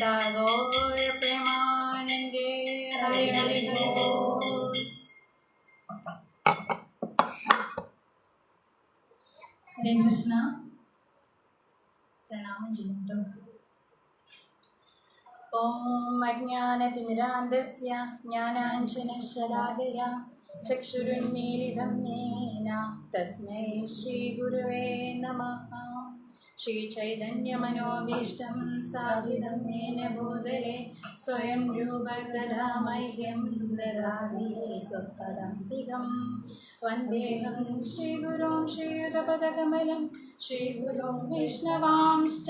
दागोर प्रेमानंदे हरि हरि बोल। हरे कृष्णा। प्रणाम जी। ओम अज्ञानतिमिरान्धस्य ज्ञानाञ्जनशलाकया चक्षुरुन्मीलितं येन तस्मै श्रीगुरुवे नमः। श्रीचैतन्यमनोभीष्टं स्थापितं येन भूतले स्वयं रूपकदा मह्यं ददाति स्वपदान्तिकं। वन्देऽहं श्रीगुरुं श्रीयुतपदकमलं श्रीगुरुं वैष्णवांश्च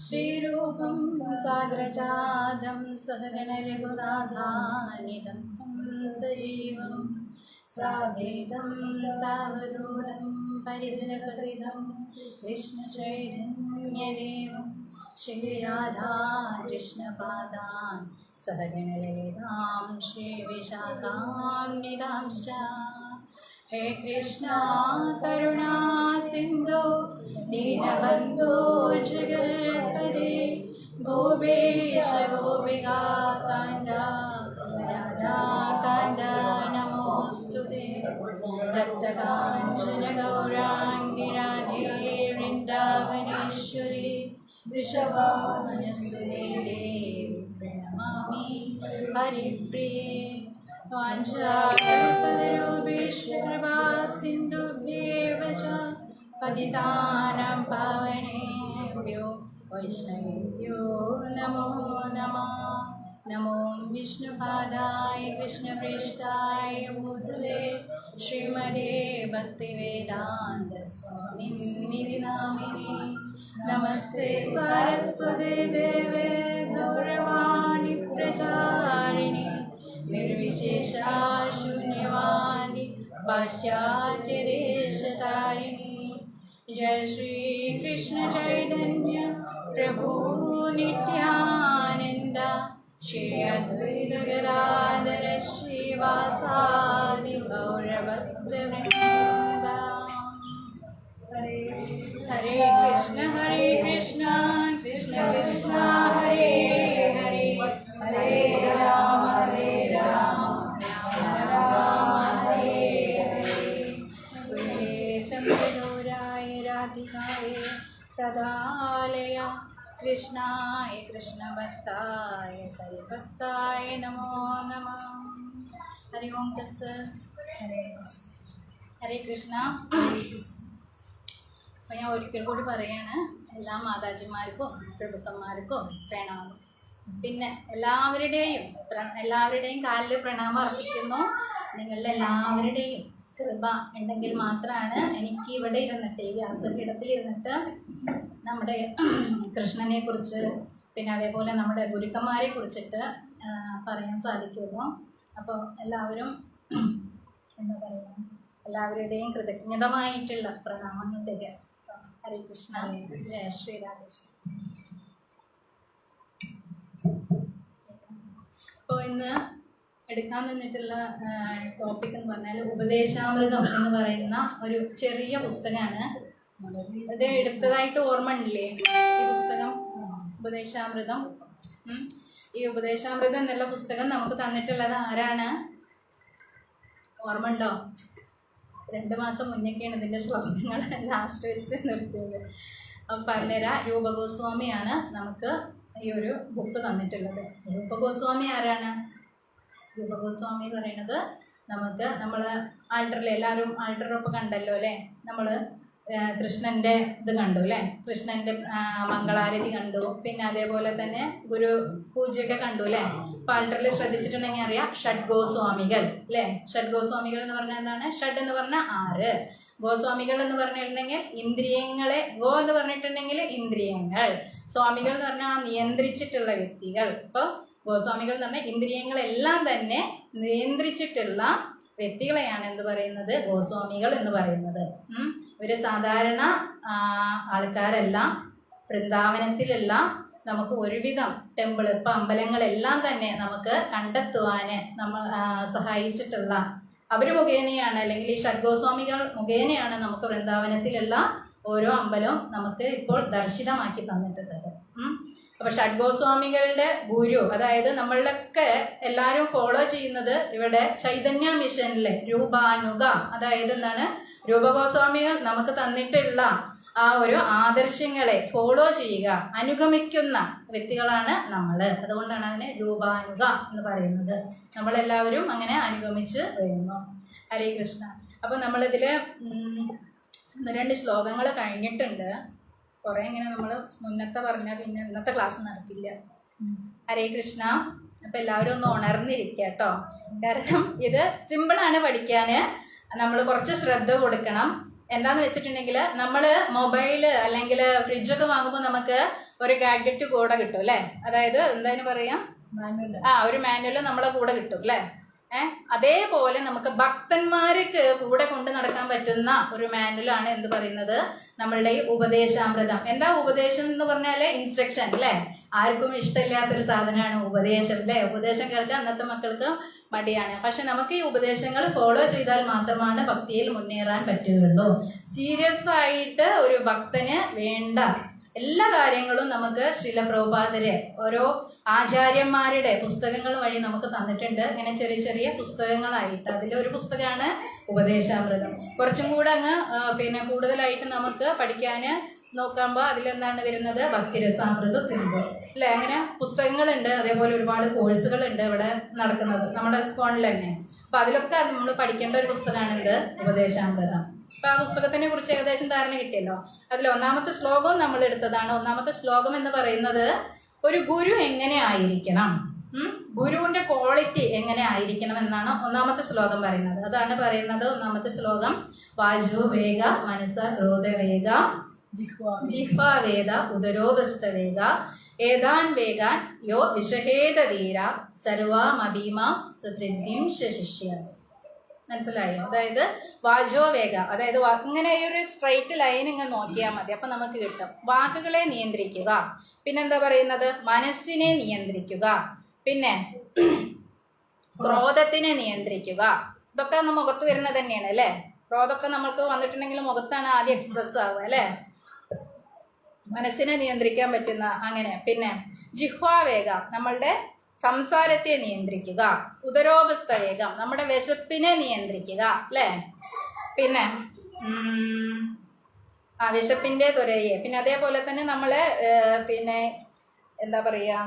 श्रीरूपं साग्रजातं सहगणरघुनाथान्वितं तं सजीवं साद्वैतं सावधूतं परिजनसहितं कृष्णचैतन्यदेवं श्रीराधाकृष्णपादान् सहगणललितां श्रीविशाखान्वितांश्च। हे कृष्णा करुणा सिन्धो दीनबन्धो जगत्पते गोपेश गोपिका कान्द राधाकान्द नमोऽस्तुते। तप्तकाञ्चन गौराङ्गी राधे वृन्दावनेश्वरी वृषभानुसुते देवी प्रणमामि हरिप्रिये। वाञ्छाकल्पतरुभ्यश्च कृपा सिन्धुभ्येव च पतितानां पावनेभ्यो वैष्णवेभ्यो नमो नमः। नमो विष्णुपादाय कृष्णप्रेष्ठाय भूतले श्रीमते भक्तिवेदान्तस्वामिनिधि नामिने। नमस्ते सरस्वती देवे गौरवाणी प्रचारिणे निर्विशेषा शून्यवादी पाश्चात्यदेशतारिणी। जय श्री कृष्ण चैतन्य प्रभु नित्यानंद श्री अद्वैत गदाधर श्रीवासादि गौरभक्तवृन्द। हरे कृष्ण कृष्ण कृष्ण हरे हरे हरे राम राम राम हरे हरे। गुरुवे चन्द्रगौराय राधिकाय तदालय कृष्णाय कृष्णभक्ताय हरिभक्ताय नमो नमः। हरि ओम तत्सत्। हरे कृष्ण। അപ്പോൾ ഞാൻ ഒരിക്കൽ കൂടി പറയാണ്, എല്ലാ മാതാജിമാർക്കും പ്രഭുക്കന്മാർക്കും പ്രണാമം. പിന്നെ എല്ലാവരുടെയും കാലിൽ പ്രണാമം അർപ്പിക്കുന്നു. നിങ്ങളുടെ എല്ലാവരുടെയും കൃപ ഉണ്ടെങ്കിൽ മാത്രമാണ് എനിക്ക് ഇവിടെ ഇരുന്നിട്ട്, ഈ വ്യാസപീഠത്തിൽ ഇരുന്നിട്ട് നമ്മുടെ കൃഷ്ണനെ കുറിച്ച് പിന്നെ അതേപോലെ നമ്മുടെ ഗുരുക്കന്മാരെ കുറിച്ചിട്ട് പറയാൻ സാധിക്കുള്ളൂ. അപ്പോൾ എല്ലാവരും എന്താ പറയുക, എല്ലാവരുടെയും കൃതജ്ഞതമായിട്ടുള്ള പ്രണാമങ്ങൾ തരിക. ഹരേ കൃഷ്ണ. ജയ ശ്രീ രാധേശ്വരി. അപ്പോൾ ഇന്ന് എടുക്കാൻ നിന്നിട്ടുള്ള ടോപ്പിക് എന്ന് പറഞ്ഞാൽ ഉപദേശാമൃതം എന്ന് പറയുന്ന ഒരു ചെറിയ പുസ്തകമാണ്. ഇത് എടുത്തതായിട്ട് ഓർമ്മ ഉണ്ടല്ലേ ഈ പുസ്തകം? ഉപദേശാമൃതം. ഈ ഉപദേശാമൃതം എന്നുള്ള പുസ്തകം നമുക്ക് തന്നിട്ടുള്ളത് ആരാണ്? ഓർമ്മ ഉണ്ടോ? 2 മാസം മുന്നേക്കാണ് ഇതിൻ്റെ ശ്ലോകങ്ങൾ ലാസ്റ്റ് വെച്ച് നിർത്തിയത്. അപ്പം പറഞ്ഞുതരാം. രൂപഗോസ്വാമിയാണ് നമുക്ക് ഈ ഒരു ബുക്ക് തന്നിട്ടുള്ളത്. രൂപഗോസ്വാമി ആരാണ്? രൂപഗോസ്വാമി എന്ന് പറയുന്നത് നമ്മൾ ആൾട്ടറിൽ എല്ലാവരും ആൾട്ടറൊക്കെ കണ്ടല്ലോ അല്ലേ? നമ്മൾ കൃഷ്ണൻ്റെ ഇത് കണ്ടു അല്ലേ? കൃഷ്ണൻ്റെ മംഗളാരതി കണ്ടു. പിന്നെ അതേപോലെ തന്നെ ഗുരു പൂജയൊക്കെ കണ്ടു അല്ലേ? അപ്പോൾ ആൾട്ടറിൽ ശ്രദ്ധിച്ചിട്ടുണ്ടെങ്കിൽ അറിയാം, ഷഡ്ഗോസ്വാമികൾ അല്ലേ? ഷഡ്ഗോസ്വാമികൾ എന്ന് പറഞ്ഞാൽ എന്താണ്? ഷഡ് എന്ന് പറഞ്ഞാൽ 6, ഗോസ്വാമികൾ എന്ന് പറഞ്ഞിട്ടുണ്ടെങ്കിൽ ഇന്ദ്രിയങ്ങളെ, ഗോ എന്ന് പറഞ്ഞിട്ടുണ്ടെങ്കിൽ ഇന്ദ്രിയങ്ങൾ, സ്വാമികൾ എന്ന് പറഞ്ഞാൽ നിയന്ത്രിച്ചിട്ടുള്ള വ്യക്തികൾ. ഇപ്പോൾ ഗോസ്വാമികൾ എന്ന് പറഞ്ഞാൽ ഇന്ദ്രിയങ്ങളെല്ലാം തന്നെ നിയന്ത്രിച്ചിട്ടുള്ള വ്യക്തികളെയാണ് എന്ത് പറയുന്നത്? ഗോസ്വാമികൾ എന്ന് പറയുന്നത്. ഇവർ സാധാരണ ആൾക്കാരല്ല. വൃന്ദാവനത്തിലുള്ള നമുക്ക് ഒരുവിധം ടെമ്പിൾ, ഇപ്പം അമ്പലങ്ങളെല്ലാം തന്നെ നമുക്ക് കണ്ടെത്തുവാൻ സഹായിച്ചിട്ടുള്ള അവർ മുഖേനയാണ്, അല്ലെങ്കിൽ ഈ ഷഡ്ഗോസ്വാമികൾ മുഖേനയാണ് നമുക്ക് വൃന്ദാവനത്തിലുള്ള ഓരോ അമ്പലവും നമുക്ക് ഇപ്പോൾ ദർശിതമാക്കി തന്നിട്ടുള്ളത്. അപ്പൊ ഷഡ്ഗോസ്വാമികളുടെ ഗുരു, അതായത് നമ്മളുടെയൊക്കെ എല്ലാവരും ഫോളോ ചെയ്യുന്നത് ഇവിടെ ചൈതന്യ മിഷനിലെ രൂപാനുക, അതായത് എന്താണ്, രൂപഗോസ്വാമികൾ നമുക്ക് തന്നിട്ടുള്ള ആ ഒരു ആദർശങ്ങളെ ഫോളോ ചെയ്യുക, അനുഗമിക്കുന്ന വ്യക്തികളാണ് നമ്മൾ. അതുകൊണ്ടാണ് അതിനെ രൂപാനുക എന്ന് പറയുന്നത്. നമ്മളെല്ലാവരും അങ്ങനെ അനുഗമിച്ച് വരുന്നു. ഹരേ കൃഷ്ണ. അപ്പൊ നമ്മളിതില് 2 ശ്ലോകങ്ങൾ കഴിഞ്ഞിട്ടുണ്ട്. കുറെ ഇങ്ങനെ നമ്മൾ മുന്നത്തെ പറഞ്ഞാൽ പിന്നെ ഇന്നത്തെ ക്ലാസ് നടക്കില്ല. ഹരേ കൃഷ്ണ. അപ്പൊ എല്ലാവരും ഒന്ന് ഉണർന്നിരിക്കുക കേട്ടോ. കാരണം ഇത് സിമ്പിളാണ് പഠിക്കാന്, നമ്മൾ കുറച്ച് ശ്രദ്ധ കൊടുക്കണം. എന്താന്ന് വെച്ചിട്ടുണ്ടെങ്കിൽ നമ്മൾ മൊബൈല് അല്ലെങ്കിൽ ഫ്രിഡ്ജൊക്കെ വാങ്ങുമ്പോൾ നമുക്ക് ഒരു ഗാഡ്ജറ്റ് കൂടെ കിട്ടും അല്ലേ, അതായത് എന്തായാലും പറയാം, ഒരു മാനുവൽ നമ്മളെ കൂടെ കിട്ടും അല്ലേ. അതേപോലെ നമുക്ക് ഭക്തന്മാർക്ക് കൂടെ കൊണ്ട് നടക്കാൻ പറ്റുന്ന ഒരു മാനുവലാണ് എന്ത് പറയുന്നത്, നമ്മളുടെ ഈ ഉപദേശാമൃതം. എന്താ ഉപദേശം എന്ന് പറഞ്ഞാല് ഇൻസ്ട്രക്ഷൻ അല്ലേ. ആർക്കും ഇഷ്ടമില്ലാത്തൊരു സാധനമാണ് ഉപദേശം അല്ലേ. ഉപദേശം കേൾക്കാൻ അന്നത്തെ മക്കൾക്ക് മടിയാണ്. പക്ഷെ നമുക്ക് ഈ ഉപദേശങ്ങൾ ഫോളോ ചെയ്താൽ മാത്രമാണ് ഭക്തിയിൽ മുന്നേറാൻ പറ്റുകയുള്ളൂ. സീരിയസ് ആയിട്ട് ഒരു ഭക്തന് വേണ്ട എല്ലാ കാര്യങ്ങളും നമുക്ക് ശ്രീല പ്രഭുപാദര് ഓരോ ആചാര്യന്മാരുടെ പുസ്തകങ്ങൾ വഴി നമുക്ക് തന്നിട്ടുണ്ട്. ഇങ്ങനെ ചെറിയ ചെറിയ പുസ്തകങ്ങളായിട്ട്. അതിലൊരു പുസ്തകമാണ് ഉപദേശാമൃതം. കുറച്ചും കൂടെ അങ്ങ് കൂടുതലായിട്ട് നമുക്ക് പഠിക്കാൻ നോക്കുമ്പോൾ അതിലെന്താണ് വരുന്നത്, ഭക്തിരസാമൃത സിന്ധു അല്ലേ. അങ്ങനെ പുസ്തകങ്ങളുണ്ട്. അതേപോലെ ഒരുപാട് കോഴ്സുകളുണ്ട് ഇവിടെ നടക്കുന്നത് നമ്മുടെ സ്കോണിൽ തന്നെ. അപ്പൊ അതിലൊക്കെ നമ്മൾ പഠിക്കേണ്ട ഒരു പുസ്തകമാണ് എന്ത്, ഉപദേശാമൃതം. അപ്പൊ ആ പുസ്തകത്തിനെ കുറിച്ച് ഏകദേശം ധാരണ കിട്ടിയല്ലോ. അതിൽ 1-ാമത്തെ ശ്ലോകവും നമ്മൾ എടുത്തതാണ്. 1-ാമത്തെ ശ്ലോകം എന്ന് പറയുന്നത് ഒരു ഗുരു എങ്ങനെ ആയിരിക്കണം, ഗുരുവിന്റെ ക്വാളിറ്റി എങ്ങനെ ആയിരിക്കണം എന്നാണ് 1-ാമത്തെ ശ്ലോകം പറയുന്നത്. അതാണ് പറയുന്നത് 1-ാമത്തെ ശ്ലോകം. വാജോ വേഗ മനസ ക്രോധ വേഗ ജിഹ്വാ വേദ ഉദരോപസ്ഥ വേഗ ഏതാൻ വേഗാൻ യോ വിഷഹേതീര സർവാമഭീമ സുവൃദ്ധിം ശിഷ്യ. മനസ്സിലായോ? അതായത് വാചോ വേഗ, അതായത് ഇങ്ങനെ ഒരു സ്ട്രൈറ്റ് ലൈൻ ഇങ്ങനെ നോക്കിയാൽ മതി, അപ്പൊ നമുക്ക് കിട്ടും. വാക്കുകളെ നിയന്ത്രിക്കുക, പിന്നെന്താ പറയുന്നത്, മനസ്സിനെ നിയന്ത്രിക്കുക, പിന്നെ ക്രോധത്തിനെ നിയന്ത്രിക്കുക. ഇതൊക്കെ മുഖത്ത് വരുന്നത് തന്നെയാണ് അല്ലേ. ക്രോധമൊക്കെ നമ്മൾക്ക് വന്നിട്ടുണ്ടെങ്കിൽ മുഖത്താണ് ആദ്യം എക്സ്പ്രസ് ആവുക അല്ലേ. മനസ്സിനെ നിയന്ത്രിക്കാൻ പറ്റുന്ന അങ്ങനെ. പിന്നെ ജിഹ്വാ വേഗ, നമ്മളുടെ സംസാരത്തെ നിയന്ത്രിക്കുക. ഉദരോപസ്ഥ വേഗം, നമ്മുടെ വിശപ്പിനെ നിയന്ത്രിക്കുക അല്ലേ. പിന്നെ വിശപ്പിന്റെ ത്വരയെ, പിന്നെ അതേപോലെ തന്നെ നമ്മളെ പിന്നെ എന്താ പറയാ,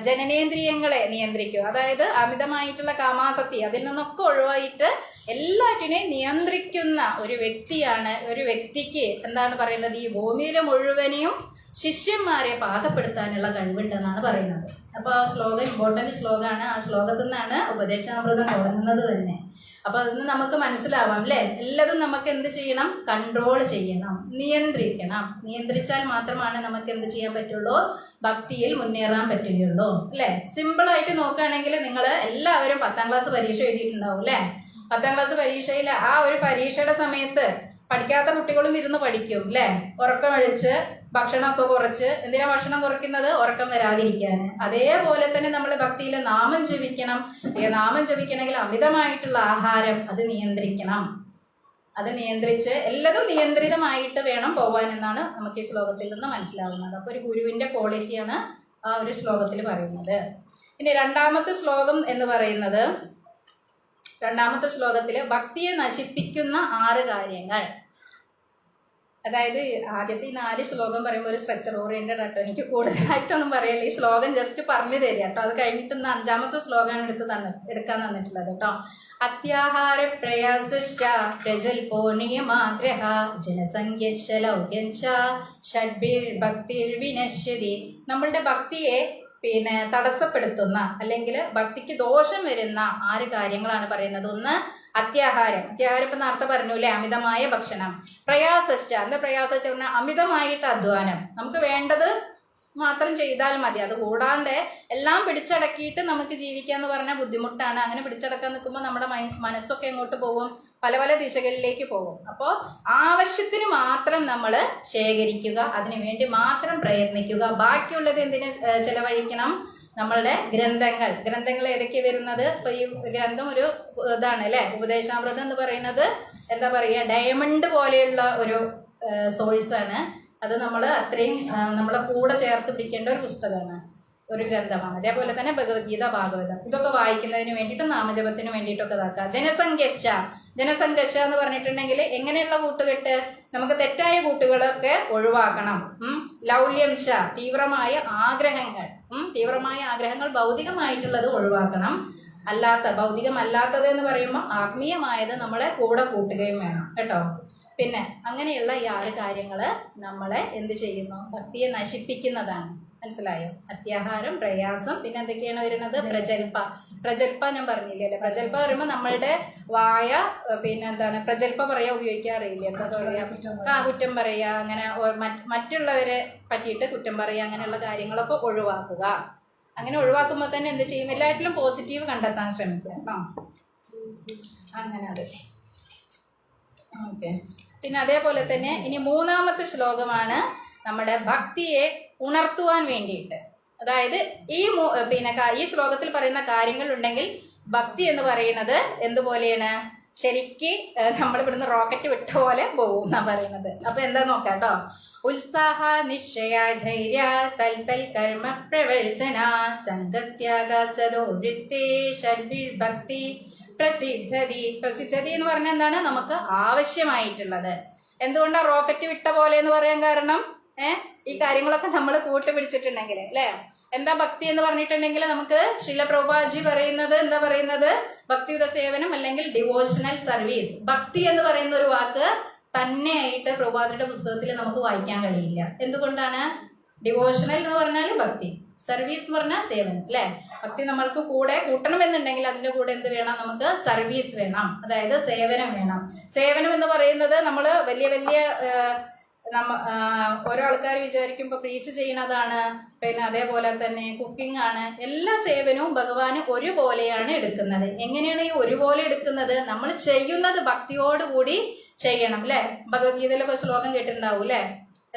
ജനനേന്ദ്രിയങ്ങളെ നിയന്ത്രിക്കുക. അതായത് അമിതമായിട്ടുള്ള കാമാസക്തി, അതിൽ നിന്നൊക്കെ ഒഴിവായിട്ട് എല്ലാറ്റിനെയും നിയന്ത്രിക്കുന്ന ഒരു വ്യക്തിയാണ്. ഒരു വ്യക്തിക്ക് എന്താണ് പറയുന്നത്, ഈ ഭൂമിയിലെ മുഴുവനെയും ശിഷ്യന്മാരെ പാകപ്പെടുത്താനുള്ള കഴിവുണ്ടെന്നാണ് പറയുന്നത്. അപ്പൊ ആ ശ്ലോകം ഇമ്പോർട്ടന്റ് ശ്ലോകമാണ്. ആ ശ്ലോകത്തിൽ നിന്നാണ് ഉപദേശാമൃതം തുടങ്ങുന്നത് തന്നെ. അപ്പൊ അതിന് നമുക്ക് മനസ്സിലാവാം അല്ലേ. എല്ലാതും നമുക്ക് എന്ത് ചെയ്യണം, കൺട്രോൾ ചെയ്യണം, നിയന്ത്രിക്കണം. നിയന്ത്രിച്ചാൽ മാത്രമാണ് നമുക്ക് എന്ത് ചെയ്യാൻ പറ്റുള്ളൂ, ഭക്തിയിൽ മുന്നേറാൻ പറ്റുകയുള്ളൂ അല്ലേ. സിമ്പിൾ ആയിട്ട് നോക്കുകയാണെങ്കിൽ നിങ്ങൾ എല്ലാവരും 10ാം ക്ലാസ് പരീക്ഷ എഴുതിയിട്ടുണ്ടാവും അല്ലേ. 10ാം ക്ലാസ് പരീക്ഷയിൽ ആ ഒരു പരീക്ഷയുടെ സമയത്ത് പഠിക്കാത്ത കുട്ടികളും ഇരുന്ന് പഠിക്കും അല്ലേ. ഉറക്കമഴിച്ച് ഭക്ഷണമൊക്കെ കുറച്ച്. എന്തിനാ ഭക്ഷണം കുറയ്ക്കുന്നത്, ഉറക്കം വരാതിരിക്കാൻ. അതേപോലെ തന്നെ നമ്മൾ ഭക്തിയിൽ നാമം ജപിക്കണം. നാമം ജപിക്കണമെങ്കിൽ അമിതമായിട്ടുള്ള ആഹാരം അത് നിയന്ത്രിക്കണം. അത് നിയന്ത്രിച്ച് എല്ലാതും നിയന്ത്രിതമായിട്ട് വേണം പോകാൻ എന്നാണ് നമുക്ക് ഈ ശ്ലോകത്തിൽ നിന്ന് മനസ്സിലാവുന്നത്. അപ്പൊ ഒരു ഗുരുവിന്റെ ക്വാളിറ്റിയാണ് ആ ഒരു ശ്ലോകത്തിൽ പറയുന്നത്. ഇനി 2-ാമത്തെ ശ്ലോകം എന്ന് പറയുന്നത്, 2-ാമത്തെ ശ്ലോകത്തില് ഭക്തിയെ നശിപ്പിക്കുന്ന 6 കാര്യങ്ങൾ. അതായത് ആദ്യത്തെ ഈ 4 ശ്ലോകം പറയുമ്പോൾ ഒരു സ്ട്രക്ചർ ഓറിയന്റഡ് ആട്ടോ. എനിക്ക് കൂടുതലായിട്ടൊന്നും പറയല്ല, ഈ ശ്ലോകം ജസ്റ്റ് പറഞ്ഞു തരിക കേട്ടോ. അത് കഴിഞ്ഞിട്ട് 5-ാമത്തെ ശ്ലോകമാണ് എടുക്കാൻ തന്നിട്ടുള്ളത് കേട്ടോ. അത്യാഹാര പ്രയാസശ്ച പ്രജൽപോ നിയമാഗ്രഹ ജനസംഖ്യശ്ച ലൗക്യശ്ച ഷഡ്ഭിർ ഭക്തിർ വിനശ്യതി. നമ്മളുടെ ഭക്തിയെ പിന്നെ തടസ്സപ്പെടുത്തുന്ന അല്ലെങ്കിൽ ഭക്തിക്ക് ദോഷം വരുന്ന 6 കാര്യങ്ങളാണ് പറയുന്നത്. ഒന്ന് അത്യാഹാരം. അത്യാഹാരം ഇപ്പൊ നേരത്തെ പറഞ്ഞു അല്ലെ, അമിതമായ ഭക്ഷണം. പ്രയാസശ്ച, എന്താ പ്രയാസശ്ച പറഞ്ഞാൽ അമിതമായിട്ട് അധ്വാനം. നമുക്ക് വേണ്ടത് മാത്രം ചെയ്താൽ മതി, അത് കൂടാണ്ട് എല്ലാം പിടിച്ചടക്കിയിട്ട് നമുക്ക് ജീവിക്കാന്ന് പറഞ്ഞാൽ ബുദ്ധിമുട്ടാണ്. അങ്ങനെ പിടിച്ചടക്കാൻ നിൽക്കുമ്പോൾ നമ്മുടെ മനസ്സൊക്കെ എങ്ങോട്ട് പോകും, പല പല ദിശകളിലേക്ക് പോകും. അപ്പോൾ ആവശ്യത്തിന് മാത്രം നമ്മൾ ശേഖരിക്കുക, അതിനുവേണ്ടി മാത്രം പ്രയത്നിക്കുക. ബാക്കിയുള്ളത് എന്തിന് ചെലവഴിക്കണം, നമ്മളുടെ ഗ്രന്ഥങ്ങൾ ഏതൊക്കെ വരുന്നത്. ഇപ്പൊ ഈ ഗ്രന്ഥം ഒരു ഇതാണ് അല്ലെ, ഉപദേശാമൃതം എന്ന് പറയുന്നത് എന്താ പറയുക, ഡയമണ്ട് പോലെയുള്ള ഒരു സോഴ്സാണ്. അത് നമ്മൾ അത്രയും നമ്മളെ കൂടെ ചേർത്ത് പിടിക്കേണ്ട ഒരു പുസ്തകമാണ്, ഒരു ഗ്രന്ഥമാണ്. അതേപോലെ തന്നെ ഭഗവത്ഗീത, ഭാഗവതം, ഇതൊക്കെ വായിക്കുന്നതിന് വേണ്ടിയിട്ടും നാമജപത്തിന് വേണ്ടിയിട്ടൊക്കെ ഇതാക്കുക. ജനസംഘർഷ എന്ന് പറഞ്ഞിട്ടുണ്ടെങ്കിൽ എങ്ങനെയുള്ള കൂട്ടുകെട്ട്, നമുക്ക് തെറ്റായ കൂട്ടുകളൊക്കെ ഒഴിവാക്കണം. ലൗല്യംശ, തീവ്രമായ ആഗ്രഹങ്ങൾ ഭൗതികമായിട്ടുള്ളത് ഒഴിവാക്കണം. ഭൗതികമല്ലാത്തത് എന്ന് പറയുമ്പോൾ ആത്മീയമായത് നമ്മളെ കൂടെ കൂട്ടുകയും വേണം കേട്ടോ. പിന്നെ അങ്ങനെയുള്ള ഈ 6 കാര്യങ്ങൾ നമ്മളെ എന്ത് ചെയ്യുന്നു? ഭക്തിയെ നശിപ്പിക്കുന്നതാണ്. മനസ്സിലായോ? അത്യാഹാരം, പ്രയാസം, പിന്നെ എന്തൊക്കെയാണ് വരുന്നത്? പ്രജൽപ്പ ഞാൻ പറഞ്ഞില്ലേ അല്ലെ? പ്രജൽപ്പ പറയുമ്പോൾ നമ്മളുടെ വായ പിന്നെ എന്താണ് പ്രജൽപ്പ ഉപയോഗിക്കാറില്ല, എന്താ പറയാ, കുറ്റം പറയുക, അങ്ങനെ മറ്റുള്ളവരെ പറ്റിയിട്ട് കുറ്റം പറയുക, അങ്ങനെയുള്ള കാര്യങ്ങളൊക്കെ ഒഴിവാക്കുക. അങ്ങനെ ഒഴിവാക്കുമ്പോൾ തന്നെ എന്ത് ചെയ്യും? എല്ലാറ്റിലും പോസിറ്റീവ് കണ്ടെത്താൻ ശ്രമിക്കുക കേട്ടോ. അങ്ങനെ അത് ഓക്കെ. പിന്നെ അതേപോലെ തന്നെ ഇനി 3ാമത്തെ ശ്ലോകമാണ് നമ്മുടെ ഭക്തിയെ ഉണർത്തുവാൻ വേണ്ടിയിട്ട്. അതായത് ഈ ശ്ലോകത്തിൽ പറയുന്ന കാര്യങ്ങൾ ഉണ്ടെങ്കിൽ ഭക്തി എന്ന് പറയുന്നത് എന്തുപോലെയാണ്? ശരിക്ക് നമ്മൾ ഇവിടുന്ന് റോക്കറ്റ് വിട്ട പോലെ പോകും എന്നാ പറയുന്നത്. അപ്പൊ എന്താ നോക്കാം കേട്ടോ. ഉത്സാഹ, നിശ്ചയ, ധൈര്യ, തൽ കർമ്മ പ്രവർത്തന, സംഗത്യാഗ, സദോ വൃത്തേ, ഷഡ്വിൽ ഭക്തി, പ്രസിദ്ധതി എന്ന് പറഞ്ഞാൽ എന്താണ്? നമുക്ക് ആവശ്യമായിട്ടുള്ളത്. എന്തുകൊണ്ടാണ് റോക്കറ്റ് വിട്ട പോലെ എന്ന് പറയാൻ കാരണം? ഈ കാര്യങ്ങളൊക്കെ നമ്മൾ കൂട്ടുപിടിച്ചിട്ടുണ്ടെങ്കിൽ അല്ലെ. എന്താ ഭക്തി എന്ന് പറഞ്ഞിട്ടുണ്ടെങ്കിൽ നമുക്ക് ശ്രീല പ്രഭുപാദി പറയുന്നത് എന്താ പറയുന്നത്? ഭക്തിയുത സേവനം അല്ലെങ്കിൽ ഡിവോഷണൽ സർവീസ്. ഭക്തി എന്ന് പറയുന്ന ഒരു വാക്ക് തന്നെയായിട്ട് പ്രഭുപാദിയുടെ പുസ്തകത്തിൽ നമുക്ക് വായിക്കാൻ കഴിയില്ല. എന്തുകൊണ്ടാണ്? ഡിവോഷണൽ എന്ന് പറഞ്ഞാൽ ഭക്തി, സർവീസ് എന്ന് പറഞ്ഞാൽ സേവനം അല്ലെ. ഭക്തി നമ്മൾക്ക് കൂടെ കൂട്ടണമെന്നുണ്ടെങ്കിൽ അതിന്റെ കൂടെ എന്ത് വേണം? നമുക്ക് സർവീസ് വേണം, അതായത് സേവനം വേണം. സേവനം എന്ന് പറയുന്നത് നമ്മൾ വലിയ ഓരോ ആൾക്കാർ വിചാരിക്കുമ്പോൾ പ്രീച്ച് ചെയ്യുന്നതാണ്, പിന്നെ അതേപോലെ തന്നെ കുക്കിംഗ് ആണ്. എല്ലാ സേവനവും ഭഗവാന് ഒരുപോലെയാണ് എടുക്കുന്നത്. എങ്ങനെയാണ് ഈ ഒരുപോലെ എടുക്കുന്നത്? നമ്മൾ ചെയ്യുന്നത് ഭക്തിയോടുകൂടി ചെയ്യണം അല്ലെ. ഭഗവത്ഗീതയിലൊക്കെ ശ്ലോകം കേട്ടിട്ടുണ്ടാവും അല്ലെ.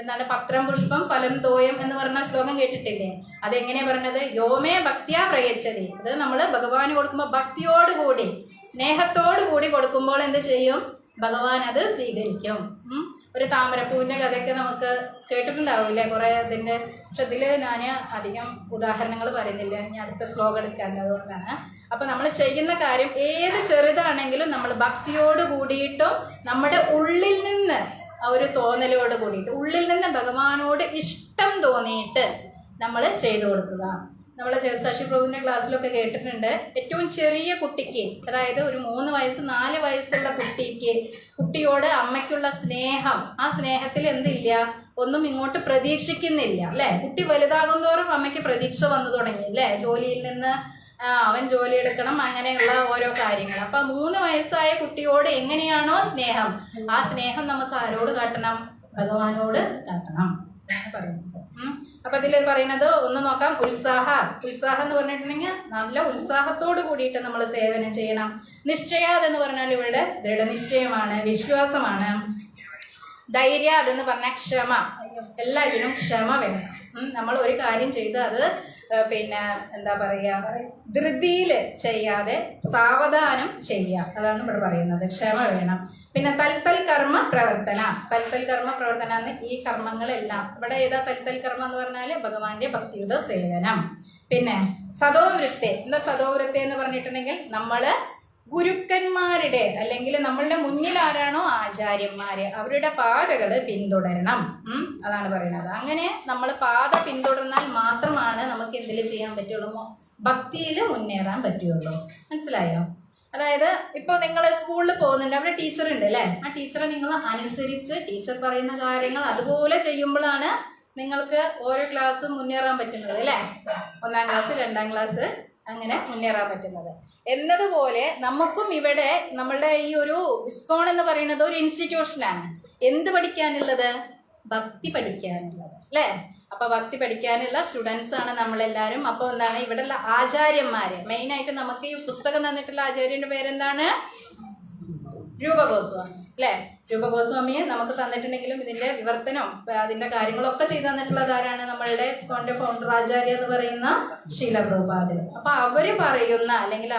എന്താണ്? പത്രം പുഷ്പം ഫലം തോയം എന്ന് പറഞ്ഞ ശ്ലോകം കേട്ടിട്ടില്ലേ? അതെങ്ങനെയാ പറഞ്ഞത്? യോമേ ഭക്തിയാ പ്രയച്ഛതി. അത് നമ്മൾ ഭഗവാന് കൊടുക്കുമ്പോൾ ഭക്തിയോടുകൂടി സ്നേഹത്തോടുകൂടി കൊടുക്കുമ്പോൾ എന്ത് ചെയ്യും? ഭഗവാൻ അത് സ്വീകരിക്കും. ഒരു താമരപ്പൂവിന്റെ കഥയൊക്കെ നമുക്ക് കേട്ടിട്ടുണ്ടാവില്ലേ കുറെ അതിന്റെ. പക്ഷെ ഇതില് ഞാൻ അധികം ഉദാഹരണങ്ങൾ പറയുന്നില്ല, ഞാൻ അടുത്ത ശ്ലോകം എടുക്കാനുള്ളതുകൊണ്ടാണ്. അപ്പൊ നമ്മൾ ചെയ്യുന്ന കാര്യം ഏത് ചെറുതാണെങ്കിലും നമ്മൾ ഭക്തിയോട് കൂടിയിട്ടും നമ്മുടെ ഉള്ളിൽ നിന്ന് ആ ഒരു തോന്നലോട് കൂടിയിട്ട് ഉള്ളിൽ നിന്ന് ഭഗവാനോട് ഇഷ്ടം തോന്നിയിട്ട് നമ്മൾ ചെയ്തു കൊടുക്കുക. നമ്മൾ ശശി പ്രഭുവിന്റെ ക്ലാസ്സിലൊക്കെ കേട്ടിട്ടുണ്ട്, ഏറ്റവും ചെറിയ കുട്ടിക്ക്, അതായത് ഒരു 3 വയസ്സ് 4 വയസ്സുള്ള കുട്ടിയോട് അമ്മയ്ക്കുള്ള സ്നേഹം, ആ സ്നേഹത്തിൽ എന്തില്ല, ഒന്നും ഇങ്ങോട്ട് പ്രതീക്ഷിക്കുന്നില്ല അല്ലെ. കുട്ടി വലുതാകും തോറും അമ്മയ്ക്ക് പ്രതീക്ഷ വന്നു തുടങ്ങി അല്ലെ. ജോലിയിൽ നിന്ന് അവൻ ജോലി എടുക്കണം, അങ്ങനെയുള്ള ഓരോ കാര്യങ്ങൾ. അപ്പൊ 3 വയസ്സായ കുട്ടിയോട് എങ്ങനെയാണോ സ്നേഹം, ആ സ്നേഹം നമുക്ക് ആരോട് കാട്ടണം? ഭഗവാനോട് കാട്ടണം പറയുന്നത്. അപ്പൊ ഇതിൽ പറയുന്നത് ഒന്ന് നോക്കാം. ഉത്സാഹം എന്ന് പറഞ്ഞിട്ടുണ്ടെങ്കിൽ നല്ല ഉത്സാഹത്തോട് കൂടിയിട്ട് നമ്മൾ സേവനം ചെയ്യണം. നിശ്ചയാതെന്ന് പറഞ്ഞാൽ ഇവിടെ ദൃഢനിശ്ചയമാണ്, വിശ്വാസമാണ്. ധൈര്യ അതെന്ന് പറഞ്ഞാൽ ക്ഷമ, എല്ലാത്തിനും ക്ഷമ വേണം. നമ്മൾ ഒരു കാര്യം ചെയ്ത് അത് പിന്നെ എന്താ പറയാ, ധൃതിയിൽ ചെയ്യാതെ സാവധാനം ചെയ്യുക, അതാണ് ഇവിടെ പറയുന്നത്. ക്ഷമ വേണം. പിന്നെ തൽത്തൽ കർമ്മ പ്രവർത്തന എന്ന് ഈ കർമ്മങ്ങളെല്ലാം ഇവിടെ ഏതാ? തൽത്തൽ കർമ്മ എന്ന് പറഞ്ഞാൽ ഭഗവാന്റെ ഭക്തിയുത സേവനം. പിന്നെ സദോവൃത്തെ, എന്താ സദോവൃത്തെ എന്ന് പറഞ്ഞിട്ടുണ്ടെങ്കിൽ നമ്മള് ഗുരുക്കന്മാരുടെ അല്ലെങ്കിൽ നമ്മളുടെ മുന്നിൽ ആരാണോ ആചാര്യന്മാര് അവരുടെ പാതകള് പിന്തുടരണം. അതാണ് പറയുന്നത്. അങ്ങനെ നമ്മൾ പാത പിന്തുടർന്നാൽ മാത്രമാണ് നമുക്ക് എന്തിൽ ചെയ്യാൻ പറ്റുള്ളൂ? ഭക്തിയിൽ മുന്നേറാൻ പറ്റുള്ളൂ. മനസ്സിലായോ? അതായത് ഇപ്പൊ നിങ്ങൾ സ്കൂളിൽ പോകുന്നുണ്ട്, അവിടെ ടീച്ചർ ഉണ്ട് അല്ലെ. ആ ടീച്ചറെ നിങ്ങൾ അനുസരിച്ച് ടീച്ചർ പറയുന്ന കാര്യങ്ങൾ അതുപോലെ ചെയ്യുമ്പോഴാണ് നിങ്ങൾക്ക് ഓരോ ക്ലാസ് മുന്നേറാൻ പറ്റുന്നത് അല്ലെ. 1ാം ക്ലാസ് 2ാം ക്ലാസ് അങ്ങനെ മുന്നേറാൻ പറ്റുന്നത് എന്നതുപോലെ നമുക്കും ഇവിടെ നമ്മളുടെ ഈ ഒരു ഇസ്കോൺ എന്ന് പറയുന്നത് ഒരു ഇൻസ്റ്റിറ്റ്യൂഷനാണ്. എന്ത് പഠിക്കാനുള്ളത്? ഭക്തി പഠിക്കാനുള്ളത് അല്ലെ. അപ്പൊ ഭക്തി പഠിക്കാനുള്ള സ്റ്റുഡൻസ് ആണ് നമ്മളെല്ലാരും. അപ്പൊ എന്താണ് ഇവിടെയുള്ള ആചാര്യന്മാര്, മെയിൻ ആയിട്ട് നമുക്ക് ഈ പുസ്തകം തന്നിട്ടുള്ള ആചാര്യന്റെ പേരെന്താണ്? രൂപഗോസ്വാമി അല്ലെ. രൂപഗോസ്വാമിയെ നമുക്ക് തന്നിട്ടുണ്ടെങ്കിലും ഇതിന്റെ വിവർത്തനവും അതിന്റെ കാര്യങ്ങളൊക്കെ ചെയ്തു തന്നിട്ടുള്ളത് ആരാണ്? നമ്മളുടെ ഇസ്കോണിന്റെ ഫൗണ്ടർ ആചാര്യ എന്ന് പറയുന്ന ശ്രീല പ്രഭുപാദ്. അപ്പൊ അവര് പറയുന്ന അല്ലെങ്കിൽ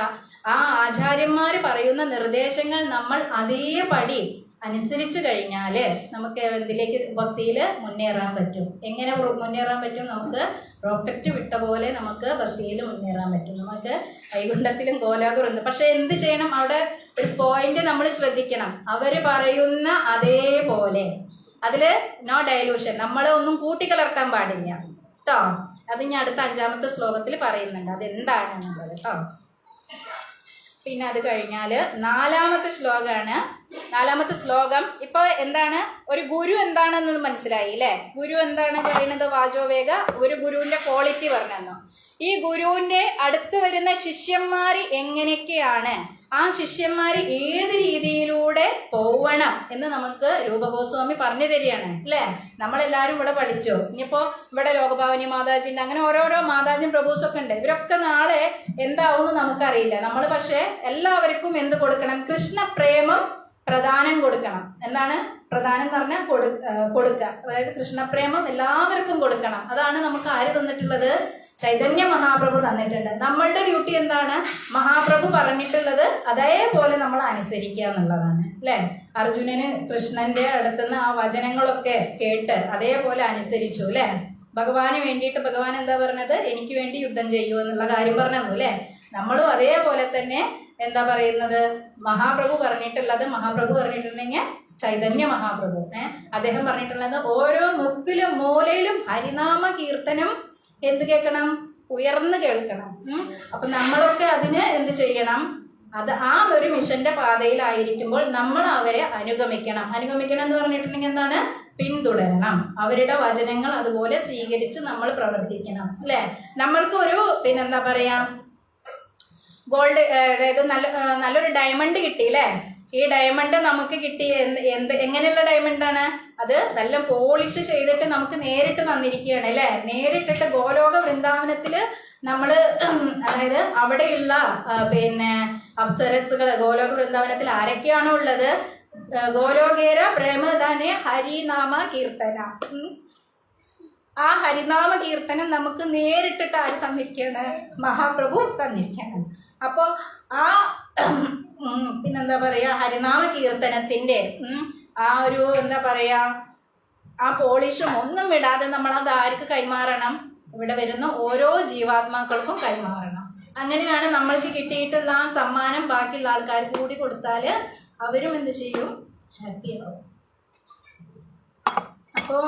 ആ ആചാര്യന്മാര് പറയുന്ന നിർദ്ദേശങ്ങൾ നമ്മൾ അതേപടി അനുസരിച്ച് കഴിഞ്ഞാൽ നമുക്ക് എന്തിലേക്ക് ഭക്തിയിൽ മുന്നേറാൻ പറ്റും. എങ്ങനെ മുന്നേറാൻ പറ്റും? നമുക്ക് റോക്കറ്റ് വിട്ട പോലെ നമുക്ക് ഭക്തിയിൽ മുന്നേറാൻ പറ്റും. നമുക്ക് വൈകുണ്ഠത്തിലും ഗോലോകറുണ്ട്. പക്ഷെ എന്ത് ചെയ്യണം? അവിടെ ഒരു പോയിന്റ് നമ്മൾ ശ്രദ്ധിക്കണം. അവർ പറയുന്ന അതേപോലെ, അതിൽ നോ ഡൈലൂഷൻ, നമ്മൾ ഒന്നും കൂട്ടിക്കലർത്താൻ പാടില്ല കേട്ടോ. അത് ഞാൻ അടുത്ത 5ാമത്തെ ശ്ലോകത്തിൽ പറയുന്നുണ്ട് അതെന്താണെന്നുള്ളത് കേട്ടോ. പിന്നെ അത് കഴിഞ്ഞാൽ 4ാമത്തെ ശ്ലോകമാണ്. 4ാമത്തെ ശ്ലോകം ഇപ്പൊ എന്താണ്? ഒരു ഗുരു എന്താണെന്ന് മനസ്സിലായി അല്ലേ? ഗുരു എന്താണ് പറയുന്നത്? വാചോവേഗ ഒരു ഗുരുവിന്റെ ക്വാളിറ്റി പറഞ്ഞു. ഈ ഗുരുവിന്റെ അടുത്ത് വരുന്ന ശിഷ്യന്മാർ എങ്ങനെയൊക്കെയാണ്, ആ ശിഷ്യന്മാർ ഏത് രീതിയിലൂടെ പോവണം എന്ന് നമുക്ക് രൂപഗോസ്വാമി പറഞ്ഞു തരികയാണ് അല്ലേ? നമ്മളെല്ലാവരും ഇവിടെ പഠിച്ചു. ഇനിയിപ്പോ ഇവിടെ ലോകഭാവനി മാതാജി ഉണ്ട്, അങ്ങനെ ഓരോരോ മാതാജിയും പ്രഭൂസൊക്കെ ഉണ്ട്. ഇവരൊക്കെ നാളെ എന്താവും നമുക്കറിയില്ല. നമ്മൾ പക്ഷെ എല്ലാവർക്കും എന്ത് കൊടുക്കണം? കൃഷ്ണപ്രേമം പ്രദാനം കൊടുക്കണം. എന്താണ് പ്രദാനം എന്ന് പറഞ്ഞാൽ കൊടുക്കുക. അതായത് കൃഷ്ണപ്രേമം എല്ലാവർക്കും കൊടുക്കണം. അതാണ് നമുക്ക് ആര് തന്നിട്ടുള്ളത്? ചൈതന്യ മഹാപ്രഭു തന്നിട്ടുണ്ട്. നമ്മളുടെ ഡ്യൂട്ടി എന്താണ്? മഹാപ്രഭു പറഞ്ഞിട്ടുള്ളത് അതേപോലെ നമ്മൾ അനുസരിക്കുക എന്നുള്ളതാണ് അല്ലേ? അർജുനന് കൃഷ്ണന്റെ അടുത്തുനിന്ന് ആ വചനങ്ങളൊക്കെ കേട്ട് അതേപോലെ അനുസരിച്ചു അല്ലേ? ഭഗവാന് വേണ്ടിയിട്ട് ഭഗവാൻ എന്താ പറഞ്ഞത്? എനിക്ക് വേണ്ടി യുദ്ധം ചെയ്യൂ എന്നുള്ള കാര്യം പറഞ്ഞു അല്ലേ? നമ്മളും അതേപോലെ തന്നെ എന്താ പറയുന്നത്? മഹാപ്രഭു പറഞ്ഞിട്ടുണ്ടെങ്കിൽ ചൈതന്യ മഹാപ്രഭു അദ്ദേഹം പറഞ്ഞിട്ടുള്ളത് ഓരോ മുക്കിലും മൂലയിലും ഹരിനാമ കീർത്തനം എന്ത് കേൾക്കണം? ഉയർന്ന് കേൾക്കണം. അപ്പൊ നമ്മളൊക്കെ അതിന് എന്ത് ചെയ്യണം? അത് ആ ഒരു മിഷന്റെ പാതയിലായിരിക്കുമ്പോൾ നമ്മൾ അവരെ അനുഗമിക്കണം. അനുഗമിക്കണം എന്ന് പറഞ്ഞിട്ടുണ്ടെങ്കിൽ എന്താണ്? പിന്തുടരണം. അവരുടെ വചനങ്ങൾ അതുപോലെ സ്വീകരിച്ച് നമ്മൾ പ്രവർത്തിക്കണം അല്ലെ? നമ്മൾക്ക് ഒരു പിന്നെന്താ പറയാ ഗോൾഡ്, അതായത് നല്ലൊരു ഡയമണ്ട് കിട്ടി അല്ലേ? ഈ ഡയമണ്ട് നമുക്ക് കിട്ടി എങ്ങനെയുള്ള ഡയമണ്ടാണ്? അത് നല്ല പോളിഷ് ചെയ്തിട്ട് നമുക്ക് നേരിട്ട് തന്നിരിക്കുകയാണ് അല്ലേ? നേരിട്ടിട്ട് ഗോലോക വൃന്ദാവനത്തില് നമ്മള്, അതായത് അവിടെയുള്ള പിന്നെ അപ്സരസുകൾ ഗോലോക വൃന്ദാവനത്തിൽ ആരൊക്കെയാണോ ഉള്ളത്? ഗോലോകേര പ്രേമദാനെ ഹരിനാമ കീർത്തന. ആ ഹരിനാമ കീർത്തനം നമുക്ക് നേരിട്ടിട്ട് ആര് തന്നിരിക്കുകയാണ്? മഹാപ്രഭു തന്നിരിക്കുകയാണ്. അപ്പോ ആ പിന്നെന്താ പറയാ ഹരിനാമ കീർത്തനത്തിന്റെ ആ ഒരു എന്താ പറയാ ആ പോളിഷും ഒന്നും വിടാതെ നമ്മൾ അത് ആർക്ക് കൈമാറണം? ഇവിടെ വരുന്ന ഓരോ ജീവാത്മാക്കൾക്കും കൈമാറണം. അങ്ങനെയാണ് നമ്മൾക്ക് കിട്ടിയിട്ടുള്ള ആ സമ്മാനം ബാക്കിയുള്ള ആൾക്കാർക്ക് കൂടി കൊടുത്താല് അവരും എന്ത് ചെയ്യും? ഹാപ്പി ആവും. അപ്പോ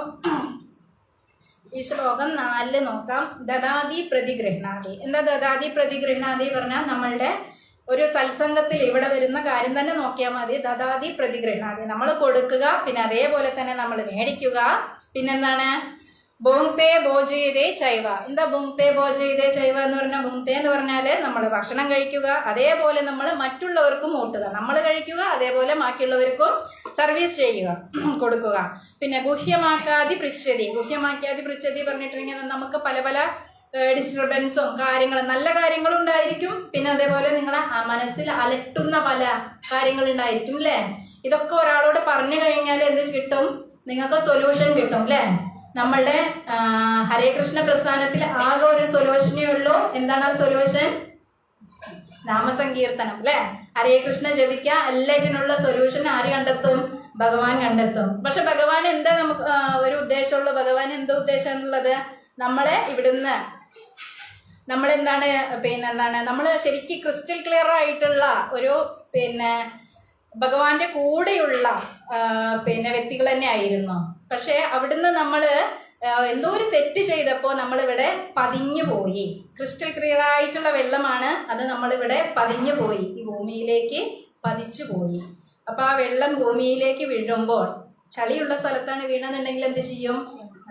ഈ ശ്ലോകം 4 നോക്കാം. ദദാതി പ്രതിഗൃഹ്ണാതി. എന്താ ദദാതി പ്രതിഗൃഹ്ണാതി പറഞ്ഞാൽ നമ്മളുടെ ഒരു സത്സംഗത്തിൽ ഇവിടെ വരുന്ന കാര്യം തന്നെ നോക്കിയാൽ മതി. ദദാതി പ്രതിഗൃഹ്ണാതി, നമ്മൾ കൊടുക്കുക, പിന്നെ അതേപോലെ തന്നെ നമ്മൾ മേടിക്കുക. പിന്നെന്താണ്? ഭുങ്ക്തേ ഭോജയതേ ചൈവ. എന്താ ഭുങ്ക്തേ ഭോജയതേ ചൈവ എന്ന് പറഞ്ഞാൽ? ഭുങ്ക്തേ എന്ന് പറഞ്ഞാല് നമ്മൾ ഭക്ഷണം കഴിക്കുക, അതേപോലെ നമ്മൾ മറ്റുള്ളവർക്കും ഊട്ടുക. നമ്മൾ കഴിക്കുക, അതേപോലെ ബാക്കിയുള്ളവർക്കും സർവീസ് ചെയ്യുക, കൊടുക്കുക. പിന്നെ ഗുഹ്യമാക്കാതി പൃച്ഛതി. ഗുഹ്യമാക്കാതി പൃച്ഛതി പറഞ്ഞിട്ടുണ്ടെങ്കിൽ നമുക്ക് പല പല ഡിസ്റ്റർബൻസും കാര്യങ്ങളും നല്ല കാര്യങ്ങളും ഉണ്ടായിരിക്കും. പിന്നെ അതേപോലെ നിങ്ങളെ മനസ്സിൽ അലട്ടുന്ന പല കാര്യങ്ങളുണ്ടായിരിക്കും അല്ലേ? ഇതൊക്കെ ഒരാളോട് പറഞ്ഞു കഴിഞ്ഞാൽ എന്ത് കിട്ടും? നിങ്ങൾക്ക് സൊല്യൂഷൻ കിട്ടും അല്ലേ? നമ്മളുടെ ഹരേ കൃഷ്ണ പ്രസ്ഥാനത്തിൽ ആകെ ഒരു സൊല്യൂഷനേ ഉള്ളൂ. എന്താണ് ആ സൊല്യൂഷൻ? നാമസങ്കീർത്തനം അല്ലെ? ഹരേ കൃഷ്ണ ജപിക്കുക. എല്ലാറ്റിനുള്ള സൊല്യൂഷൻ ആര് കണ്ടെത്തും? ഭഗവാൻ കണ്ടെത്തും. പക്ഷെ ഭഗവാൻ എന്താ നമുക്ക് ഒരു ഉദ്ദേശമുള്ളൂ? ഭഗവാൻ എന്താ ഉദ്ദേശമാണുള്ളത്? നമ്മളെ ഇവിടുന്ന് നമ്മളെന്താണ് നമ്മൾ ശരിക്കും ക്രിസ്റ്റൽ ക്ലിയർ ആയിട്ടുള്ള ഒരു ഭഗവാന്റെ കൂടെയുള്ള വ്യക്തികൾ തന്നെ ആയിരുന്നു. പക്ഷെ അവിടുന്ന് നമ്മൾ എന്തോ ഒരു തെറ്റ് ചെയ്തപ്പോൾ നമ്മളിവിടെ പതിഞ്ഞു പോയി. ക്രിസ്റ്റൽ ക്ലിയർ ആയിട്ടുള്ള വെള്ളമാണ്, അത് നമ്മളിവിടെ പതിഞ്ഞു പോയി, ഈ ഭൂമിയിലേക്ക് പതിച്ചു പോയി. അപ്പൊ ആ വെള്ളം ഭൂമിയിലേക്ക് വീഴുമ്പോൾ ചളിയുള്ള സ്ഥലത്താണ് വീണെന്നുണ്ടെങ്കിൽ എന്ത് ചെയ്യും?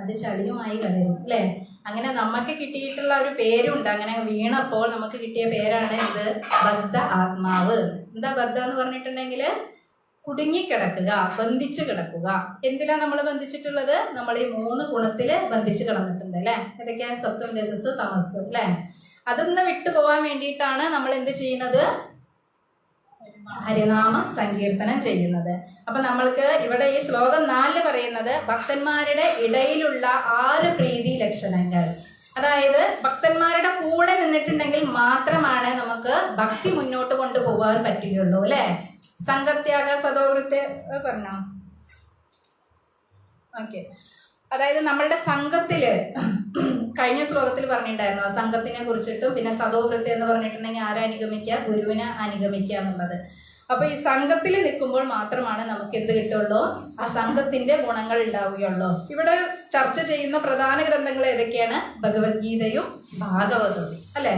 അത് ചളിയുമായി കലരും അല്ലേ? അങ്ങനെ നമുക്ക് കിട്ടിയിട്ടുള്ള ഒരു പേരുണ്ട്. അങ്ങനെ വീണപ്പോൾ നമുക്ക് കിട്ടിയ പേരാണ് ഇത് ബദ്ധ ആത്മാവ്. എന്താ ബദ്ധ എന്ന് പറഞ്ഞിട്ടുണ്ടെങ്കിൽ കുടുങ്ങിക്കിടക്കുക, ബന്ധിച്ച് കിടക്കുക. എന്തിനാ നമ്മൾ ബന്ധിച്ചിട്ടുള്ളത്? നമ്മൾ ഈ 3 ഗുണത്തില് ബന്ധിച്ച് കിടന്നിട്ടുണ്ട് അല്ലെ? ഏതൊക്കെയാ? സത്വം, രജസ്, തമസ് അല്ലെ? അതൊന്ന് വിട്ടുപോകാൻ വേണ്ടിയിട്ടാണ് നമ്മൾ എന്ത് ചെയ്യുന്നത്? ഹരിനാമ സങ്കീർത്തനം ചെയ്യുന്നത്. അപ്പൊ നമ്മൾക്ക് ഇവിടെ ഈ ശ്ലോകം 4 പറയുന്നത് ഭക്തന്മാരുടെ ഇടയിലുള്ള 6 പ്രീതി ലക്ഷണങ്ങൾ. അതായത് ഭക്തന്മാരുടെ കൂടെ നിന്നിട്ടുണ്ടെങ്കിൽ മാത്രമാണ് നമുക്ക് ഭക്തി മുന്നോട്ട് കൊണ്ടുപോകാൻ പറ്റുകയുള്ളൂ അല്ലെ? സംഘത്യാഗ സദോവൃത്തെ പറഞ്ഞോ? ഓക്കെ. അതായത് നമ്മളുടെ സംഘത്തില് കഴിഞ്ഞ ശ്ലോകത്തിൽ പറഞ്ഞിട്ടുണ്ടായിരുന്നു സംഘത്തിനെ കുറിച്ചിട്ടും പിന്നെ സദോവൃത്തി എന്ന് പറഞ്ഞിട്ടുണ്ടെങ്കിൽ ആരെ അനുഗമിക്കുക? ഗുരുവിനെ അനുഗമിക്കുക എന്നുള്ളത്. അപ്പൊ ഈ സംഘത്തിൽ നിൽക്കുമ്പോൾ മാത്രമാണ് നമുക്ക് എന്ത് കിട്ടുള്ളൂ? ആ സംഘത്തിന്റെ ഗുണങ്ങൾ ഉണ്ടാവുകയുള്ളൂ. ഇവിടെ ചർച്ച ചെയ്യുന്ന പ്രധാന ഗ്രന്ഥങ്ങൾ ഏതൊക്കെയാണ്? ഭഗവത്ഗീതയും ഭാഗവതവും അല്ലെ?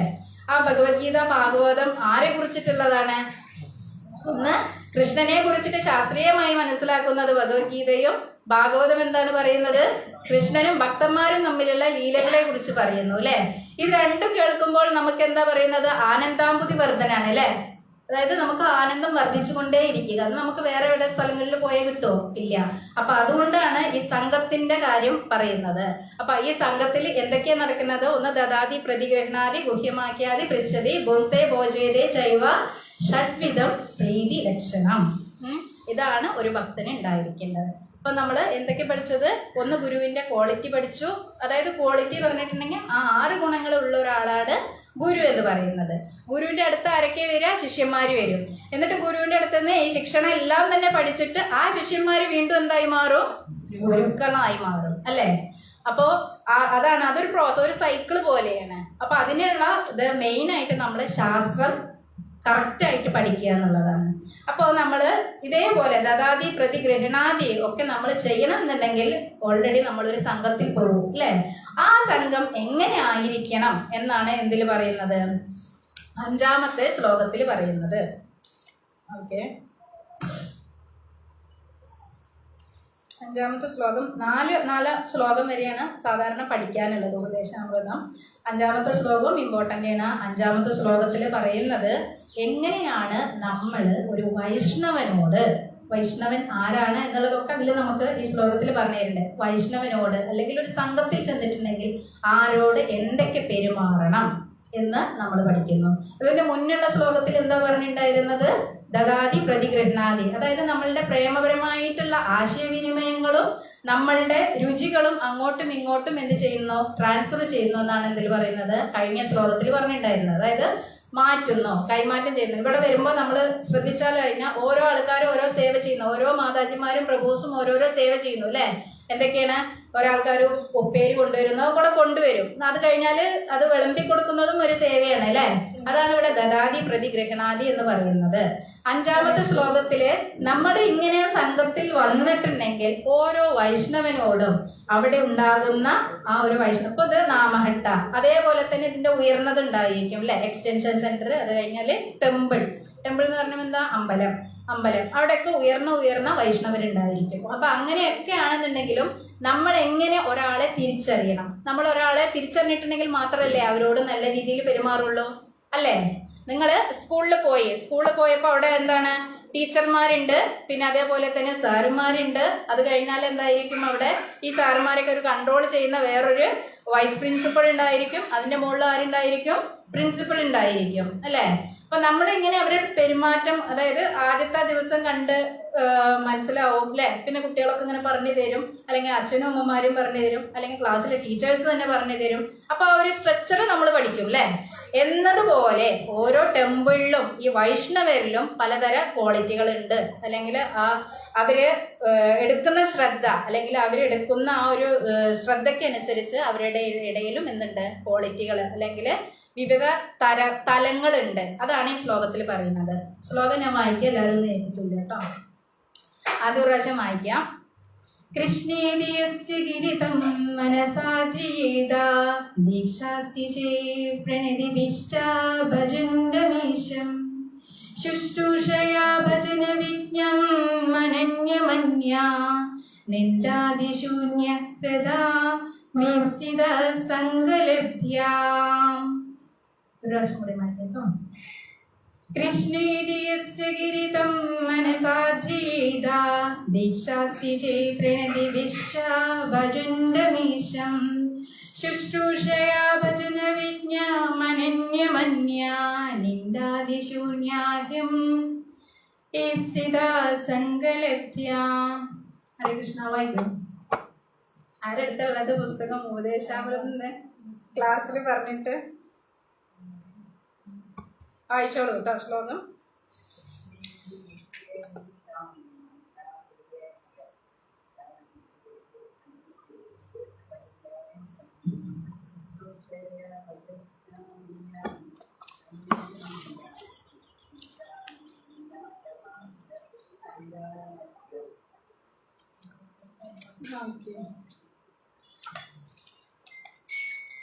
ആ ഭഗവത്ഗീത ഭാഗവതം ആരെ കുറിച്ചിട്ടുള്ളതാണ്? ഒന്ന് കൃഷ്ണനെ കുറിച്ചിട്ട് ശാസ്ത്രീയമായി മനസ്സിലാക്കുന്നത് ഭഗവത്ഗീതയും, ഭാഗവതം എന്താണ് പറയുന്നത്? കൃഷ്ണനും ഭക്തന്മാരും തമ്മിലുള്ള ലീലകളെ കുറിച്ച് പറയുന്നു അല്ലെ? ഇത് രണ്ടും കേൾക്കുമ്പോൾ നമുക്ക് എന്താ പറയുന്നത്? ആനന്ദാംബുതി വർദ്ധനാണ് അല്ലെ? അതായത് നമുക്ക് ആനന്ദം വർദ്ധിച്ചുകൊണ്ടേ ഇരിക്കുക. അത് നമുക്ക് വേറെ എവിടെ സ്ഥലങ്ങളിൽ പോയേ കിട്ടുമോ? ഇല്ല. അപ്പൊ അതുകൊണ്ടാണ് ഈ സംഘത്തിന്റെ കാര്യം പറയുന്നത്. അപ്പൊ ഈ സംഘത്തിൽ എന്തൊക്കെയാ നടക്കുന്നത്? ഒന്ന് ദദാതി പ്രതിഗ്രഹണാതി ഗുഹ്യമാക്കിയാതി പൃച്ഛതി ഭുങ്ക്തേ ഭോജയതേ ചൈവ ഷഡ്വിധം പ്രീതി ലക്ഷണം. ഇതാണ് ഒരു ഭക്തന് ഉണ്ടായിരിക്കേണ്ടത്. അപ്പൊ നമ്മള് എന്തൊക്കെ പഠിച്ചത്? ഒന്ന് ഗുരുവിന്റെ ക്വാളിറ്റി പഠിച്ചു. അതായത് ക്വാളിറ്റി പറഞ്ഞിട്ടുണ്ടെങ്കിൽ ആ 6 ഗുണങ്ങളുള്ള ഒരാളാണ് ഗുരു എന്ന് പറയുന്നത്. ഗുരുവിന്റെ അടുത്ത് ആരൊക്കെ വരിക? ശിഷ്യന്മാര് വരും. എന്നിട്ട് ഗുരുവിന്റെ അടുത്ത് നിന്ന് ഈ ശിക്ഷണം എല്ലാം തന്നെ പഠിച്ചിട്ട് ആ ശിഷ്യന്മാര് വീണ്ടും എന്തായി മാറും? ഗുരുക്കളായി മാറും അല്ലെ? അപ്പോ അതാണ്, അതൊരു പ്രോസസ്, ഒരു സൈക്കിള് പോലെയാണ്. അപ്പൊ അതിനുള്ള ഇത് മെയിൻ ആയിട്ട് നമ്മള് ശാസ്ത്രം കറക്റ്റ് ആയിട്ട് പഠിക്കുക എന്നുള്ളതാണ്. അപ്പോൾ നമ്മൾ ഇതേപോലെ ദദാതി പ്രതിഗ്രഹണാദി ഒക്കെ നമ്മൾ ചെയ്യണം എന്നുണ്ടെങ്കിൽ ഓൾറെഡി നമ്മളൊരു സംഘത്തിൽ പോകും അല്ലെ? ആ സംഘം എങ്ങനെ ആയിരിക്കണം എന്നാണ് എന്തിൽ പറയുന്നത്? 5ാമത്തെ ശ്ലോകത്തിൽ പറയുന്നത്. ഓക്കെ, 5ാമത്തെ ശ്ലോകം 4 ശ്ലോകം വരെയാണ് സാധാരണ പഠിക്കാനുള്ളത് ഉപദേശാമൃതം. 5ാമത്തെ ശ്ലോകം ഇമ്പോർട്ടൻ്റ് ആണ്. 5ാമത്തെ ശ്ലോകത്തിൽ പറയുന്നത് എങ്ങനെയാണ് നമ്മൾ ഒരു വൈഷ്ണവനോട്, വൈഷ്ണവൻ ആരാണ് എന്നുള്ളതൊക്കെ അതിൽ നമുക്ക് ഈ ശ്ലോകത്തിൽ പറഞ്ഞു തരുന്നുണ്ട്. വൈഷ്ണവനോട് അല്ലെങ്കിൽ ഒരു സംഘത്തിൽ ചെന്നിട്ടുണ്ടെങ്കിൽ ആരോട് എന്തൊക്കെ പെരുമാറണം എന്ന് നമ്മൾ പഠിക്കുന്നു. ഇതിന്റെ മുന്നുള്ള ശ്ലോകത്തിൽ എന്താ പറഞ്ഞിട്ടുണ്ടായിരുന്നത്? ദദാതി പ്രതിഗ്രഹണാദി, അതായത് നമ്മളുടെ പ്രേമപരമായിട്ടുള്ള ആശയവിനിമയങ്ങളും നമ്മളുടെ രുചികളും അങ്ങോട്ടും ഇങ്ങോട്ടും എന്ത് ചെയ്യുന്നു? ട്രാൻസ്ഫർ ചെയ്യുന്നു എന്നാണ് എന്തിൽ പറയുന്നത്? കഴിഞ്ഞ ശ്ലോകത്തിൽ പറഞ്ഞിട്ടുണ്ടായിരുന്നത്. അതായത് മാറ്റുന്നു, കൈമാറ്റം ചെയ്യുന്നു. ഇവിടെ വരുമ്പോൾ നമ്മൾ ശ്രദ്ധിച്ചാൽ കഴിഞ്ഞാൽ ഓരോ ആൾക്കാരും ഓരോ സേവ ചെയ്യുന്നു. ഓരോ മാതാജിമാരും പ്രഭൂസും ഓരോരോ സേവ ചെയ്യുന്നു അല്ലെ? എന്തൊക്കെയാണ്? ഒരാൾക്കാർ ഉപ്പേരി കൊണ്ടുവരുന്നു, കൂടെ കൊണ്ടുവരും. അത് കഴിഞ്ഞാൽ അത് വിളമ്പി കൊടുക്കുന്നതും ഒരു സേവയാണ് അല്ലെ? അതാണ് ഇവിടെ ദദാതി പ്രതിഗ്രഹണാദി എന്ന് പറയുന്നത്. 5ാമത്തെ ശ്ലോകത്തില് നമ്മൾ ഇങ്ങനെ സംഘത്തിൽ വന്നിട്ടുണ്ടെങ്കിൽ ഓരോ വൈഷ്ണവനോടും അവിടെ ഉണ്ടാകുന്ന ആ ഒരു വൈഷ്ണവ, ഇപ്പൊ ഇത് നാമഹട്ട, അതേപോലെ തന്നെ ഇതിന്റെ ഉയർന്നത് ഉണ്ടായിരിക്കും അല്ലെ? എക്സ്റ്റൻഷൻ സെന്റർ, അത് കഴിഞ്ഞാല് ടെമ്പിൾ എന്ന് പറഞ്ഞാൽ എന്താ? അമ്പലം. അവിടെയൊക്കെ ഉയർന്ന വൈഷ്ണവരുണ്ടായിരിക്കും. അപ്പൊ അങ്ങനെയൊക്കെ ആണെന്നുണ്ടെങ്കിലും നമ്മൾ എങ്ങനെ ഒരാളെ തിരിച്ചറിയണം? നമ്മൾ ഒരാളെ തിരിച്ചറിഞ്ഞിട്ടുണ്ടെങ്കിൽ മാത്രമല്ലേ അവരോട് നല്ല രീതിയിൽ പെരുമാറുള്ളൂ അല്ലേ? നിങ്ങൾ സ്കൂളിൽ പോയപ്പോൾ അവിടെ എന്താണ്? ടീച്ചർമാരുണ്ട്, പിന്നെ അതേപോലെ തന്നെ സാറുമാരുണ്ട്. അത് കഴിഞ്ഞാൽ എന്തായിരിക്കും? അവിടെ ഈ സാറുമാരൊക്കെ ഒരു കൺട്രോൾ ചെയ്യുന്ന വേറൊരു വൈസ് പ്രിൻസിപ്പൾ ഉണ്ടായിരിക്കും. അതിന്റെ മുകളിൽ ആരുണ്ടായിരിക്കും? പ്രിൻസിപ്പൾ ഉണ്ടായിരിക്കും അല്ലേ? അപ്പൊ നമ്മളിങ്ങനെ അവരുടെ പെരുമാറ്റം, അതായത് ആദ്യത്തെ ദിവസം കണ്ട് മനസ്സിലാവും അല്ലെ? പിന്നെ കുട്ടികളൊക്കെ ഇങ്ങനെ പറഞ്ഞു തരും, അല്ലെങ്കിൽ അച്ഛനും അമ്മമാരും പറഞ്ഞു തരും, അല്ലെങ്കിൽ ക്ലാസ്സിലെ ടീച്ചേഴ്സ് തന്നെ പറഞ്ഞു തരും. അപ്പൊ ആ ഒരു സ്ട്രക്ചർ നമ്മൾ പഠിക്കും അല്ലെ? എന്നതുപോലെ ഓരോ ടെമ്പിളിലും ഈ വൈഷ്ണവരിലും പലതര ക്വാളിറ്റികൾ ഉണ്ട്. അല്ലെങ്കിൽ അവര് എടുക്കുന്ന ശ്രദ്ധ, അല്ലെങ്കിൽ അവരെടുക്കുന്ന ആ ഒരു ശ്രദ്ധയ്ക്കനുസരിച്ച് അവരുടെ ഇടയിലും എന്തുണ്ട്? ക്വാളിറ്റികൾ അല്ലെങ്കിൽ വിവിധ തലങ്ങളുണ്ട്. അതാണ് ഈ ശ്ലോകത്തിൽ പറയുന്നത്. ശ്ലോകം ഞാൻ വായിക്കുക, എല്ലാവരും ഒന്ന് ഏറ്റിട്ടുണ്ട് കേട്ടോ. ആദ്യ പ്രാവശ്യം വായിക്കാം. കൃഷ്ണേദിയസ്യ ഗിരിതം മനസാധ്രിയേത ദീക്ഷാസ്തി ചേ പ്രണതിഭിഷ്ട ഭജന്തമീശം ശുശ്രൂഷയാ ഭജന വിജ്ഞം മനന്യമന്യാ നിന്ദാദിശൂന്യ കൃതാ മീപ്സിത സംഗലബ്ധ്യാം. ഒരു പ്രാവശ്യം കൂടി മാറ്റിട്ടോ. കൃഷ്ണേദിയസ്യ ഗിരിതം മനസാധ്രിയേത ദീക്ഷാസ്തി ചേ പ്രണതിഭിഷ്ട ഭജന്തമീശം ശുശ്രൂഷയാ ഭജന വിജ്ഞാ മനന്യമന്യാ നിന്ദാദിശൂന്യാഹ്യം ഈപ്സിത സംഗലബ്ധ്യാം. ഹരേ കൃഷ്ണ. വായിക്കും. ആരെടുത്തുള്ളത് പുസ്തകം? ഉപദേശാമൃതം ക്ലാസ്സിൽ പറഞ്ഞിട്ട് വായിച്ചോളൂ കേട്ടോ ശ്ലോകം.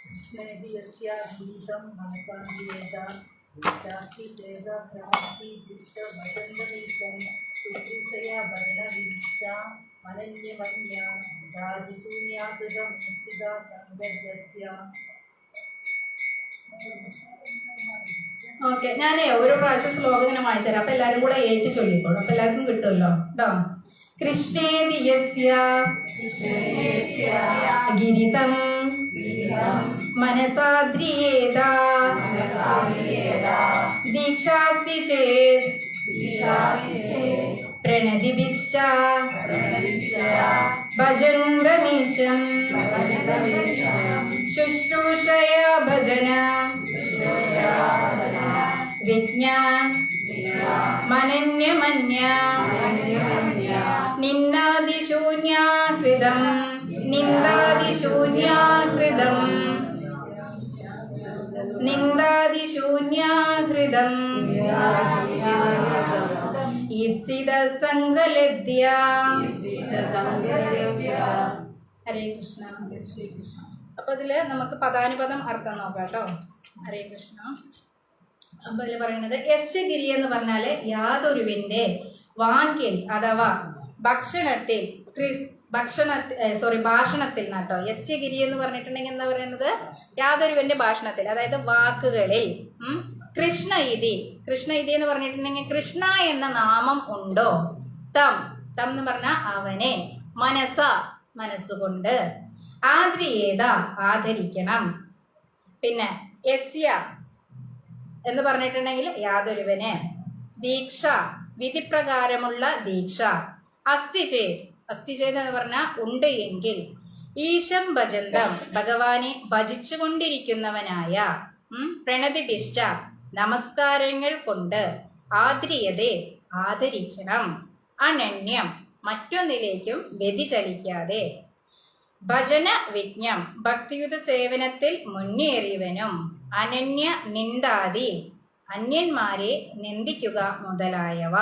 कृष्णेति यस्याधीशं मनसान्विता शास्ति तेजाभ्रान्ति दुष्टभजन्तमीशं शुश्रूषया भजनविदिष्टा मनन्यमन्या धातुशून्याकृतं निश्चिता संगर्गत्या. ഓക്കെ, ഞാനേ ഒരു പ്രാവശ്യം ശ്ലോകം ഇങ്ങനെ വായിച്ചു തരാം. അപ്പൊ എല്ലാരും കൂടെ ഏറ്റു ചൊല്ലിക്കോളും. അപ്പൊ എല്ലാവർക്കും കിട്ടുമല്ലോ കേട്ടോ. കൃഷ്ണേതി യസ്യ ഗിരിതം മനസാദ്രിയേത ദീക്ഷാസ്തി ചേത് പ്രണതിഭിശ്ച ഭജന്തമീശം ശുശ്രൂഷയാ ഭജന വിജ്ഞാ മനന്യമന്യ നിന്ദാദിശൂന്യാകൃതം നിന്ദാദിശൂന്യാകൃതം നിന്ദാദിശൂന്യാകൃതം ഈപ്സിത സംഗലബ്ധ്യ. ഹരേ കൃഷ്ണ. അപ്പൊ ഇതില് നമുക്ക് പദാനുപദം അർത്ഥം നോക്കാം കേട്ടോ. ഹരേ കൃഷ്ണ. അപ്പൊ ഇതിൽ പറയുന്നത് യസ്യ ഗിരി എന്ന് പറഞ്ഞാല് യാതൊരുവിന്റെ വാക്യൽ അഥവാ ഭക്ഷണത്തിൽ ഭാഷണത്തിൽ കേട്ടോ. യസ്യ ഗിരി എന്ന് പറഞ്ഞിട്ടുണ്ടെങ്കിൽ എന്താ പറയുന്നത്? യാതൊരുവന്റെ ഭാഷണത്തിൽ, അതായത് വാക്കുകളിൽ. കൃഷ്ണ ഇതി എന്ന് പറഞ്ഞിട്ടുണ്ടെങ്കിൽ കൃഷ്ണ എന്ന നാമം ഉണ്ടോ. തം എന്ന് പറഞ്ഞാൽ അവനെ, മനസ്സുകൊണ്ട്, ആദ്രിയേത ആദരിക്കണം. പിന്നെ യസ്യ എന്ന് പറഞ്ഞിട്ടുണ്ടെങ്കിൽ യാതൊരുവന്, ദീക്ഷ വിധിപ്രകാരമുള്ള ദീക്ഷ, അസ്തി ചേത് എന്ന് പറഞ്ഞാൽ ഉണ്ട് എങ്കിൽ, ഈശം ഭജന്തം ഭഗവാനെ ഭജിച്ചുകൊണ്ടിരിക്കുന്നവനായ, പ്രണതിഭിഷ്ട നമസ്കാരങ്ങൾ കൊണ്ട്, ആദ്രിയതേ ആദരിക്കണം, അനന്യം മറ്റൊന്നിലേക്കും വ്യതിചലിക്കാതെ, ഭജന വിജ്ഞം ഭക്തിയുത സേവനത്തിൽ മുന്നേറിയവനും, അനന്യ നിന്ദാദി അന്യന്മാരെ നിന്ദിക്കുക മുതലായവ,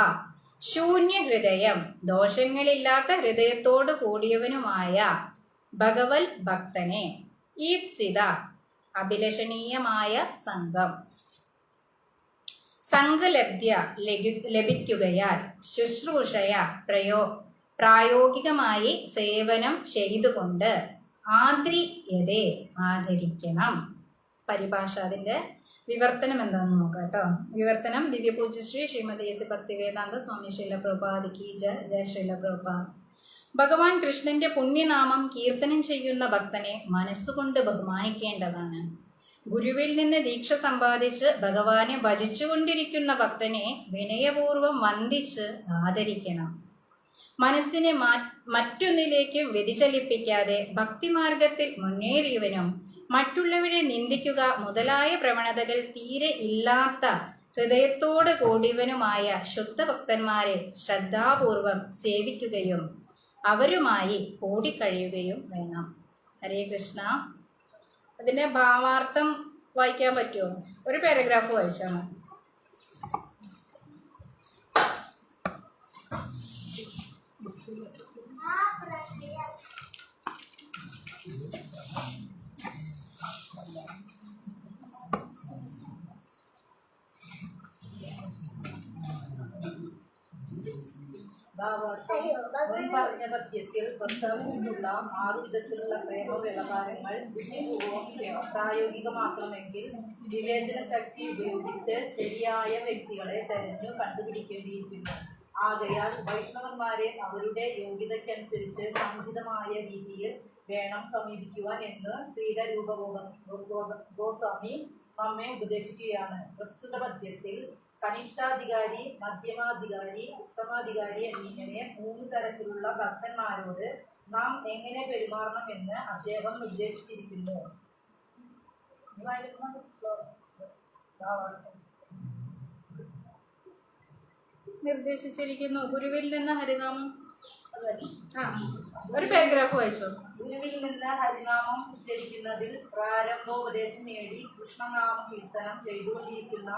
ശൂന്യ ഹൃദയം ദോഷങ്ങളില്ലാത്ത ഹൃദയത്തോടു കൂടിയവനുമായ ഭഗവത് ഭക്തനെ, ഈപ്സിത അഭിലഷണീയമായ സംഘം, സംഘലബ്ധ്യ ലഭിക്കുകയാൽ, ശുശ്രൂഷയ പ്രായോഗികമായി സേവനം ചെയ്തുകൊണ്ട്, ആദ്രിയതേ ആദരിക്കണം. പരിഭാഷ, അതിന്റെ വിവർത്തനം എന്താണെന്ന് നോക്കാം കേട്ടോ. വിവർത്തനം ദിവ്യപൂജ്യശ്രീ ശ്രീമതി എസ് ഭക്തിവേദാന്ത സ്വാമി ശ്രീല പ്രഭുപാദ് കി ജയ ശ്രീല പ്രഭുപാദ്. ഭഗവാൻ കൃഷ്ണന്റെ പുണ്യനാമം കീർത്തനം ചെയ്യുന്ന ഭക്തനെ മനസ്സുകൊണ്ട് ബഹുമാനിക്കേണ്ടതാണ്. ഗുരുവിൽ നിന്ന് ദീക്ഷ സമ്പാദിച്ച് ഭഗവാനെ ഭജിച്ചുകൊണ്ടിരിക്കുന്ന ഭക്തനെ വിനയപൂർവ്വം വന്ദിച്ച് ആദരിക്കണം. മനസ്സിനെ മറ്റൊന്നിലേക്കും വ്യതിചലിപ്പിക്കാതെ ഭക്തിമാർഗത്തിൽ മുന്നേറിയവനും, മറ്റുള്ളവരെ നിന്ദിക്കുക മുതലായ പ്രവണതകൾ തീരെ ഇല്ലാത്ത ഹൃദയത്തോട് കൂടിയവനുമായ ശുദ്ധഭക്തന്മാരെ ശ്രദ്ധാപൂർവം സേവിക്കുകയും അവരുമായി കൂടിക്കഴിയുകയും വേണം. ഹരേ കൃഷ്ണ. അതിന്റെ ഭാവാർത്ഥം വായിക്കാൻ പറ്റുമോ? ഒരു പാരഗ്രാഫ് വായിച്ചാൽ മതി. പറഞ്ഞ പദ്യത്തിൽ പ്രസ്താവിച്ചിട്ടുള്ള 6 വിധത്തിലുള്ള പ്രേമ വ്യവഹാരങ്ങൾ ബുദ്ധിപൂർവ്വം പ്രായോഗികമാക്കണമെങ്കിൽ വിവേചന ശക്തി ഉപയോഗിച്ച് ശരിയായ വ്യക്തികളെ തെരഞ്ഞു കണ്ടുപിടിക്കേണ്ടിയിരിക്കുന്നു. ആകയാൽ വൈഷ്ണവന്മാരെ അവരുടെ യോഗ്യതയ്ക്കനുസരിച്ച് സമുചിതമായ രീതിയിൽ വേണം സമീപിക്കുവാൻ എന്ന് ശ്രീരൂപ ഗോസ്വാമി നമ്മെ ഉപദേശിക്കുകയാണ്. പ്രസ്തുത പദ്യത്തിൽ കനിഷ്ഠാധികാരി, മധ്യമാധികാരി, ഉത്തമാധികാരി എന്നിങ്ങനെ 3 തരത്തിലുള്ള ഭക്തന്മാരോട് നാം എങ്ങനെ പെരുമാറണം എന്ന് അദ്ദേഹം നിർദ്ദേശിച്ചിരിക്കുന്നു. ഗുരുവിൽ നിന്ന് ഹരിനാമം, ഒരു പാരഗ്രാഫ് വായിച്ചോ. ഗുരുവിൽ നിന്ന് ഹരിനാമം ഉച്ചരിക്കുന്നതിൽ പ്രാരംഭോപദേശം നേടി കൃഷ്ണനാമ കീർത്തനം ചെയ്തുകൊണ്ടിരിക്കുന്ന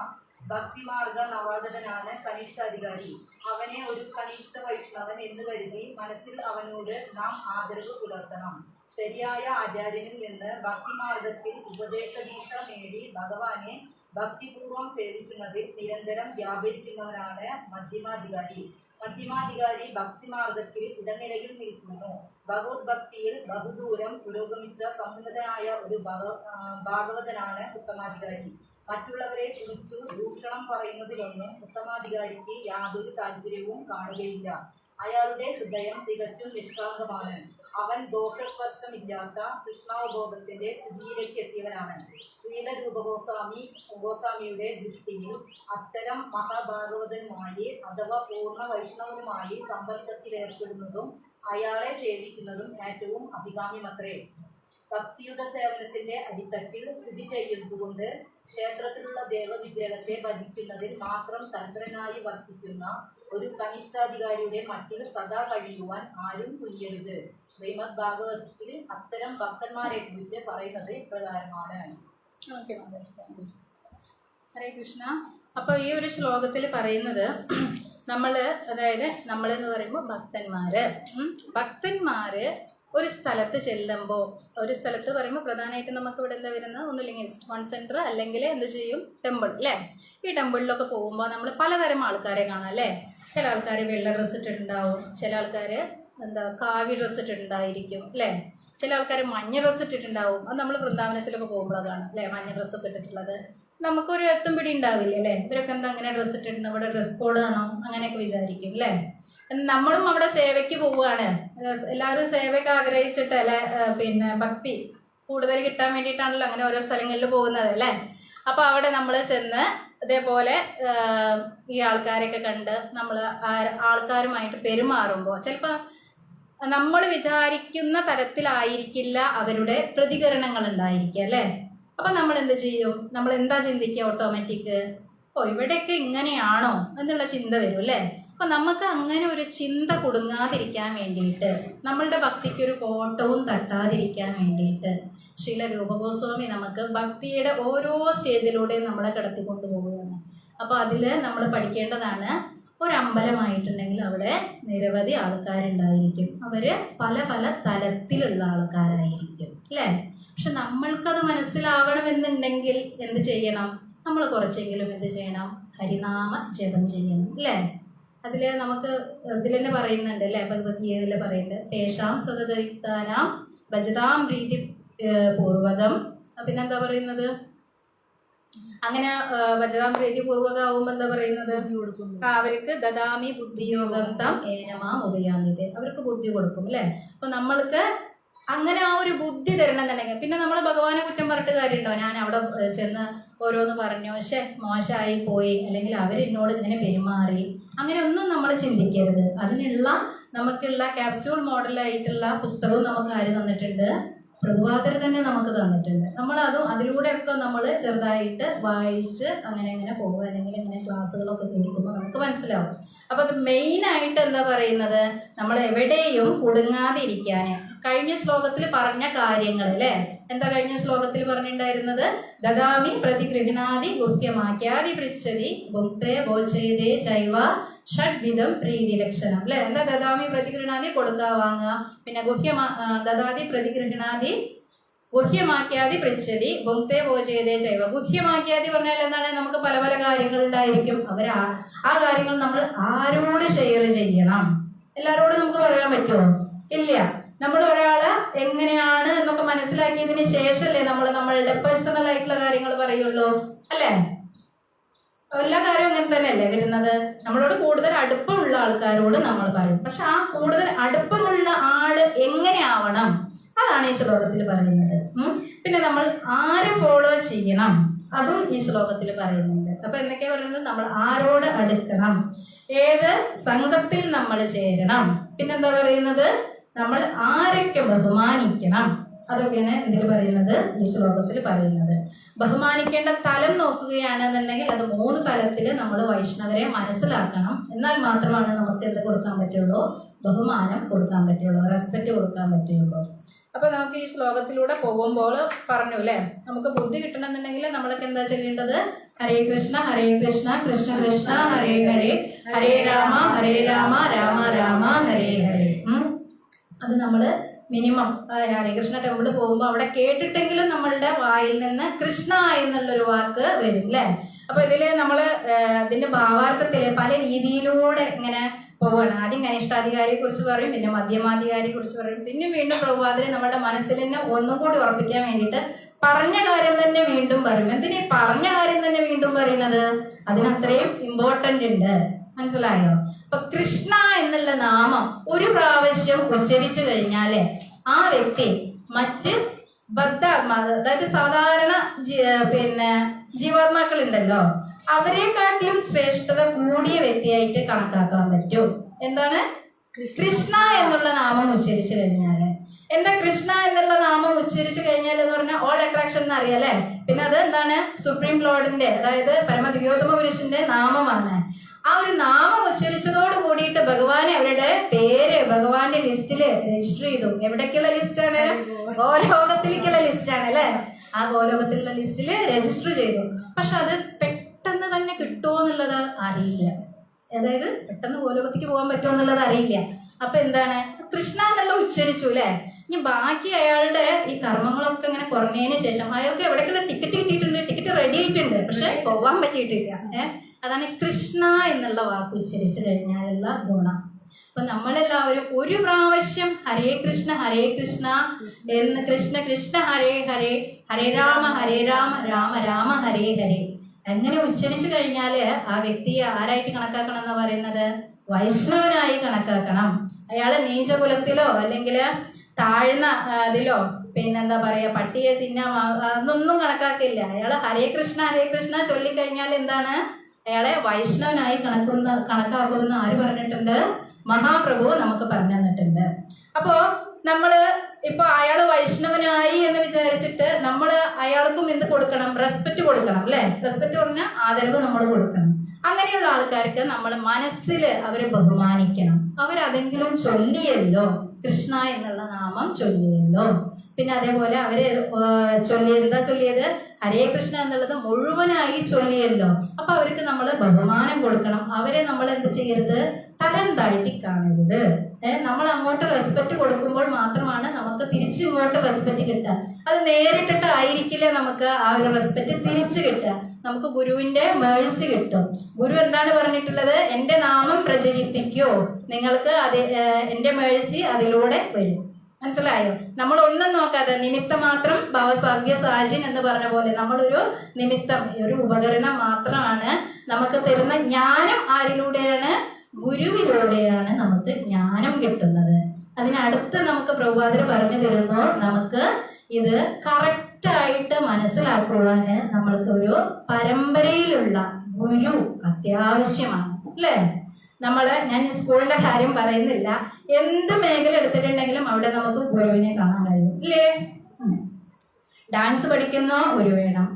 ഭക്തിമാർഗ നവാഗതനാണ് കനിഷ്ഠാധികാരി. അവനെ ഒരു കനിഷ്ഠ വൈഷ്ണവൻ എന്ന് കരുതി മനസ്സിൽ അവനോട് നാം ആദരവ് പുലർത്തണം. ശരിയായ ആചാര്യനിൽ നിന്ന് ഭക്തിമാർഗത്തിൽ ഉപദേശദീക്ഷ നേടി ഭഗവാനെ ഭക്തിപൂർവം സേവിക്കുന്നതിൽ നിരന്തരം വ്യാപരിക്കുന്നവനാണ് മധ്യമാധികാരി. മധ്യമാധികാരി ഭക്തിമാർഗത്തിൽ ഇടനിലയിൽ നിൽക്കുന്നു. ഭഗവത് ഭക്തിയിൽ ബഹുദൂരം പുരോഗമിച്ച സമുന്നതനായ ഒരു ഭാഗവതനാണ് ഉത്തമാധികാരി. മറ്റുള്ളവരെ കുറിച്ചു ദൂഷണം പറയുന്നതിലൊന്നും ഉത്തമാധികാരിക്ക് യാതൊരു താല്പര്യവും കാണുകയില്ല. അയാളുടെ ഹൃദയം തികച്ചും നിഷ്കളങ്കമാണ്. അവൻ ദോഷസ്പർശമില്ലാത്ത കൃഷ്ണാവബോധത്തിന്റെ സ്ഥിതിയിലേക്ക് എത്തിയവനാണ്. ശ്രീലരൂപഗോസ്വാമിയുടെ ദൃഷ്ടിയിൽ അത്തരം മഹാഭാഗവതനുമായി അഥവാ പൂർണ്ണ വൈഷ്ണവനുമായി സമ്പർക്കത്തിലേർപ്പെടുന്നതും അയാളെ സേവിക്കുന്നതും ഏറ്റവും അഭികാമ്യമത്രേ. ഭക്തിയുത സേവനത്തിന്റെ അടിത്തട്ടിൽ സ്ഥിതി ചെയ്യുന്നതുകൊണ്ട് ക്ഷേത്രത്തിലുള്ള ദേവവിഗ്രഹത്തെ ഭജിക്കുന്നതിൽ മാത്രം തൽപരനായി വർത്തിക്കുന്ന ഒരു കനിഷ്ഠാധികാരിയുടെ മട്ടിൽ സദാ കഴിയുവാൻ ആരും തുനിയരുത്. ശ്രീമദ് ഭാഗവതത്തിൽ അത്തരം ഭക്തന്മാരെ കുറിച്ച് പറയുന്നത് ഇപ്രകാരമാണ്. ഹരേ കൃഷ്ണ. അപ്പോൾ ഈ ഒരു ശ്ലോകത്തിൽ പറയുന്നത് അതായത് നമ്മളെന്ന് പറയുമ്പോൾ ഭക്തന്മാര് ഒരു സ്ഥലത്ത് ചെല്ലുമ്പോൾ, ഒരു സ്ഥലത്ത് പറയുമ്പോൾ പ്രധാനമായിട്ടും നമുക്ക് ഇവിടെ എന്താ വരുന്നത്, ഒന്നുമില്ലെങ്കിൽ വൺ സെൻറ്റർ അല്ലെങ്കിൽ എന്ത് ചെയ്യും, ടെമ്പിൾ അല്ലേ. ഈ ടെമ്പിളിലൊക്കെ പോകുമ്പോൾ നമ്മൾ പലതരം ആൾക്കാരെ കാണാം അല്ലേ. ചില ആൾക്കാർ വെള്ള ഡ്രസ്സ് ഇട്ടിട്ടുണ്ടാവും, ചില ആൾക്കാർ കാവി ഡ്രസ്സ് ഇട്ടിട്ടുണ്ടായിരിക്കും അല്ലേ, ചില ആൾക്കാർ മഞ്ഞ ഡ്രസ്സ് ഇട്ടിട്ടുണ്ടാവും. അത് നമ്മൾ വൃന്ദാവനത്തിലൊക്കെ പോകുമ്പോഴാണ് അല്ലേ മഞ്ഞ ഡ്രസ്സൊക്കെ ഇട്ടിട്ടുള്ളത്. നമുക്കൊരു എത്തും പിടി ഉണ്ടാവില്ല അല്ലേ, ഇവരൊക്കെ എന്താ അങ്ങനെ ഡ്രസ്സ് ഇട്ടിട്ടുണ്ട്, ഇവിടെ ഡ്രസ് കോഡ് ആണോ അങ്ങനെയൊക്കെ വിചാരിക്കും അല്ലേ. നമ്മളും അവിടെ സേവയ്ക്ക് പോവുകയാണ്, എല്ലാവരും സേവയ്ക്ക് ആഗ്രഹിച്ചിട്ട് അല്ലെ, ഭക്തി കൂടുതൽ കിട്ടാൻ വേണ്ടിയിട്ടാണല്ലോ അങ്ങനെ ഓരോ സ്ഥലങ്ങളിൽ പോകുന്നത് അല്ലേ. അപ്പോൾ അവിടെ നമ്മൾ ചെന്ന് അതേപോലെ ഈ ആൾക്കാരെയൊക്കെ കണ്ട് നമ്മൾ ആൾക്കാരുമായിട്ട് പെരുമാറുമ്പോൾ ചിലപ്പോൾ നമ്മൾ വിചാരിക്കുന്ന തരത്തിലായിരിക്കില്ല അവരുടെ പ്രതികരണങ്ങൾ ഉണ്ടായിരിക്കുക അല്ലേ. അപ്പം നമ്മൾ എന്ത് ചെയ്യും, നമ്മൾ എന്താ ചിന്തിക്കുക, ഓട്ടോമാറ്റിക് ഇവിടെയൊക്കെ ഇങ്ങനെയാണോ എന്നുള്ള ചിന്ത വരും അല്ലേ. അപ്പം നമുക്ക് അങ്ങനെ ഒരു ചിന്ത കുടുങ്ങാതിരിക്കാൻ വേണ്ടിയിട്ട്, നമ്മളുടെ ഭക്തിക്ക് ഒരു കോട്ടവും തട്ടാതിരിക്കാൻ വേണ്ടിയിട്ട് ശ്രീല രൂപഗോസ്വാമി നമുക്ക് ഭക്തിയുടെ ഓരോ സ്റ്റേജിലൂടെയും നമ്മളെ കടത്തിക്കൊണ്ടുപോവുകയാണ്. അപ്പോൾ അതിൽ നമ്മൾ പഠിക്കേണ്ടതാണ്, ഒരമ്പലമായിട്ടുണ്ടെങ്കിൽ അവിടെ നിരവധി ആൾക്കാരുണ്ടായിരിക്കും, അവർ പല പല തലത്തിലുള്ള ആൾക്കാരായിരിക്കും അല്ലേ. പക്ഷെ നമ്മൾക്കത് മനസ്സിലാവണമെന്നുണ്ടെങ്കിൽ എന്ത് ചെയ്യണം, നമ്മൾ കുറച്ചെങ്കിലും എന്ത് ചെയ്യണം, ഹരിനാമ ജപം ചെയ്യണം അല്ലേ. അതിൽ നമുക്ക് ഇതിൽ തന്നെ പറയുന്നുണ്ട് അല്ലേ, ഭഗവത്ഗീതയിൽ പറയുന്നത് തേഷാം സതതയുക്താനാം ഭജതാം പ്രീതി പൂർവകം. പിന്നെന്താ പറയുന്നത്, അങ്ങനെ ഭജതാം പ്രീതി പൂർവകമാകുമ്പോൾ എന്താ പറയുന്നത്, അവർക്ക് ദദാമി ബുദ്ധിയോഗം തം ഏനമാം ഉപയാമിതേ, അവർക്ക് ബുദ്ധി കൊടുക്കും അല്ലേ. അപ്പൊ നമ്മൾക്ക് അങ്ങനെ ആ ഒരു ബുദ്ധി തരണം എന്നുണ്ടെങ്കിൽ, പിന്നെ നമ്മൾ ഭഗവാനെ കുറ്റം പറഞ്ഞിട്ട് കാര്യമുണ്ടോ, ഞാൻ അവിടെ ചെന്ന് ഓരോന്ന് പറഞ്ഞു പക്ഷെ മോശമായി പോയി, അല്ലെങ്കിൽ അവരെന്നോട് ഇങ്ങനെ പെരുമാറി, അങ്ങനെ ഒന്നും നമ്മൾ ചിന്തിക്കരുത്. അതിനുള്ള നമുക്കുള്ള ക്യാപ്സ്യൂൾ മോഡലായിട്ടുള്ള പുസ്തകവും നമുക്ക് ആര് തന്നിട്ടുണ്ട്, പ്രഭുപാദർ തന്നെ നമുക്ക് തന്നിട്ടുണ്ട്. നമ്മളതും അതിലൂടെയൊക്കെ നമ്മൾ ചെറുതായിട്ട് വായിച്ച് അങ്ങനെ പോകുക, അല്ലെങ്കിൽ ഇങ്ങനെ ക്ലാസ്സുകളൊക്കെ കേൾക്കുമ്പോൾ നമുക്ക് മനസ്സിലാവും. അപ്പോൾ അത് മെയിനായിട്ട് എന്താ പറയുന്നത്, നമ്മൾ എവിടെയും കുടുങ്ങാതിരിക്കാൻ കഴിഞ്ഞ ശ്ലോകത്തിൽ പറഞ്ഞ കാര്യങ്ങൾ അല്ലേ. എന്താ കഴിഞ്ഞ ശ്ലോകത്തിൽ പറഞ്ഞിട്ടുണ്ടായിരുന്നത്, ദദാമി പ്രതിഗൃഹണാദി ഗുഹ്യമാക്യാദി പൃച്ഛതി ഭുക്തേ ഭോജയതേ ചൈവ ഷഡ്വിധം പ്രീതി ലക്ഷണം അല്ലെ. എന്താ ദദാമി പ്രതിഗൃഹണാദി, കൊടുക്കുക വാങ്ങുക, പിന്നെ ദദാതി പ്രതിഗൃഹണാദി ഗുഹ്യമാക്യാദി പൃച്ഛതി ഭുക്തേ ഭോജയതേ ചൈവ. ഗുഹ്യമാക്യാദി പറഞ്ഞാൽ എന്താണ്, നമുക്ക് പല പല കാര്യങ്ങൾ ഉണ്ടായിരിക്കും, ആ കാര്യങ്ങൾ നമ്മൾ ആരോട് ഷെയർ ചെയ്യണം, എല്ലാവരോടും നമുക്ക് പറയാൻ പറ്റുമോ, ഇല്ല. നമ്മൾ ഒരാള് എങ്ങനെയാണ് എന്നൊക്കെ മനസ്സിലാക്കിയതിന് ശേഷമല്ലേ നമ്മളുടെ പേഴ്സണൽ ആയിട്ടുള്ള കാര്യങ്ങൾ പറയുള്ളൂ അല്ലേ. എല്ലാ കാര്യവും അങ്ങനെ തന്നെയല്ലേ വരുന്നത്. നമ്മളോട് കൂടുതൽ അടുപ്പമുള്ള ആൾക്കാരോട് നമ്മൾ പറയും, പക്ഷെ ആ കൂടുതൽ അടുപ്പമുള്ള ആള് എങ്ങനെയാവണം അതാണ് ഈ ശ്ലോകത്തിൽ പറയുന്നത്. പിന്നെ നമ്മൾ ആരെ ഫോളോ ചെയ്യണം അതും ഈ ശ്ലോകത്തിൽ പറയുന്നുണ്ട്. അപ്പൊ എന്തൊക്കെയാ പറയുന്നത്, നമ്മൾ ആരോട് അടുക്കണം, ഏത് സംഘത്തിൽ നമ്മൾ ചേരണം, പിന്നെന്താ പറയുന്നത്, നമ്മൾ ആരൊക്കെ ബഹുമാനിക്കണം, അതൊക്കെയാണ് ഇതിൽ പറയുന്നത്, ഈ ശ്ലോകത്തിൽ പറയുന്നത്. ബഹുമാനിക്കേണ്ട തലം നോക്കുകയാണെന്നുണ്ടെങ്കിൽ അത് 3 തലത്തിൽ നമ്മൾ വൈഷ്ണവരെ മനസ്സിലാക്കണം. എന്നാൽ മാത്രമാണ് നമുക്ക് എന്ത് കൊടുക്കാൻ പറ്റുള്ളൂ, ബഹുമാനം കൊടുക്കാൻ പറ്റുള്ളൂ, റെസ്പെക്റ്റ് കൊടുക്കാൻ പറ്റുള്ളൂ. അപ്പൊ നമുക്ക് ഈ ശ്ലോകത്തിലൂടെ പോകുമ്പോൾ പറഞ്ഞു അല്ലെ, നമുക്ക് ബുദ്ധി കിട്ടണമെന്നുണ്ടെങ്കിൽ നമ്മളൊക്കെ എന്താ ചെയ്യേണ്ടത്? ഹരേ കൃഷ്ണ കൃഷ്ണ കൃഷ്ണ ഹരേ ഹരേ, ഹരേ രാമ രാമ രാമ ഹരേ ഹരേ. അത് നമ്മള് മിനിമം ഹരേകൃഷ്ണ ടെമ്പിള് പോകുമ്പോൾ അവിടെ കേട്ടിട്ടെങ്കിലും നമ്മളുടെ വായിൽ നിന്ന് കൃഷ്ണ എന്നുള്ളൊരു വാക്ക് വരും അല്ലെ. അപ്പൊ ഇതില് നമ്മള് ഇതിന്റെ ഭാവാർത്ഥത്തില് പല രീതിയിലൂടെ ഇങ്ങനെ പോവാണ്. ആദ്യം കനിഷ്ഠാധികാരിയെ കുറിച്ച് പറയും, പിന്നെ മധ്യമാധികാരിയെ കുറിച്ച് പറയും, പിന്നെ വീണ്ടും പ്രഭുപാദരെ നമ്മുടെ മനസ്സിൽ തന്നെ ഒന്നും കൂടി ഉറപ്പിക്കാൻ വേണ്ടിയിട്ട് പറഞ്ഞ കാര്യം തന്നെ വീണ്ടും പറയും. എന്തിനാ പറഞ്ഞ കാര്യം തന്നെ വീണ്ടും പറയുന്നത്? അതിനത്രയും ഇമ്പോർട്ടന്റ് ഉണ്ട്. മനസ്സിലായോ? അപ്പൊ കൃഷ്ണ എന്നുള്ള നാമം ഒരു പ്രാവശ്യം ഉച്ചരിച്ചു കഴിഞ്ഞാല് ആ വ്യക്തി മറ്റ് ബദ്ധാത്മാവ്, അതായത് സാധാരണ ജീവാത്മാക്കൾ ഉണ്ടല്ലോ, അവരെക്കാട്ടിലും ശ്രേഷ്ഠത കൂടിയ വ്യക്തിയായിട്ട് കണക്കാക്കാൻ പറ്റും. എന്താണ്? കൃഷ്ണ എന്നുള്ള നാമം ഉച്ചരിച്ചു കഴിഞ്ഞാല്. എന്താ കൃഷ്ണ എന്നുള്ള നാമം ഉച്ചരിച്ചു കഴിഞ്ഞാൽ എന്ന് പറഞ്ഞാൽ ഓൾ അട്രാക്ഷൻ എന്ന് അറിയാലേ. പിന്നെ അത് എന്താണ്? സുപ്രീം ലോർഡിന്റെ, അതായത് പരമദിവ്യോത്തമ പുരുഷന്റെ നാമമാണ്. ആ ഒരു നാമം ഉച്ചരിച്ചതോട് കൂടിയിട്ട് ഭഗവാനെ അവരുടെ പേര് ഭഗവാന്റെ ലിസ്റ്റില് രജിസ്റ്റർ ചെയ്തു. എവിടേക്കുള്ള ലിസ്റ്റാണ്? ഗോലോകത്തിലേക്കുള്ള ലിസ്റ്റാണ് അല്ലെ. ആ ഗോലോകത്തിലുള്ള ലിസ്റ്റില് രജിസ്റ്റർ ചെയ്തു. പക്ഷെ അത് പെട്ടെന്ന് തന്നെ കിട്ടുമോ എന്നുള്ളത് അറിയില്ല. അതായത് പെട്ടെന്ന് ഗോലോകത്തേക്ക് പോകാൻ പറ്റുമോ എന്നുള്ളത് അറിയില്ല. അപ്പൊ എന്താണ്? കൃഷ്ണ എന്നുള്ള ഉച്ചരിച്ചു അല്ലെ. ഇനി ബാക്കി അയാളുടെ ഈ കർമ്മങ്ങളൊക്കെ ഇങ്ങനെ കുറഞ്ഞതിന് ശേഷം അയാൾക്ക് എവിടേക്കുള്ള ടിക്കറ്റ് കിട്ടിയിട്ടുണ്ട്, ടിക്കറ്റ് റെഡി ആയിട്ടുണ്ട്, പക്ഷെ പോവാൻ പറ്റിയിട്ടില്ല. അതാണ് കൃഷ്ണ എന്നുള്ള വാക്ക് ഉച്ചരിച്ചു കഴിഞ്ഞാലുള്ള ഗുണം. അപ്പൊ നമ്മളെല്ലാവരും ഒരു പ്രാവശ്യം ഹരേ കൃഷ്ണ എന്ന് കൃഷ്ണ കൃഷ്ണ ഹരേ ഹരേ, ഹരേ രാമ രാമ രാമ ഹരേ ഹരേ അങ്ങനെ ഉച്ചരിച്ചു കഴിഞ്ഞാല് ആ വ്യക്തിയെ ആരായിട്ട് കണക്കാക്കണം എന്ന് പറയുന്നത്? വൈഷ്ണവനായി കണക്കാക്കണം. അയാള് നീചകുലത്തിലോ അല്ലെങ്കിൽ താഴ്ന്ന അതിലോ പിന്നെന്താ പറയാ പട്ടിയെ തിന്നാ അതൊന്നും കണക്കാക്കില്ല. അയാള് ഹരേ കൃഷ്ണ ചൊല്ലിക്കഴിഞ്ഞാൽ എന്താണ്? അയാളെ വൈഷ്ണവനായി കണക്കാക്കുമെന്ന് ആര് പറഞ്ഞിട്ടുണ്ട്? മഹാപ്രഭു നമുക്ക് പറഞ്ഞു തന്നിട്ടുണ്ട്. അപ്പോ നമ്മള് ഇപ്പൊ അയാള് വൈഷ്ണവനായി എന്ന് വിചാരിച്ചിട്ട് നമ്മള് അയാൾക്കും എന്ത് കൊടുക്കണം? റെസ്പെക്ട് കൊടുക്കണം അല്ലെ. റെസ്പെക്ട് പറഞ്ഞാൽ ആദരവ് നമ്മൾ കൊടുക്കണം. അങ്ങനെയുള്ള ആൾക്കാർക്ക് നമ്മൾ മനസ്സിൽ അവരെ ബഹുമാനിക്കണം. അവരതെങ്കിലും ചൊല്ലിയല്ലോ, കൃഷ്ണ എന്നുള്ള നാമം ചൊല്ലിയല്ലോ. പിന്നെ അതേപോലെ അവര് ചൊല്ലിയത് ഹരേ കൃഷ്ണ എന്നുള്ളത് മുഴുവനായി ചൊല്ലിയല്ലോ. അപ്പൊ അവർക്ക് നമ്മൾ ബഹുമാനം കൊടുക്കണം. അവരെ നമ്മൾ എന്ത് ചെയ്യരുത്? തരം താഴ്ത്തി കാണരുത്. നമ്മൾ അങ്ങോട്ട് റെസ്പെക്ട് കൊടുക്കുമ്പോൾ മാത്രമാണ് നമുക്ക് തിരിച്ച് ഇങ്ങോട്ട് റെസ്പെക്ട് കിട്ടുക. അത് നേരിട്ടിട്ട് ആയിരിക്കില്ല നമുക്ക് ആ ഒരു റെസ്പെക്ട് തിരിച്ചു കിട്ടുക. നമുക്ക് ഗുരുവിന്റെ മേഴ്സി കിട്ടും. ഗുരു എന്താണ് പറഞ്ഞിട്ടുള്ളത്? എന്റെ നാമം പ്രചരിപ്പിക്കൂ, നിങ്ങൾക്ക് എന്റെ മേഴ്സി അതിലൂടെ വരും. മനസ്സിലായോ? നമ്മൾ ഒന്നും നോക്കാതെ നിമിത്തം മാത്രം ഭവസൗഖ്യ സാജിൻ എന്ന് പറഞ്ഞ പോലെ നമ്മളൊരു നിമിത്തം, ഒരു ഉപകരണം മാത്രമാണ്. നമുക്ക് തരുന്ന ജ്ഞാനം ആരിലൂടെയാണ്? ഗുരുവിലൂടെയാണ് നമുക്ക് ജ്ഞാനം കിട്ടുന്നത്. അതിനടുത്ത് നമുക്ക് പ്രഭുപാദർ പറഞ്ഞു തരുന്നു, നമുക്ക് ഇത് കറക്റ്റായിട്ട് മനസ്സിലാക്കുവാന് നമ്മൾക്ക് ഒരു പരമ്പരയിലുള്ള ഗുരു അത്യാവശ്യമാണ് അല്ലേ. ഞാൻ സ്കൂളിന്റെ കാര്യം പറയുന്നില്ല, എന്ത് മേഖല എടുത്തിട്ടുണ്ടെങ്കിലും അവിടെ നമുക്ക് ഗുരുവിനെ കാണാൻ കഴിയും ഇല്ലേ. ഡാൻസ് പഠിക്കുന്നോ ഗുരു വേണം,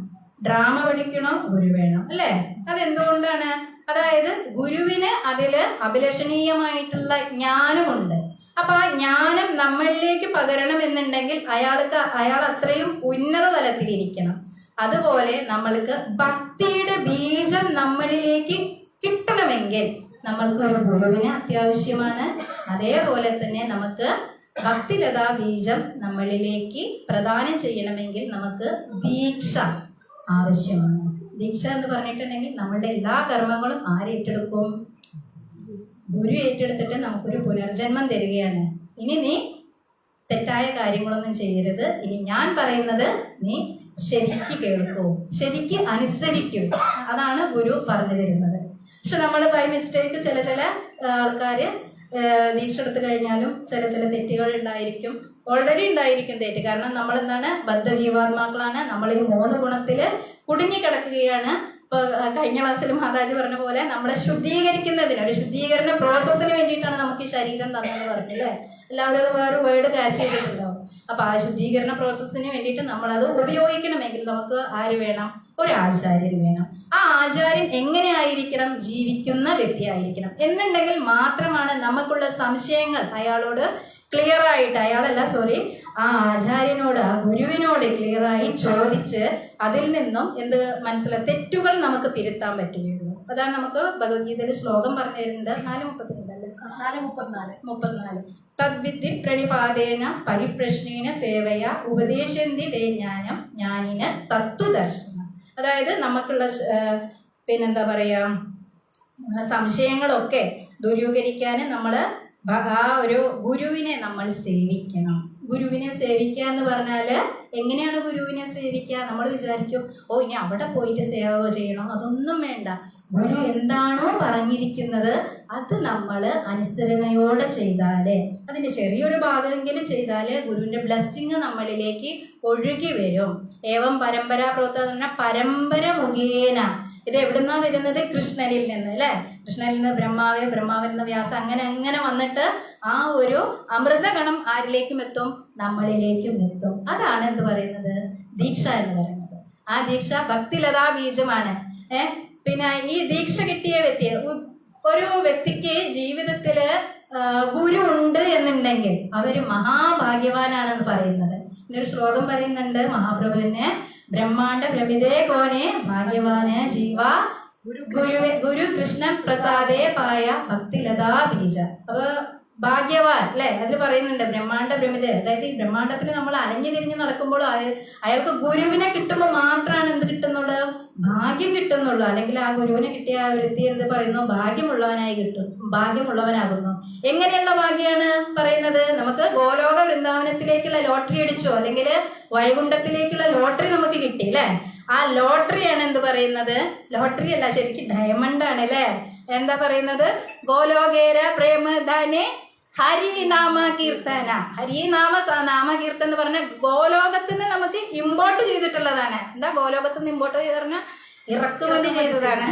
ഡ്രാമ പഠിക്കണോ ഗുരു വേണം അല്ലേ. അതെന്തുകൊണ്ടാണ്? അതായത് ഗുരുവിന് അതില് അഭിലഷണീയമായിട്ടുള്ള ജ്ഞാനമുണ്ട്. അപ്പൊ ആ ജ്ഞാനം നമ്മളിലേക്ക് പകരണം എന്നുണ്ടെങ്കിൽ അയാൾ അത്രയും ഉന്നത തലത്തിലിരിക്കണം. അതുപോലെ നമ്മൾക്ക് ഭക്തിയുടെ ബീജം നമ്മളിലേക്ക് കിട്ടണമെങ്കിൽ നമ്മൾക്ക് ഒരു ഗുരുവിന് അത്യാവശ്യമാണ്. അതേപോലെ തന്നെ നമുക്ക് ഭക്തിലതാ ബീജം നമ്മളിലേക്ക് പ്രദാനം ചെയ്യണമെങ്കിൽ നമുക്ക് ദീക്ഷ ആവശ്യമാണ്. ദീക്ഷ എന്ന് പറഞ്ഞിട്ടുണ്ടെങ്കിൽ നമ്മളുടെ എല്ലാ കർമ്മങ്ങളും ആര് ഏറ്റെടുക്കും? ഗുരു ഏറ്റെടുത്തിട്ട് നമുക്കൊരു പുനർജന്മം തരികയാണ്. ഇനി നീ തെറ്റായ കാര്യങ്ങളൊന്നും ചെയ്യരുത്, ഇനി ഞാൻ പറയുന്നത് നീ ശരിക്ക് കേൾക്കൂ, ശരിക്ക് അനുസരിക്കൂ. അതാണ് ഗുരു പറഞ്ഞു തരുന്നത്. പക്ഷെ നമ്മൾ ബൈ മിസ്റ്റേക്ക് ചില ആൾക്കാര് ദീക്ഷ എടുത്തു കഴിഞ്ഞാലും ചില തെറ്റുകൾ ഉണ്ടായിരിക്കും. ഓൾറെഡി ഉണ്ടായിരിക്കും തെറ്റ്. കാരണം നമ്മൾ എന്താണ്? ബദ്ധജീവാത്മാക്കളാണ്. നമ്മൾ ഈ 3 ഗുണത്തില് കുടുങ്ങിക്കിടക്കുകയാണ്. ഇപ്പൊ കഴിഞ്ഞ ക്ലാസ്സിൽ മാതാജി പറഞ്ഞ പോലെ നമ്മളെ ശുദ്ധീകരിക്കുന്നതിന്, ഒരു ശുദ്ധീകരണ പ്രോസസ്സിന് വേണ്ടിയിട്ടാണ് നമുക്ക് ഈ ശരീരം തന്നെന്ന് പറഞ്ഞല്ലേ. എല്ലാവരും അത് വേറെ വേർഡ് ക്യാച്ച് ചെയ്തിട്ടുണ്ടാവും. അപ്പൊ ആ ശുദ്ധീകരണ പ്രോസസ്സിന് വേണ്ടിയിട്ട് നമ്മളത് ഉപയോഗിക്കണമെങ്കിൽ നമുക്ക് ആര് വേണം? ഒരു ആചാര്യൻ വേണം. ആ ആചാര്യൻ എങ്ങനെ ആയിരിക്കണം? ജീവിക്കുന്ന വ്യക്തി ആയിരിക്കണം. എന്നുണ്ടെങ്കിൽ മാത്രമാണ് നമുക്കുള്ള സംശയങ്ങൾ അയാളോട് ക്ലിയർ ആയിട്ട് ആ ആചാര്യനോട്, ആ ഗുരുവിനോട് ക്ലിയർ ആയി ചോദിച്ച് അതിൽ നിന്നും എന്ത് തെറ്റുകൾ നമുക്ക് തിരുത്താൻ പറ്റുകയുള്ളൂ. അതാണ് നമുക്ക് ഭഗവത്ഗീതയിൽ ശ്ലോകം പറഞ്ഞു തരുന്നുണ്ട്. 4:34 തദ്വിദ്ധി പ്രണിപാതേന പരിപ്രശ്നേന സേവയ ഉപദേശന്തി തേ ജ്ഞാനം ജ്ഞാനിന തത്വദർശനം. അതായത് നമുക്കുള്ള പിന്നെന്താ പറയാ സംശയങ്ങളൊക്കെ ദൂരീകരിക്കാൻ നമ്മൾ ആ ഒരു ഗുരുവിനെ നമ്മൾ സേവിക്കണം. ഗുരുവിനെ സേവിക്കുക എന്ന് പറഞ്ഞാൽ എങ്ങനെയാണ് ഗുരുവിനെ സേവിക്കുക? നമ്മൾ വിചാരിക്കും ഇനി അവിടെ പോയിട്ട് സേവ ചെയ്യണം, അതൊന്നും വേണ്ട. ഗുരു എന്താണോ പറഞ്ഞിരിക്കുന്നത് അത് നമ്മൾ അനുസരണയോടെ ചെയ്താല്, അതിന്റെ ചെറിയൊരു ഭാഗമെങ്കിലും ചെയ്താല് ഗുരുവിന്റെ ബ്ലെസ്സിങ് നമ്മളിലേക്ക് ഒഴുകി വരും. ഏവം പരമ്പരാ പ്രവർത്തന പരമ്പര മുഖേന. ഇത് എവിടുന്നാ വരുന്നത്? കൃഷ്ണനിൽ നിന്ന്, അല്ലെ? കൃഷ്ണനിൽ നിന്ന് ബ്രഹ്മാവിൽ നിന്ന് വ്യാസം, അങ്ങനെ വന്നിട്ട് ആ ഒരു അമൃതഗണം ആരിലേക്കും എത്തും? നമ്മളിലേക്കും എത്തും. അതാണ് എന്ത് പറയുന്നത്? ദീക്ഷ എന്ന് പറയുന്നത്. ആ ദീക്ഷ ഭക്തിലതാ ബീജമാണ്. പിന്നെ ഈ ദീക്ഷ കിട്ടിയ ഒരു വ്യക്തിക്ക് ജീവിതത്തില് ഗുരു ഉണ്ട് എന്നുണ്ടെങ്കിൽ അവര് മഹാഭാഗ്യവാനാണെന്ന് പറയുന്നത്. ഒരു ശ്ലോകം പറയുന്നുണ്ട് മഹാപ്രഭുവിനെ, ബ്രഹ്മാണ്ട ഭ്രമിതേ കോനെ ഭാഗ്യവാന് ജീവ ഗുരു കൃഷ്ണ പ്രസാദേ പായ ഭക്തിലതാ ബീജ. അപ്പൊ ഭാഗ്യവാൻ, അല്ലെ? അതിൽ പറയുന്നുണ്ട് ബ്രഹ്മാണ്ട ഭ്രമിത. അതായത് ഈ ബ്രഹ്മാണ്ടത്തിൽ നമ്മൾ അലഞ്ഞു തിരിഞ്ഞ് നടക്കുമ്പോൾ അയാൾക്ക് ഗുരുവിനെ കിട്ടുമ്പോൾ മാത്രമാണ് എന്ത് കിട്ടുന്നുള്ളൂ? ഭാഗ്യം കിട്ടുന്നുള്ളൂ. അല്ലെങ്കിൽ ആ ഗുരുവിനെ കിട്ടിയ ആ വ്യക്തി എന്ത് പറയുന്നു? ഭാഗ്യമുള്ളവനാകുന്നു. എങ്ങനെയുള്ള ഭാഗ്യമാണ് പറയുന്നത്? നമുക്ക് ഗോലോക വൃന്ദാവനത്തിലേക്കുള്ള ലോട്ടറി അടിച്ചോ, അല്ലെങ്കിൽ വൈകുണ്ഠത്തിലേക്കുള്ള ലോട്ടറി നമുക്ക് കിട്ടി, അല്ലെ? ആ ലോട്ടറിയാണ് എന്ത് പറയുന്നത്? ലോട്ടറി അല്ല, ശരിക്കും ഡയമണ്ട് ആണ്, അല്ലെ? എന്താ പറയുന്നത്? ഗോലോകേര പ്രേമധാനെ ഹരിനാമ കീർത്തന. നാമകീർത്തൻ എന്ന് പറഞ്ഞാൽ ഗോലോകത്തിൽ നിന്ന് നമുക്ക് ഇമ്പോർട്ട് ചെയ്തിട്ടുള്ളതാണ്. എന്താ ഗോലോകത്തിൽ നിന്ന് ഇമ്പോർട്ട് ചെയ്ത് പറഞ്ഞാൽ ഇറക്കുമതി ചെയ്തതാണ്.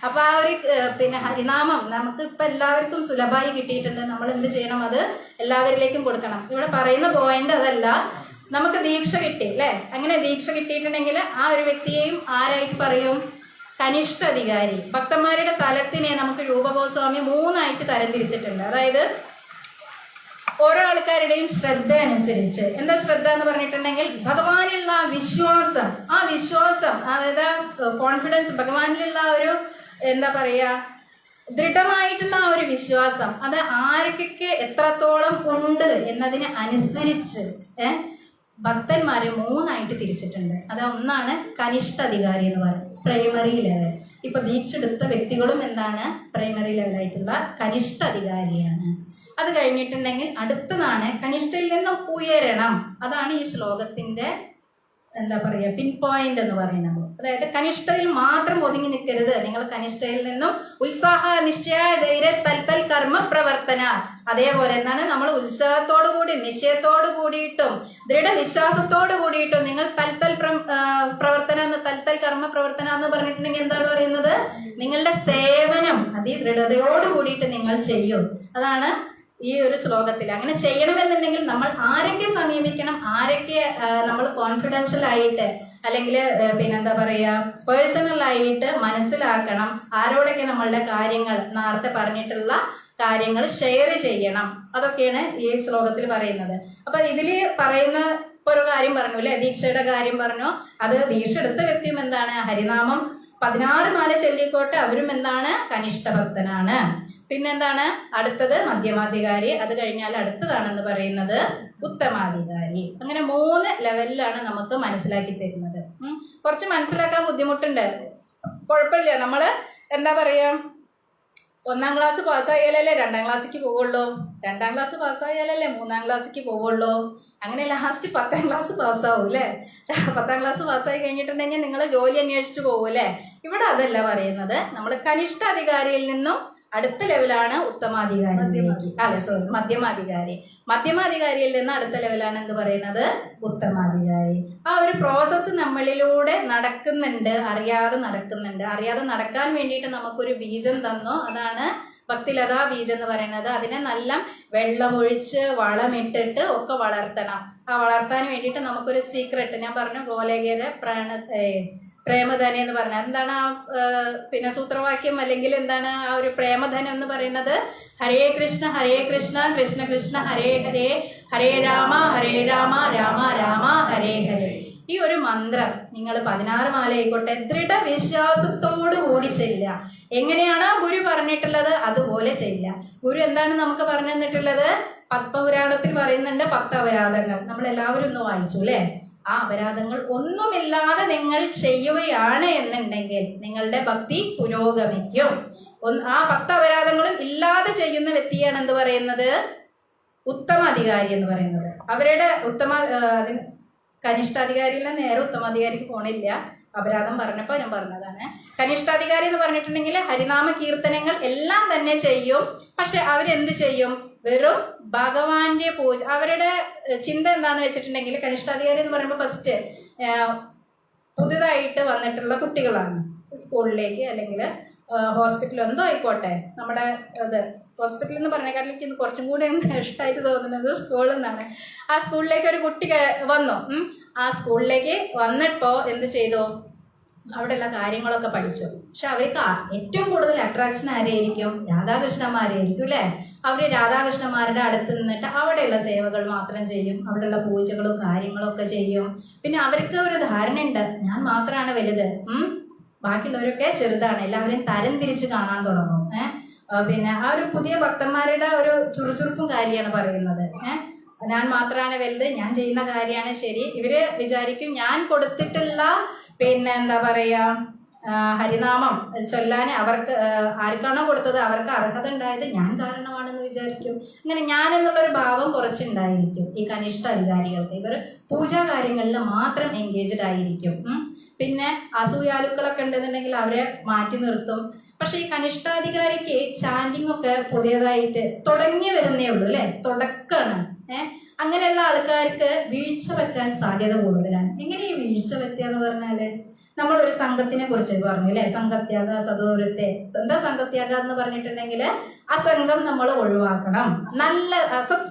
അപ്പൊ ആ ഒരു പിന്നെ ഹരിനാമം നമുക്ക് ഇപ്പൊ എല്ലാവർക്കും സുലഭമായി കിട്ടിയിട്ടുണ്ട്. നമ്മൾ എന്ത് ചെയ്യണം? അത് എല്ലാവരിലേക്കും കൊടുക്കണം. ഇവിടെ പറയുന്ന പോയിന്റ് അതല്ല. നമുക്ക് ദീക്ഷ കിട്ടി, അല്ലെ? അങ്ങനെ ദീക്ഷ കിട്ടിയിട്ടുണ്ടെങ്കിൽ ആ ഒരു വ്യക്തിയെയും ആരായിട്ട് പറയും? കനിഷ്ഠ അധികാരി. ഭക്തന്മാരുടെ തലത്തിനെ നമുക്ക് രൂപഗോസ്വാമി 3 തരംതിരിച്ചിട്ടുണ്ട്. അതായത് ഓരോ ആൾക്കാരുടെയും ശ്രദ്ധ അനുസരിച്ച്. എന്താ ശ്രദ്ധ എന്ന് പറഞ്ഞിട്ടുണ്ടെങ്കിൽ ഭഗവാനിലുള്ള വിശ്വാസം, ആ വിശ്വാസം, അതായത് കോൺഫിഡൻസ്, ഭഗവാനിലുള്ള ഒരു എന്താ പറയാ ദൃഢമായിട്ടുള്ള ആ ഒരു വിശ്വാസം, അത് ആർക്കൊക്കെ എത്രത്തോളം ഉണ്ട് എന്നതിനെ അനുസരിച്ച് ഭക്തന്മാരെ 3 തിരിച്ചിട്ടുണ്ട്. അത് ഒന്നാണ് കനിഷ്ഠ അധികാരി എന്ന് പറയുന്നത്, പ്രൈമറി ലെവൽ. ഇപ്പൊ ദീക്ഷ എടുത്ത വ്യക്തികളും എന്താണ്? പ്രൈമറി ലെവലായിട്ടുള്ള കനിഷ്ഠ അധികാരിയാണ്. അത് കഴിഞ്ഞിട്ടുണ്ടെങ്കിൽ അടുത്തതാണ് കനിഷ്ഠയിൽ നിന്നും ഉയരണം. അതാണ് ഈ ശ്ലോകത്തിന്റെ എന്താ പറയാ പിൻ പോയിന്റ് എന്ന് പറയുന്നത്. അതായത് കനിഷ്ഠയിൽ മാത്രം ഒതുങ്ങി നിൽക്കരുത്. നിങ്ങൾ കനിഷ്ഠയിൽ നിന്നും ഉത്സാഹ നിശ്ചയ ധൈര്യ തൽത്തൽ കർമ്മ പ്രവർത്തന. അതേപോലെ എന്താണ്? നമ്മൾ ഉത്സാഹത്തോടു കൂടി, നിശ്ചയത്തോടു കൂടിയിട്ടും ദൃഢവിശ്വാസത്തോടു കൂടിയിട്ടും നിങ്ങൾ തൽത്തൽ കർമ്മ പ്രവർത്തന എന്ന് പറഞ്ഞിട്ടുണ്ടെങ്കിൽ എന്താണ് പറയുന്നത്? നിങ്ങളുടെ സേവനം ദൃഢതയോട് കൂടിയിട്ട് നിങ്ങൾ ചെയ്യും. അതാണ് ഈ ഒരു ശ്ലോകത്തിൽ. അങ്ങനെ ചെയ്യണമെന്നുണ്ടെങ്കിൽ നമ്മൾ ആരൊക്കെ സമീപിക്കണം, ആരൊക്കെ നമ്മൾ കോൺഫിഡൻഷ്യൽ ആയിട്ട് അല്ലെങ്കിൽ പിന്നെന്താ പറയാ പേഴ്സണൽ ആയിട്ട് മനസ്സിലാക്കണം, ആരോടൊക്കെ നമ്മളുടെ കാര്യങ്ങൾ, നേരത്തെ പറഞ്ഞിട്ടുള്ള കാര്യങ്ങൾ ഷെയർ ചെയ്യണം. അതൊക്കെയാണ് ഈ ശ്ലോകത്തിൽ പറയുന്നത്. അപ്പൊ ഇതില് പറയുന്ന ഒരു കാര്യം പറഞ്ഞു, അല്ലെ? ദീക്ഷയുടെ കാര്യം പറഞ്ഞു. അത് ദീക്ഷ എടുത്ത വ്യക്തിയും എന്താണ്? ഹരിനാമം 16 മാല ചൊല്ലിക്കോട്ടെ, അവരും എന്താണ്? കനിഷ്ഠ ഭക്തനാണ്. പിന്നെന്താണ് അടുത്തത്? മധ്യമാധികാരി. അത് കഴിഞ്ഞാൽ അടുത്തതാണെന്ന് പറയുന്നത് ഉത്തമാധികാരി. അങ്ങനെ 3 ലെവലിലാണ് നമുക്ക് മനസ്സിലാക്കി തരുന്നത്. കുറച്ച് മനസ്സിലാക്കാൻ ബുദ്ധിമുട്ടുണ്ട്, കുഴപ്പമില്ല. നമ്മള് എന്താ പറയാ 1ാം ക്ലാസ് പാസ്സായാലല്ലേ 2ാം ക്ലാസ്സിക്ക് പോവുള്ളൂ, 2ാം ക്ലാസ് പാസ്സായാലല്ലേ 3ാം ക്ലാസ്സിക്ക് പോവുള്ളൂ. അങ്ങനെ ലാസ്റ്റ് 10ാം ക്ലാസ് പാസ്സാവും, അല്ലേ? 10ാം ക്ലാസ് പാസ്സായി കഴിഞ്ഞിട്ടുണ്ടെങ്കിൽ നിങ്ങൾ ജോലി അന്വേഷിച്ച് പോകും, അല്ലേ? ഇവിടെ അതല്ല പറയുന്നത്. നമ്മൾ കനിഷ്ഠ അധികാരിയിൽ നിന്നും അടുത്ത ലെവലാണ് ഉത്തമാധികാരിയിലേക്ക്, മധ്യമാധികാരി. മധ്യമാധികാരിയിൽ നിന്ന് അടുത്ത ലെവലാണ് എന്ത് പറയുന്നത്? ഉത്തമാധികാരി. ആ ഒരു പ്രോസസ്സ് നമ്മളിലൂടെ നടക്കുന്നുണ്ട്, അറിയാതെ നടക്കുന്നുണ്ട്. അറിയാതെ നടക്കാൻ വേണ്ടിയിട്ട് നമുക്കൊരു ബീജം തന്നു. അതാണ് ഭക്തിലതാ ബീജം എന്ന് പറയുന്നത്. അതിനെ നല്ല വെള്ളമൊഴിച്ച് വളമിട്ടിട്ട് ഒക്കെ വളർത്തണം. ആ വളർത്താൻ വേണ്ടിയിട്ട് നമുക്കൊരു സീക്രട്ട് ഞാൻ പറഞ്ഞു, ഗോലേഖര പ്രേമധനം എന്ന് പറഞ്ഞാൽ എന്താണ് ആ പിന്നെ സൂത്രവാക്യം അല്ലെങ്കിൽ എന്താണ് ആ ഒരു പ്രേമധനം എന്ന് പറയുന്നത്? ഹരേ കൃഷ്ണ കൃഷ്ണ കൃഷ്ണ ഹരേ ഹരേ, ഹരേ രാമ രാമ രാമ ഹരേ ഹരേ. ഈ ഒരു മന്ത്രം നിങ്ങൾ 16 മാല ആയിക്കോട്ടെ ദൃഢവിശ്വാസത്തോടു കൂടി ചെല്ലുക. എങ്ങനെയാണോ ഗുരു പറഞ്ഞിട്ടുള്ളത് അതുപോലെ ചെല്ലുക. ഗുരു എന്താണ് നമുക്ക് പറഞ്ഞു തന്നിട്ടുള്ളത്? പത്മപുരാണത്തിൽ പറയുന്നുണ്ട് 10 അപരാധങ്ങൾ. നമ്മൾ എല്ലാവരും ഒന്ന് വായിച്ചു അല്ലേ? ആ അപരാധങ്ങൾ ഒന്നുമില്ലാതെ നിങ്ങൾ ചെയ്യുകയാണ് എന്നുണ്ടെങ്കിൽ നിങ്ങളുടെ ഭക്തി പുരോഗമിക്കും. ആ 10 അപരാധങ്ങളും ഇല്ലാതെ ചെയ്യുന്ന വ്യക്തിയാണ് എന്ത് പറയുന്നത്? ഉത്തമാധികാരി എന്ന് പറയുന്നത്. അവരുടെ കനിഷ്ഠാധികാരിയിൽ നിന്ന് നേരെ ഉത്തമാധികാരിക്ക് പോണില്ല. അപരാധം പറഞ്ഞപ്പോൾ ഞാൻ പറഞ്ഞതാണ്. കനിഷ്ഠാധികാരി എന്ന് പറഞ്ഞിട്ടുണ്ടെങ്കിൽ ഹരിനാമ കീർത്തനങ്ങൾ എല്ലാം തന്നെ ചെയ്യും. പക്ഷെ അവരെന്ത് ചെയ്യും? വെറും ഭഗവാന്റെ പൂജ. അവരുടെ ചിന്ത എന്താന്ന് വെച്ചിട്ടുണ്ടെങ്കിൽ കനിഷ്ഠാധികാരി എന്ന് പറയുമ്പോൾ ഫസ്റ്റ് പുതുതായിട്ട് വന്നിട്ടുള്ള കുട്ടികളാണ്. സ്കൂളിലേക്ക് അല്ലെങ്കിൽ ഹോസ്പിറ്റൽ എന്തോ ആയിക്കോട്ടെ, നമ്മുടെ ഹോസ്പിറ്റൽ എന്ന് പറഞ്ഞേക്കാട്ടിലേക്ക് കുറച്ചും കൂടി ഇഷ്ടമായിട്ട് തോന്നുന്നത് സ്കൂളിൽ നിന്നാണ്. ആ സ്കൂളിലേക്ക് ഒരു കുട്ടി വന്നു. ആ സ്കൂളിലേക്ക് വന്നിപ്പോൾ എന്ത് ചെയ്തു? അവിടെയുള്ള കാര്യങ്ങളൊക്കെ പഠിച്ചു. പക്ഷെ അവർക്ക് ഏറ്റവും കൂടുതൽ അട്രാക്ഷൻ ആരെയായിരിക്കും? രാധാകൃഷ്ണന്മാരായിരിക്കും അല്ലേ? അവർ രാധാകൃഷ്ണന്മാരുടെ അടുത്ത് നിന്നിട്ട് അവിടെയുള്ള സേവകൾ മാത്രം ചെയ്യും. അവിടെയുള്ള പൂജകളും കാര്യങ്ങളും ഒക്കെ ചെയ്യും. പിന്നെ അവർക്ക് ഒരു ധാരണ ഉണ്ട്, ഞാൻ മാത്രമാണ് വലുത്, ബാക്കിയുള്ളവരൊക്കെ ചെറുതാണ്. എല്ലാവരെയും തരം തിരിച്ച് കാണാൻ തുടങ്ങും. പിന്നെ ആ ഒരു പുതിയ ഭക്തന്മാരുടെ ഒരു ചുറുചുറുപ്പും കാര്യമാണ് പറയുന്നത്. ഞാൻ മാത്രമാണ് വലുത്, ഞാൻ ചെയ്യുന്ന കാര്യമാണ് ശരി. ഇവര് വിചാരിക്കും ഞാൻ കൊടുത്തിട്ടുള്ള പിന്നെ എന്താ പറയാ ഹരിനാമം ചൊല്ലാൻ അവർക്ക് ആർക്കാണോ കൊടുത്തത് അവർക്ക് അർഹത ഉണ്ടായത് ഞാൻ കാരണമാണെന്ന് വിചാരിക്കും. അങ്ങനെ ഞാൻ എന്നുള്ളൊരു ഭാവം കുറച്ചുണ്ടായിരിക്കും ഈ കനിഷ്ഠ അധികാരികൾക്ക്. ഇവർ പൂജാ കാര്യങ്ങളിൽ മാത്രം എൻഗേജ്ഡ് ആയിരിക്കും. പിന്നെ അസൂയാലുക്കളൊക്കെ ഉണ്ടെന്നുണ്ടെങ്കിൽ അവരെ മാറ്റി നിർത്തും. പക്ഷെ ഈ കനിഷ്ഠാധികാരിക്ക് ചാൻഡിങ് ഒക്കെ പുതിയതായിട്ട് തുടങ്ങി വരുന്നേ ഉള്ളൂ അല്ലെ? തുടക്കമാണ്. അങ്ങനെയുള്ള ആൾക്കാർക്ക് വീഴ്ച പറ്റാൻ സാധ്യത കൂടുതലാണ്. എങ്ങനെ ഈ വീഴ്ച പറ്റുക എന്ന് പറഞ്ഞാല് നമ്മളൊരു സംഘത്തിനെ കുറിച്ച് പറഞ്ഞു അല്ലെ? സംഘത്യാഗ സദോവൃത്തെ. എന്താ സംഘത്യാഗ എന്ന് പറഞ്ഞിട്ടുണ്ടെങ്കിൽ അസംഘം നമ്മൾ ഒഴിവാക്കണം. നല്ല അസത്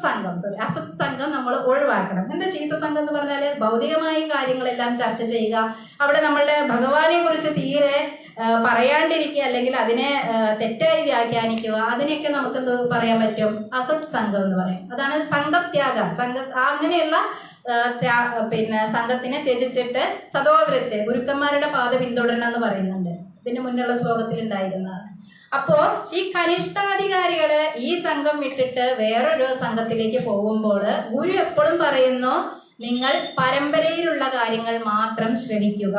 സംഘം നമ്മൾ ഒഴിവാക്കണം. എന്താ ചീത്ത സംഘം എന്ന് പറഞ്ഞാല് ഭൗതികമായ കാര്യങ്ങളെല്ലാം ചർച്ച ചെയ്യുക, അവിടെ നമ്മളുടെ ഭഗവാനെ കുറിച്ച് തീരെ പറയാണ്ടിരിക്കുക, അല്ലെങ്കിൽ അതിനെ തെറ്റായി വ്യാഖ്യാനിക്കുക, അതിനെയൊക്കെ നമുക്ക് എന്ത് പറയാൻ പറ്റും? അസത് സംഘം എന്ന് പറയും. അതാണ് സംഘത്യാഗ. അങ്ങനെയുള്ള പിന്നെ സംഘത്തിനെ ത്യജിച്ചിട്ട് സദോവൃത്തെ ഗുരുക്കന്മാരുടെ പാത പിന്തുടരണം എന്ന് പറയുന്നുണ്ട്. ഇതിന് മുന്നുള്ള ശ്ലോകത്തിൽ ഉണ്ടായിരുന്നതാണ്. അപ്പോ ഈ കനിഷ്ഠാധികാരികള് ഈ സംഘം വിട്ടിട്ട് വേറൊരു സംഘത്തിലേക്ക് പോകുമ്പോൾ ഗുരു എപ്പോഴും പറയുന്നു, നിങ്ങൾ പരമ്പരയിലുള്ള കാര്യങ്ങൾ മാത്രം ശ്രവിക്കുക,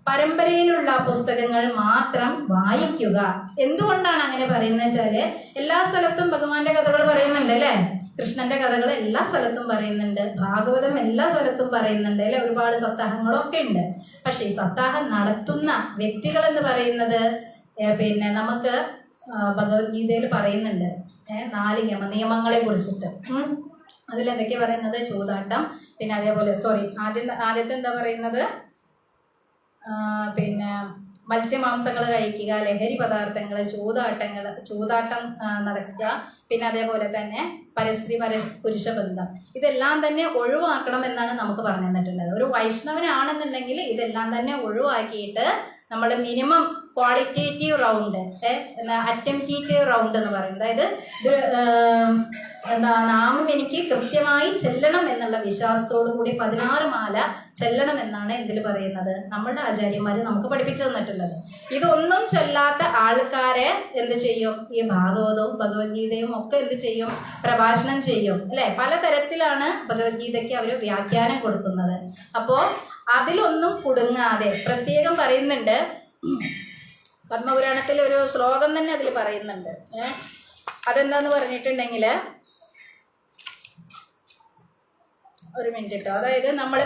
പരമ്പരയിലുള്ള പുസ്തകങ്ങൾ മാത്രം വായിക്കുക. എന്തുകൊണ്ടാണ് അങ്ങനെ പറയുന്നത് വെച്ചാല് എല്ലാ സ്ഥലത്തും ഭഗവാന്റെ കഥകൾ പറയുന്നുണ്ട് അല്ലെ? കൃഷ്ണന്റെ കഥകൾ എല്ലാ സ്ഥലത്തും പറയുന്നുണ്ട്, ഭാഗവതം എല്ലാ സ്ഥലത്തും പറയുന്നുണ്ട് അല്ലെ? ഒരുപാട് സപ്താഹങ്ങളൊക്കെ ഉണ്ട്. പക്ഷെ ഈ സപ്താഹം നടത്തുന്ന വ്യക്തികൾ എന്ന് പറയുന്നത് പിന്നെ നമുക്ക് ഭഗവത്ഗീതയിൽ പറയുന്നുണ്ട് 4 നിയമങ്ങളെ കുറിച്ചിട്ട്. അതിലെന്തൊക്കെയാ പറയുന്നത്? ചൂതാട്ടം, പിന്നെ അതേപോലെ ആദ്യത്തെ എന്താ പറയുന്നത്? പിന്നെ മത്സ്യമാംസങ്ങൾ കഴിക്കുക, ലഹരി പദാർത്ഥങ്ങൾ, ചൂതാട്ടം നടക്കുക, പിന്നെ അതേപോലെ തന്നെ പരസ്ത്രീ പുരുഷ ബന്ധം. ഇതെല്ലാം തന്നെ ഒഴിവാക്കണം എന്നാണ് നമുക്ക് പറഞ്ഞു തന്നിട്ടുള്ളത്. ഒരു വൈഷ്ണവനാണെന്നുണ്ടെങ്കിൽ ഇതെല്ലാം തന്നെ ഒഴിവാക്കിയിട്ട് നമ്മൾ മിനിമം ക്വാളിറ്റേറ്റീവ് റൗണ്ട്, അറ്റംപ്റ്റേറ്റീവ് റൗണ്ട് എന്ന് പറയും. അതായത് നാമം എനിക്ക് കൃത്യമായി ചെല്ലണം എന്നുള്ള വിശ്വാസത്തോടു കൂടി 16 മാല ചെല്ലണം എന്നാണ് എന്തിൽ പറയുന്നത്? നമ്മളുടെ ആചാര്യന്മാര് നമുക്ക് പഠിപ്പിച്ചു തന്നിട്ടുള്ളത്. ഇതൊന്നും ചൊല്ലാത്ത ആൾക്കാരെ എന്ത് ചെയ്യും? ഈ ഭാഗവതവും ഭഗവത്ഗീതയും ഒക്കെ എന്ത് ചെയ്യും? പ്രഭാഷണം ചെയ്യും അല്ലെ? പലതരത്തിലാണ് ഭഗവത്ഗീതയ്ക്ക് അവര് വ്യാഖ്യാനം കൊടുക്കുന്നത്. അപ്പോ അതിലൊന്നും കുടുങ്ങാതെ പ്രത്യേകം പറയുന്നുണ്ട്. പത്മപുരാണത്തിൽ ഒരു ശ്ലോകം തന്നെ അതിൽ പറയുന്നുണ്ട്. അതെന്താന്ന് പറഞ്ഞിട്ടുണ്ടെങ്കിൽ ഒരു മിനിറ്റ് കേട്ടോ. അതായത് നമ്മൾ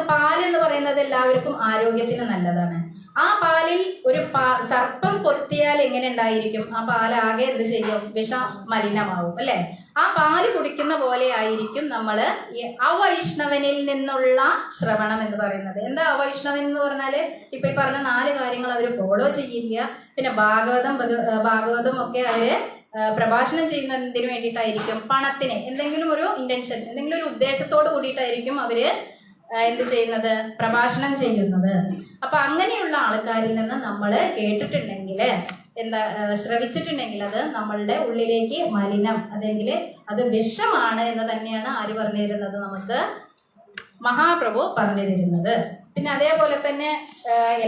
പാല് എന്ന് പറയുന്നത് എല്ലാവർക്കും ആരോഗ്യത്തിന് നല്ലതാണ്. ആ പാലിൽ ഒരു സർപ്പം കൊത്തിയാൽ എങ്ങനെ ഉണ്ടായിരിക്കും? ആ പാലാകെ എന്ത് ചെയ്യും? മലിനമാവും അല്ലെ? ആ പാല് കുടിക്കുന്ന പോലെ ആയിരിക്കും നമ്മള് ഈ അവൈഷ്ണവനിൽ നിന്നുള്ള ശ്രവണം എന്ന് പറയുന്നത്. എന്താ അവൈഷ്ണവൻ എന്ന് പറഞ്ഞാല് ഇപ്പൊ ഈ പറഞ്ഞ 4 കാര്യങ്ങൾ അവര് ഫോളോ ചെയ്യില്ല. പിന്നെ ഭാഗവതം ഒക്കെ അവര് പ്രഭാഷണം ചെയ്യുന്നതിന് വേണ്ടിയിട്ടായിരിക്കും. പണത്തിന് എന്തെങ്കിലും ഒരു ഇന്റൻഷൻ, എന്തെങ്കിലും ഒരു ഉദ്ദേശത്തോട് കൂടിയിട്ടായിരിക്കും അവര് എന്ത് ചെയ്യുന്നത്, പ്രഭാഷണം ചെയ്യുന്നത്. അപ്പൊ അങ്ങനെയുള്ള ആൾക്കാരിൽ നിന്ന് നമ്മൾ കേട്ടിട്ടുണ്ടെങ്കിൽ ശ്രവിച്ചിട്ടുണ്ടെങ്കിൽ അത് നമ്മളുടെ ഉള്ളിലേക്ക് മലിനം, അതെങ്കിൽ അത് വിഷമാണ് എന്ന് തന്നെയാണ് ആര് പറഞ്ഞു തരുന്നത്, നമുക്ക് മഹാപ്രഭു പറഞ്ഞു തരുന്നത്. പിന്നെ അതേപോലെ തന്നെ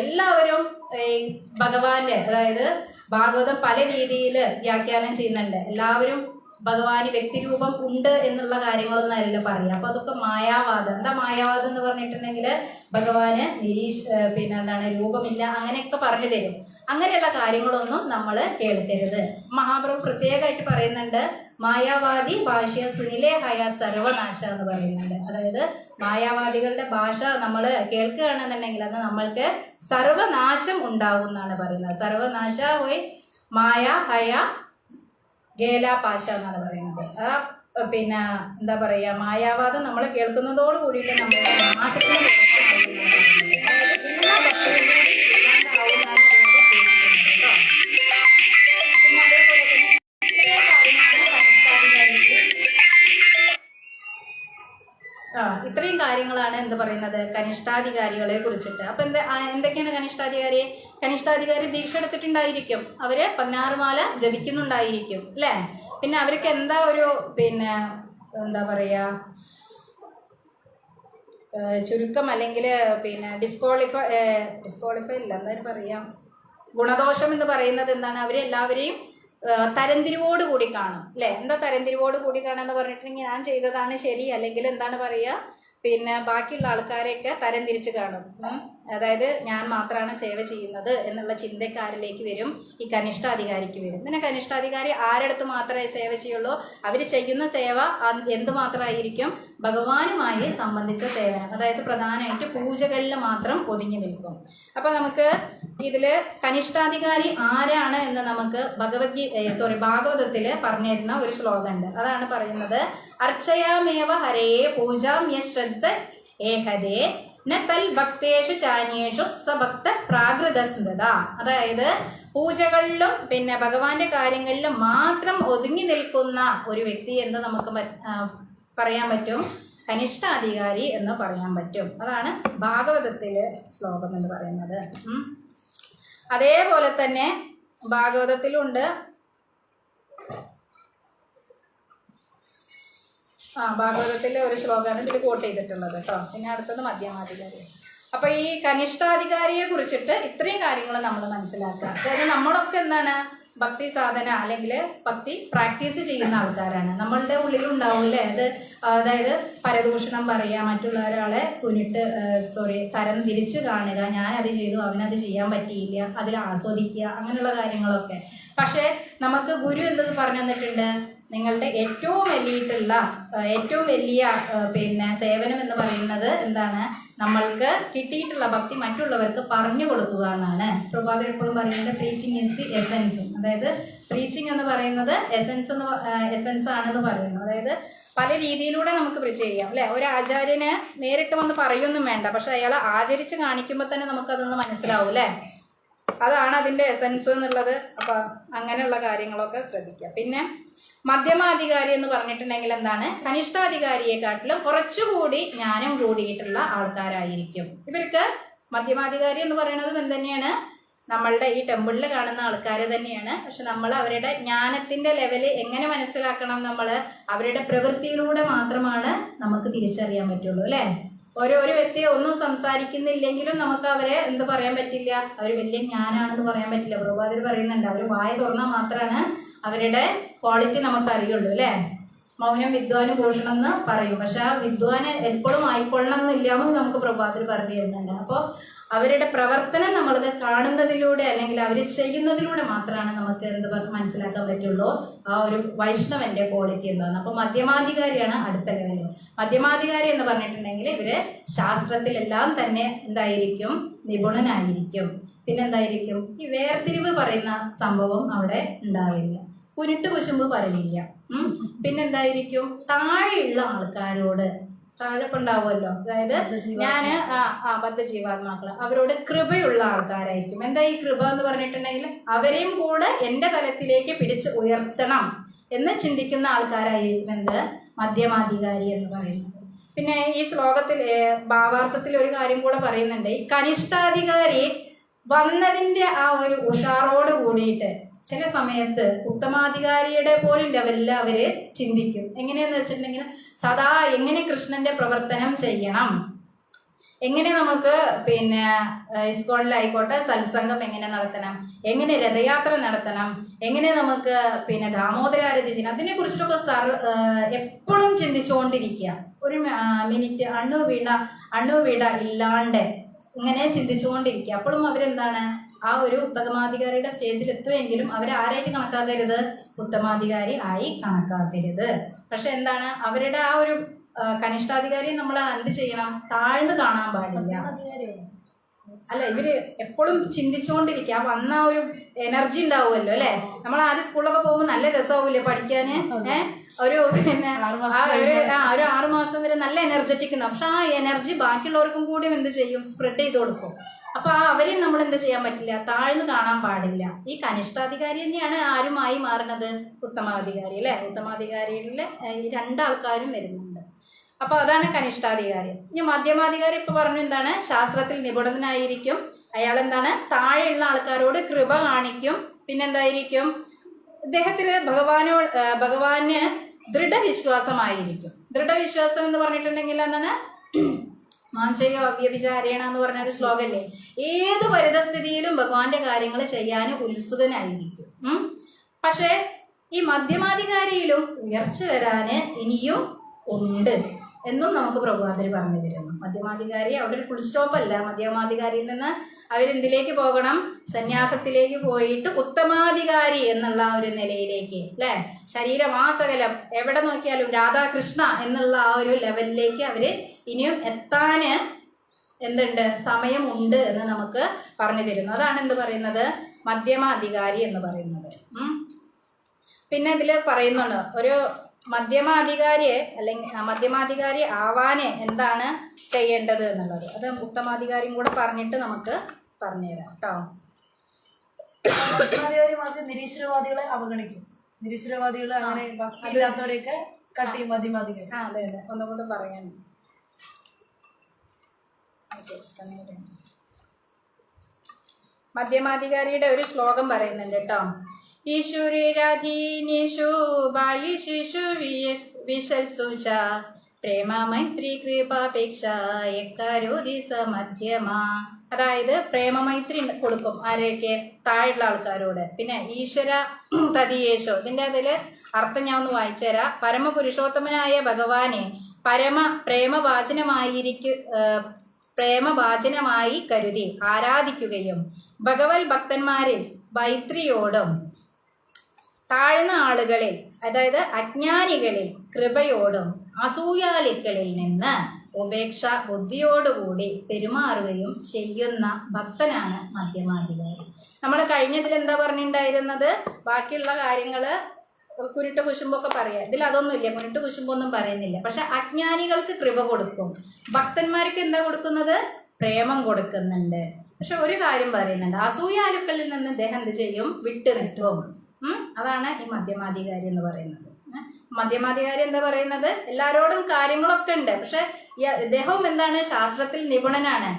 എല്ലാവരും ഭഗവാന്റെ, അതായത് ഭാഗവതം പല രീതിയിൽ വ്യാഖ്യാനം ചെയ്യുന്നുണ്ട്. എല്ലാവരും ഭഗവാന് വ്യക്തിരൂപം ഉണ്ട് എന്നുള്ള കാര്യങ്ങളൊന്നും അല്ല പറയുക. അപ്പൊ അതൊക്കെ മായാവാദം. എന്താ മായാവാദം എന്ന് പറഞ്ഞിട്ടുണ്ടെങ്കിൽ ഭഗവാന് പിന്നെ എന്താണ് രൂപമില്ല അങ്ങനെയൊക്കെ പറഞ്ഞു തരും. അങ്ങനെയുള്ള കാര്യങ്ങളൊന്നും നമ്മൾ കേൾക്കരുത്. മഹാപ്രഭു പ്രത്യേകമായിട്ട് പറയുന്നുണ്ട്, മായാവാദി ഭാഷ സുനിലേ ഹയ സർവനാശ എന്ന് പറയുന്നുണ്ട്. അതായത് മായാവാദികളുടെ ഭാഷ നമ്മൾ കേൾക്കുകയാണെന്നുണ്ടെങ്കിൽ അത് നമ്മൾക്ക് സർവനാശം ഉണ്ടാവും എന്നാണ് പറയുന്നത്. സർവനാശ പോയി മായ ഹയ ഗേല പാശ എന്നാണ് പറയുന്നത്. പിന്നെ എന്താ പറയാ, മായാവാദം നമ്മൾ കേൾക്കുന്നതോട് കൂടിയിട്ട് നമ്മുടെ നാശത്തിന് ഇത്രയും കാര്യങ്ങളാണ് എന്ത് പറയുന്നത്, കനിഷ്ഠാധികാരികളെ കുറിച്ചിട്ട്. അപ്പൊ എന്തൊക്കെയാണ് കനിഷ്ഠാധികാരി ദീക്ഷ എടുത്തിട്ടുണ്ടായിരിക്കും, അവര് 16 മാല ജപിക്കുന്നുണ്ടായിരിക്കും അല്ലെ. പിന്നെ അവർക്ക് എന്താ ഒരു പിന്നെ എന്താ പറയാ ചുരുക്കം, അല്ലെങ്കിൽ പിന്നെ ഡിസ്ക്വാളിഫൈ ഇല്ല, എന്തായാലും പറയാം, ഗുണദോഷം എന്ന് പറയുന്നത് എന്താണ്, അവരെല്ലാവരെയും തരംതിരിവോട് കൂടി കാണും അല്ലെ. എന്താ തരംതിരിവോട് കൂടി കാണാന്ന് പറഞ്ഞിട്ടുണ്ടെങ്കിൽ ഞാൻ ചെയ്തതാണ് ശരി, അല്ലെങ്കിൽ എന്താണ് പറയുക, പിന്നെ ബാക്കിയുള്ള ആൾക്കാരെയൊക്കെ തരംതിരിച്ച് കാണും. അതായത് ഞാൻ മാത്രമാണ് സേവ ചെയ്യുന്നത് എന്നുള്ള ചിന്തക്കാരിലേക്ക് വരും, ഈ കനിഷ്ഠാധികാരിക്ക് വരും. പിന്നെ കനിഷ്ഠാധികാരി ആരടുത്ത് മാത്രമേ സേവ ചെയ്യുള്ളൂ, അവർ ചെയ്യുന്ന സേവ എന്തുമാത്രമായിരിക്കും, ഭഗവാനുമായി സംബന്ധിച്ച സേവനം, അതായത് പ്രധാനമായിട്ട് പൂജകളിൽ മാത്രം ഒതുങ്ങി നിൽക്കും. അപ്പൊ നമുക്ക് ഇതില് കനിഷ്ഠാധികാരി ആരാണ് എന്ന് നമുക്ക് ഭാഗവതത്തില് പറഞ്ഞു തരുന്ന ഒരു ശ്ലോകമുണ്ട്. അതാണ് പറയുന്നത്, അർച്ചയാമേവ ഹരയെ പൂജാമ്യ ശ്രദ്ധ ഏഹദേ ന തൽ ഭക്തേഷു ചാന്യേഷു സഭക്ത പ്രാകൃതസ്മൃത. അതായത് പൂജകളിലും പിന്നെ ഭഗവാന്റെ കാര്യങ്ങളിലും മാത്രം ഒതുങ്ങി നിൽക്കുന്ന ഒരു വ്യക്തി എന്ന് നമുക്ക് പറയാൻ പറ്റും, കനിഷ്ഠാധികാരി എന്ന് പറയാൻ പറ്റും. അതാണ് ഭാഗവതത്തിലെ ശ്ലോകം എന്ന് പറയുന്നത്. അതേപോലെ തന്നെ ഭാഗവതത്തിലുണ്ട്, ഭാഗവതത്തിലെ ഒരു ശ്ലോകമാണ് ഇതിൽ കോട്ട് ചെയ്തിട്ടുള്ളത് കേട്ടോ. പിന്നെ അടുത്തത് മധ്യമാധികാരി. അപ്പൊ ഈ കനിഷ്ഠാധികാരിയെ കുറിച്ചിട്ട് ഇത്രയും കാര്യങ്ങൾ നമ്മൾ മനസ്സിലാക്കുക. അതായത് നമ്മളൊക്കെ എന്താണ്, ഭക്തി സാധന അല്ലെങ്കിൽ ഭക്തി പ്രാക്ടീസ് ചെയ്യുന്ന ആൾക്കാരാണ്. നമ്മളുടെ ഉള്ളിലുണ്ടാവും അല്ലേ അത്, അതായത് പരദൂഷണം പറയുക, മറ്റുള്ള ഒരാളെ തരം തിരിച്ച് കാണുക, ഞാനത് ചെയ്തു അവനത് ചെയ്യാൻ പറ്റിയില്ല, അതിൽ ആസ്വദിക്കുക, അങ്ങനെയുള്ള കാര്യങ്ങളൊക്കെ. പക്ഷെ നമുക്ക് ഗുരു എന്തെന്ന് പറഞ്ഞു തന്നിട്ടുണ്ട്, നിങ്ങളുടെ ഏറ്റവും വലിയ പിന്നെ സേവനം എന്ന് പറയുന്നത് എന്താണ്, നമ്മൾക്ക് കിട്ടിയിട്ടുള്ള ഭക്തി മറ്റുള്ളവർക്ക് പറഞ്ഞു കൊടുക്കുക എന്നാണ്. പ്രഭാതർ എപ്പോഴും പറയുന്നത് പ്രീച്ചിങ് ഈസ് ദി എസൻസ്. അതായത് പ്രീച്ചിങ് എന്ന് പറയുന്നത് എസൻസ് ആണെന്ന് പറയുന്നു. അതായത് പല രീതിയിലൂടെ നമുക്ക് പ്രീച്ച് ചെയ്യാം അല്ലെ. ഒരു ആചാര്യന് നേരിട്ട് വന്ന് പറയൊന്നും വേണ്ട, പക്ഷെ അയാൾ ആചരിച്ച് കാണിക്കുമ്പോൾ തന്നെ നമുക്കതൊന്ന് മനസ്സിലാവും അല്ലെ. അതാണ് അതിന്റെ എസൻസ് എന്നുള്ളത്. അപ്പൊ അങ്ങനെയുള്ള കാര്യങ്ങളൊക്കെ ശ്രദ്ധിക്കുക. പിന്നെ മധ്യമാധികാരി എന്ന് പറഞ്ഞിട്ടുണ്ടെങ്കിൽ എന്താണ്, കനിഷ്ഠാധികാരിയെക്കാട്ടിലും കുറച്ചുകൂടി ജ്ഞാനം കൂടിയിട്ടുള്ള ആൾക്കാരായിരിക്കും ഇവർക്ക്. മധ്യമാധികാരി എന്ന് പറയുന്നത് എന്തുതന്നെയാണ്, നമ്മളുടെ ഈ ടെമ്പിളിൽ കാണുന്ന ആൾക്കാർ തന്നെയാണ്. പക്ഷെ നമ്മൾ അവരുടെ ജ്ഞാനത്തിന്റെ ലെവല് എങ്ങനെ മനസ്സിലാക്കണം, നമ്മൾ അവരുടെ പ്രവൃത്തിയിലൂടെ മാത്രമാണ് നമുക്ക് തിരിച്ചറിയാൻ പറ്റുള്ളൂ അല്ലെ. ഒരു വ്യക്തി ഒന്നും സംസാരിക്കുന്നില്ലെങ്കിലും നമുക്ക് അവരെ എന്ത് പറയാൻ പറ്റില്ല, അവർ വലിയ ജ്ഞാനാണെന്ന് പറയാൻ പറ്റില്ല. പ്രഭാതർ പറയുന്നുണ്ട്, അവർ വായ തുറന്നാൽ മാത്രമാണ് അവരുടെ ക്വാളിറ്റി നമുക്ക് അറിയുള്ളൂ അല്ലെ. മൗനം വിദ്വാനും ഭൂഷണം എന്ന് പറയും, പക്ഷെ ആ വിദ്വാന് എപ്പോഴും ആയിക്കൊള്ളണം എന്നില്ലാന്നും നമുക്ക് പ്രഭാതർ പറഞ്ഞു തരുന്നുണ്ട്. അപ്പോൾ അവരുടെ പ്രവർത്തനം നമ്മൾക്ക് കാണുന്നതിലൂടെ അല്ലെങ്കിൽ അവർ ചെയ്യുന്നതിലൂടെ മാത്രമാണ് നമുക്ക് എന്ത് മനസ്സിലാക്കാൻ പറ്റുള്ളൂ ആ ഒരു വൈഷ്ണവന്റെ ക്വാളിറ്റി എന്താണ്. അപ്പൊ മധ്യമാധികാരിയാണ് അടുത്ത ലെവല്. മധ്യമാധികാരി എന്ന് പറഞ്ഞിട്ടുണ്ടെങ്കിൽ ഇവര് ശാസ്ത്രത്തിലെല്ലാം തന്നെ എന്തായിരിക്കും, നിപുണനായിരിക്കും. പിന്നെന്തായിരിക്കും, ഈ വേർതിരിവ് പറയുന്ന സംഭവം അവിടെ ഉണ്ടാവില്ല, കുരുട്ട് കുശുമ്പ് പറയില്ല. പിന്നെന്തായിരിക്കും, താഴെയുള്ള ആൾക്കാരോട് താഴെപ്പ് ഉണ്ടാവുമല്ലോ, അതായത് ഞാന് ബദ്ധജീവാത്മാക്കള് അവരോട് കൃപയുള്ള ആൾക്കാരായിരിക്കും. എന്താ ഈ കൃപ എന്ന് പറഞ്ഞിട്ടുണ്ടെങ്കിൽ അവരെയും കൂടെ എന്റെ തലത്തിലേക്ക് പിടിച്ച് ഉയർത്തണം എന്ന് ചിന്തിക്കുന്ന ആൾക്കാരായിരിക്കും എന്ത്, മധ്യമാധികാരി എന്ന് പറയുന്നത്. പിന്നെ ഈ ശ്ലോകത്തിൽ ഭാവാർത്ഥത്തിൽ ഒരു കാര്യം കൂടെ പറയുന്നുണ്ട്. ഈ കനിഷ്ഠാധികാരി വന്നതിന്റെ ആ ഒരു ഉഷാറോട് കൂടിയിട്ട് ചില സമയത്ത് ഉത്തമാധികാരിയുടെ പോലും ലെവലിൽ അവര് ചിന്തിക്കും. എങ്ങനെയാന്ന് വെച്ചിട്ടുണ്ടെങ്കിൽ സദാ എങ്ങനെ കൃഷ്ണന്റെ പ്രവർത്തനം ചെയ്യണം, എങ്ങനെ നമുക്ക് പിന്നെ ഇസ്കോണിലായിക്കോട്ടെ സത്സംഗം എങ്ങനെ നടത്തണം, എങ്ങനെ രഥയാത്ര നടത്തണം, എങ്ങനെ നമുക്ക് പിന്നെ ദാമോദരാരതി ചെയ്യണം, അതിനെ കുറിച്ചിട്ടൊക്കെ എപ്പോഴും ചിന്തിച്ചുകൊണ്ടിരിക്കുക. ഒരു മിനിറ്റ് അണുവിട ഇല്ലാണ്ട് ഇങ്ങനെ ചിന്തിച്ചുകൊണ്ടിരിക്കുക. അപ്പോഴും അവരെന്താണ് ആ ഒരു ഉത്തമാധികാരിയുടെ സ്റ്റേജിൽ എത്തുമെങ്കിലും അവരാരായിട്ട് കണക്കാക്കരുത്, ഉത്തമാധികാരി ആയി കണക്കാക്കരുത്. പക്ഷെ എന്താണ് അവരുടെ ആ ഒരു കനിഷ്ഠാധികാരി നമ്മൾ എന്ത് ചെയ്യണം, താഴ്ന്ന് കാണാൻ പാടില്ല. അല്ല, ഇവര് എപ്പോഴും ചിന്തിച്ചുകൊണ്ടിരിക്കുക. വന്ന ഒരു എനർജി ഉണ്ടാവുമല്ലോ അല്ലെ. നമ്മൾ ആദ്യം സ്കൂളിലൊക്കെ പോകുമ്പോൾ നല്ല രസമാവില്ലേ പഠിക്കാന്. ഒരു പിന്നെ ഒരു 6 മാസം വരെ നല്ല എനർജറ്റിക് ഉണ്ടാവും. പക്ഷെ ആ എനർജി ബാക്കിയുള്ളവർക്കും കൂടി എന്ത് ചെയ്യും, സ്പ്രെഡ് ചെയ്ത് കൊടുക്കും. അപ്പൊ അവരെയും നമ്മൾ എന്ത് ചെയ്യാൻ പറ്റില്ല, താഴ്ന്ന് കാണാൻ പാടില്ല. ഈ കനിഷ്ഠാധികാരി തന്നെയാണ് ആരുമായി മാറുന്നത്, ഉത്തമാധികാരി അല്ലെ. ഉത്തമാധികാരിയിലെ ഈ 2 ആൾക്കാരും വരുന്നുണ്ട്. അപ്പൊ അതാണ് കനിഷ്ഠാധികാരി. ഇനി മധ്യമാധികാരി ഇപ്പൊ പറഞ്ഞു എന്താണ്, ശാസ്ത്രത്തിൽ നിപുണനായിരിക്കും. അയാൾ എന്താണ്, താഴെയുള്ള ആൾക്കാരോട് കൃപ കാണിക്കും. പിന്നെന്തായിരിക്കും, ഇദ്ദേഹത്തില് ഭഗവാന് ദൃഢവിശ്വാസമായിരിക്കും. ദൃഢവിശ്വാസം എന്ന് പറഞ്ഞിട്ടുണ്ടെങ്കിൽ എന്താണ്, മാംചയോ അവ്യഭിചാരേണ എന്ന് പറഞ്ഞ ഒരു ശ്ലോകല്ലേ. ഏത് പരിതസ്ഥിതിയിലും ഭഗവാന്റെ കാര്യങ്ങൾ ചെയ്യാൻ ഉത്സുകനായിരിക്കും. പക്ഷെ ഈ മധ്യമാധികാരിയിലും ഉയർച്ച വരാന് ഇനിയും ഉണ്ട് എന്നും നമുക്ക് പ്രഭുപാദര് പറഞ്ഞു തരുന്നു. മധ്യമാധികാരി അവിടെ ഒരു ഫുൾ സ്റ്റോപ്പ് അല്ല. മധ്യമാധികാരിയിൽ നിന്ന് അവരെന്തിലേക്ക് പോകണം, സന്യാസത്തിലേക്ക് പോയിട്ട് ഉത്തമാധികാരി എന്നുള്ള ആ ഒരു നിലയിലേക്ക് അല്ലെ, ശരീരമാസകലം എവിടെ നോക്കിയാലും രാധാകൃഷ്ണ എന്നുള്ള ആ ഒരു ലെവലിലേക്ക് അവര് ഇനിയും എത്താന് എന്തുണ്ട്, സമയമുണ്ട് എന്ന് നമുക്ക് പറഞ്ഞു തരുന്നു. അതാണ് എന്ത് പറയുന്നത്, മധ്യമാധികാരി എന്ന് പറയുന്നത്. പിന്നെ ഇതില് പറയുന്നുണ്ട് ഒരു മധ്യമാധികാരിയെ അല്ലെങ്കിൽ മധ്യമാധികാരി ആവാന് എന്താണ് ചെയ്യേണ്ടത് എന്നുള്ളത്. അത് ഉത്തമാധികാരിയും കൂടെ പറഞ്ഞിട്ട് നമുക്ക് പറഞ്ഞുതരാം കേട്ടോ. നിരീശ്വരവാദികളെ അവഗണിക്കും. നിരീശ്വരവാദികളെ അങ്ങനെ ഭക്തിയില്ലാത്തവരെയൊക്കെ കട്ട് ചെയ്യും മധ്യമാധികാരി. അതെ അതെ, ഒന്നുകൂടെ പറയാൻ. മധ്യമാധികാരിയുടെ ഒരു ശ്ലോകം പറയുന്നുണ്ട് കേട്ടോ. ഈശ്വരീരാധീനീഷു ബാലിശിഷു വിശൽസു ച പ്രേമ മൈത്രി കൃപാപേക്ഷ എക്കാരോധി സ മധ്യമ. അതായത് പ്രേമമൈത്രി കൊടുക്കും ആരെയൊക്കെ, താഴെയുള്ള ആൾക്കാരോട്. പിന്നെ ഈശ്വര തദീയേശോ, ഇതിൻ്റെ അതില് അർത്ഥം ഞാൻ ഒന്ന് വായിച്ചു തരാം. പരമപുരുഷോത്തമനായ ഭഗവാനെ പ്രേമഭാചനമായി കരുതി ആരാധിക്കുകയും ഭഗവത് ഭക്തന്മാരിൽ മൈത്രിയോടും താഴ്ന്ന ആളുകളിൽ അതായത് അജ്ഞാനികളിൽ കൃപയോടും അസൂയാലിക്കളിൽ നിന്ന് ഉപേക്ഷ ബുദ്ധിയോടുകൂടി പെരുമാറുകയും ചെയ്യുന്ന ഭക്തനാണ് മധ്യമാധികാരി. നമ്മൾ കഴിഞ്ഞതിൽ എന്താ പറഞ്ഞിട്ടുണ്ടായിരുന്നത്, ബാക്കിയുള്ള കാര്യങ്ങള് കുരുട്ട് കുശുമ്പൊക്കെ പറയാം. ഇതിൽ അതൊന്നുമില്ല, കുരുട്ട് കുശുമ്പൊന്നും പറയുന്നില്ല. പക്ഷെ അജ്ഞാനികൾക്ക് കൃപ കൊടുക്കും, ഭക്തന്മാർക്ക് എന്താ കൊടുക്കുന്നത്, പ്രേമം കൊടുക്കുന്നുണ്ട്. പക്ഷെ ഒരു കാര്യം പറയുന്നുണ്ട്, അസൂയാലുക്കളിൽ നിന്ന് ഇദ്ദേഹം എന്ത് ചെയ്യും, വിട്ടു നിൽക്കും. അതാണ് ഈ മധ്യമാധികാരി എന്ന് പറയുന്നത്. മധ്യമാധികാരി എന്താ പറയുന്നത്, എല്ലാരോടും കാര്യങ്ങളൊക്കെ ഉണ്ട്. പക്ഷെ ഇദ്ദേഹവും എന്താണ്, ശാസ്ത്രത്തിൽ നിപുണനാണ്.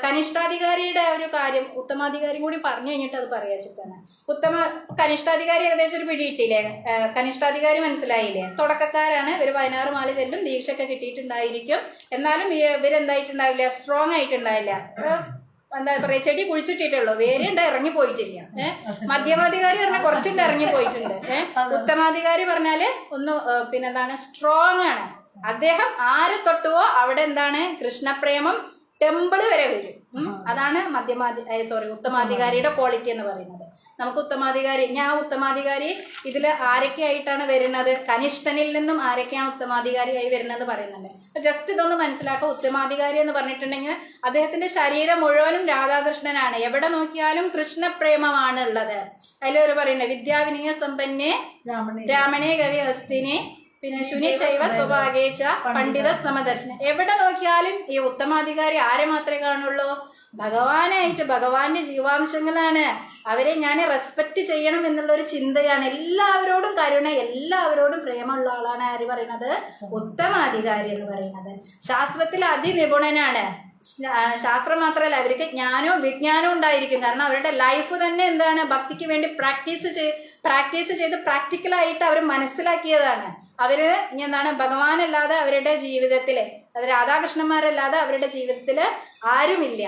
കനിഷ്ഠാധികാരിയുടെ ഒരു കാര്യം ഉത്തമാധികാരി കൂടി പറഞ്ഞു കഴിഞ്ഞിട്ട് അത് പറയാച്ചിട്ടാണ്. കനിഷ്ഠാധികാരി ഏകദേശം ഒരു പിടിയിട്ടില്ലേ, കനിഷ്ഠാധികാരി മനസ്സിലായില്ലേ, തുടക്കക്കാരാണ്. ഒരു 16 മാല ചെല്ലും, ദീക്ഷയൊക്കെ കിട്ടിയിട്ടുണ്ടായിരിക്കും. എന്നാലും ഇവരെന്തായിട്ടുണ്ടാവില്ല, സ്ട്രോങ് ആയിട്ടുണ്ടാവില്ല. എന്താ പറയാ, ചെടി കുഴിച്ചിട്ടിട്ടുള്ളൂ, വേരുണ്ട് ഇറങ്ങിപ്പോയിട്ടില്ല. മധ്യമാധികാരി പറഞ്ഞാൽ കുറച്ചുണ്ട് ഇറങ്ങിപ്പോയിട്ടുണ്ട്. ഉത്തമാധികാരി പറഞ്ഞാല് ഒന്ന് പിന്നെന്താണ്, സ്ട്രോങ് ആണ്. അദ്ദേഹം ആരെ തൊട്ടുവോ അവിടെ എന്താണ്, കൃഷ്ണപ്രേമം ടെമ്പിള് വരെ വരും. അതാണ് ഉത്തമാധികാരിയുടെ ക്വാളിറ്റി എന്ന് പറയുന്നത്. നമുക്ക് ഉത്തമാധികാരി, ഞാൻ ഉത്തമാധികാരി ഇതിൽ ആരൊക്കെ ആയിട്ടാണ് വരുന്നത്, കനിഷ്ഠനിൽ നിന്നും ആരൊക്കെയാണ് ഉത്തമാധികാരിയായി വരുന്നത് പറയുന്നുണ്ട്. ജസ്റ്റ് ഇതൊന്ന് മനസ്സിലാക്കുക. ഉത്തമാധികാരി എന്ന് പറഞ്ഞിട്ടുണ്ടെങ്കിൽ അദ്ദേഹത്തിന്റെ ശരീരം മുഴുവനും രാധാകൃഷ്ണനാണ്. എവിടെ നോക്കിയാലും കൃഷ്ണപ്രേമമാണ് ഉള്ളത്. അതിലൊരു പറയുന്നത് വിദ്യാവിനയ സമ്പന്നെ ബ്രാഹ്മണേ കവി ഹസ്തിനെ പിന്നെ ശുനി ചൈവ സ്വഭാഗേച്ച പണ്ഡിത സമദർശന. എവിടെ നോക്കിയാലും ഈ ഉത്തമാധികാരി ആരെ മാത്രമേ കാണുള്ളൂ, ഭഗവാനായിട്ട്, ഭഗവാന്റെ ജീവാംശങ്ങളാണ്, അവരെ ഞാൻ റെസ്പെക്ട് ചെയ്യണം എന്നുള്ളൊരു ചിന്തയാണ്. എല്ലാവരോടും കരുണ, എല്ലാവരോടും പ്രേമമുള്ള ആളാണ് ആര് പറയുന്നത്? ഉത്തമാധികാരി എന്ന് പറയുന്നത്. ശാസ്ത്രത്തിൽ അതിനിപുണനാണ്. ശാസ്ത്രം മാത്രമല്ല, അവർക്ക് ജ്ഞാനവും വിജ്ഞാനവും ഉണ്ടായിരിക്കും. കാരണം അവരുടെ ലൈഫ് തന്നെ എന്താണ്? ഭക്തിക്ക് വേണ്ടി പ്രാക്ടീസ് ചെയ്ത് പ്രാക്ടിക്കലായിട്ട് അവർ മനസ്സിലാക്കിയതാണ്. അവര് എന്താണ്? ഭഗവാനല്ലാതെ അവരുടെ ജീവിതത്തില്, അത് രാധാകൃഷ്ണന്മാരല്ലാതെ അവരുടെ ജീവിതത്തില് ആരുമില്ല.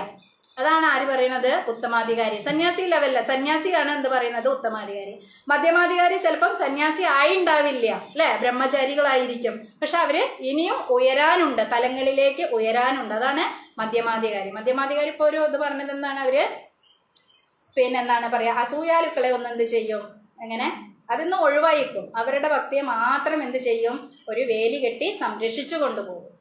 അതാണ് ആര് പറയുന്നത്? ഉത്തമാധികാരി. സന്യാസി ലെവലല്ല, സന്യാസിയാണ് എന്ത് പറയുന്നത്? ഉത്തമാധികാരി. മധ്യമാധികാരി ചിലപ്പം സന്യാസി ആയിണ്ടാവില്ല, അല്ലെ? ബ്രഹ്മചാരികളായിരിക്കും. പക്ഷെ അവര് ഇനിയും ഉയരാനുണ്ട്, തലങ്ങളിലേക്ക് ഉയരാനുണ്ട്. അതാണ് മധ്യമാധികാരി. മധ്യമാധികാരി ഇപ്പൊ ഒരു ഇത് പറഞ്ഞത് എന്താണ്? അവര് എന്താണ് പറയാ, അസൂയാലുക്കളെ ഒന്ന് എന്ത് ചെയ്യും? എങ്ങനെ അതിന്ന് ഒഴിവായിക്കും. അവരുടെ ഭക്തിയെ മാത്രം എന്ത് ചെയ്യും? ഒരു വേലി കെട്ടി സംരക്ഷിച്ചു കൊണ്ടുപോകും.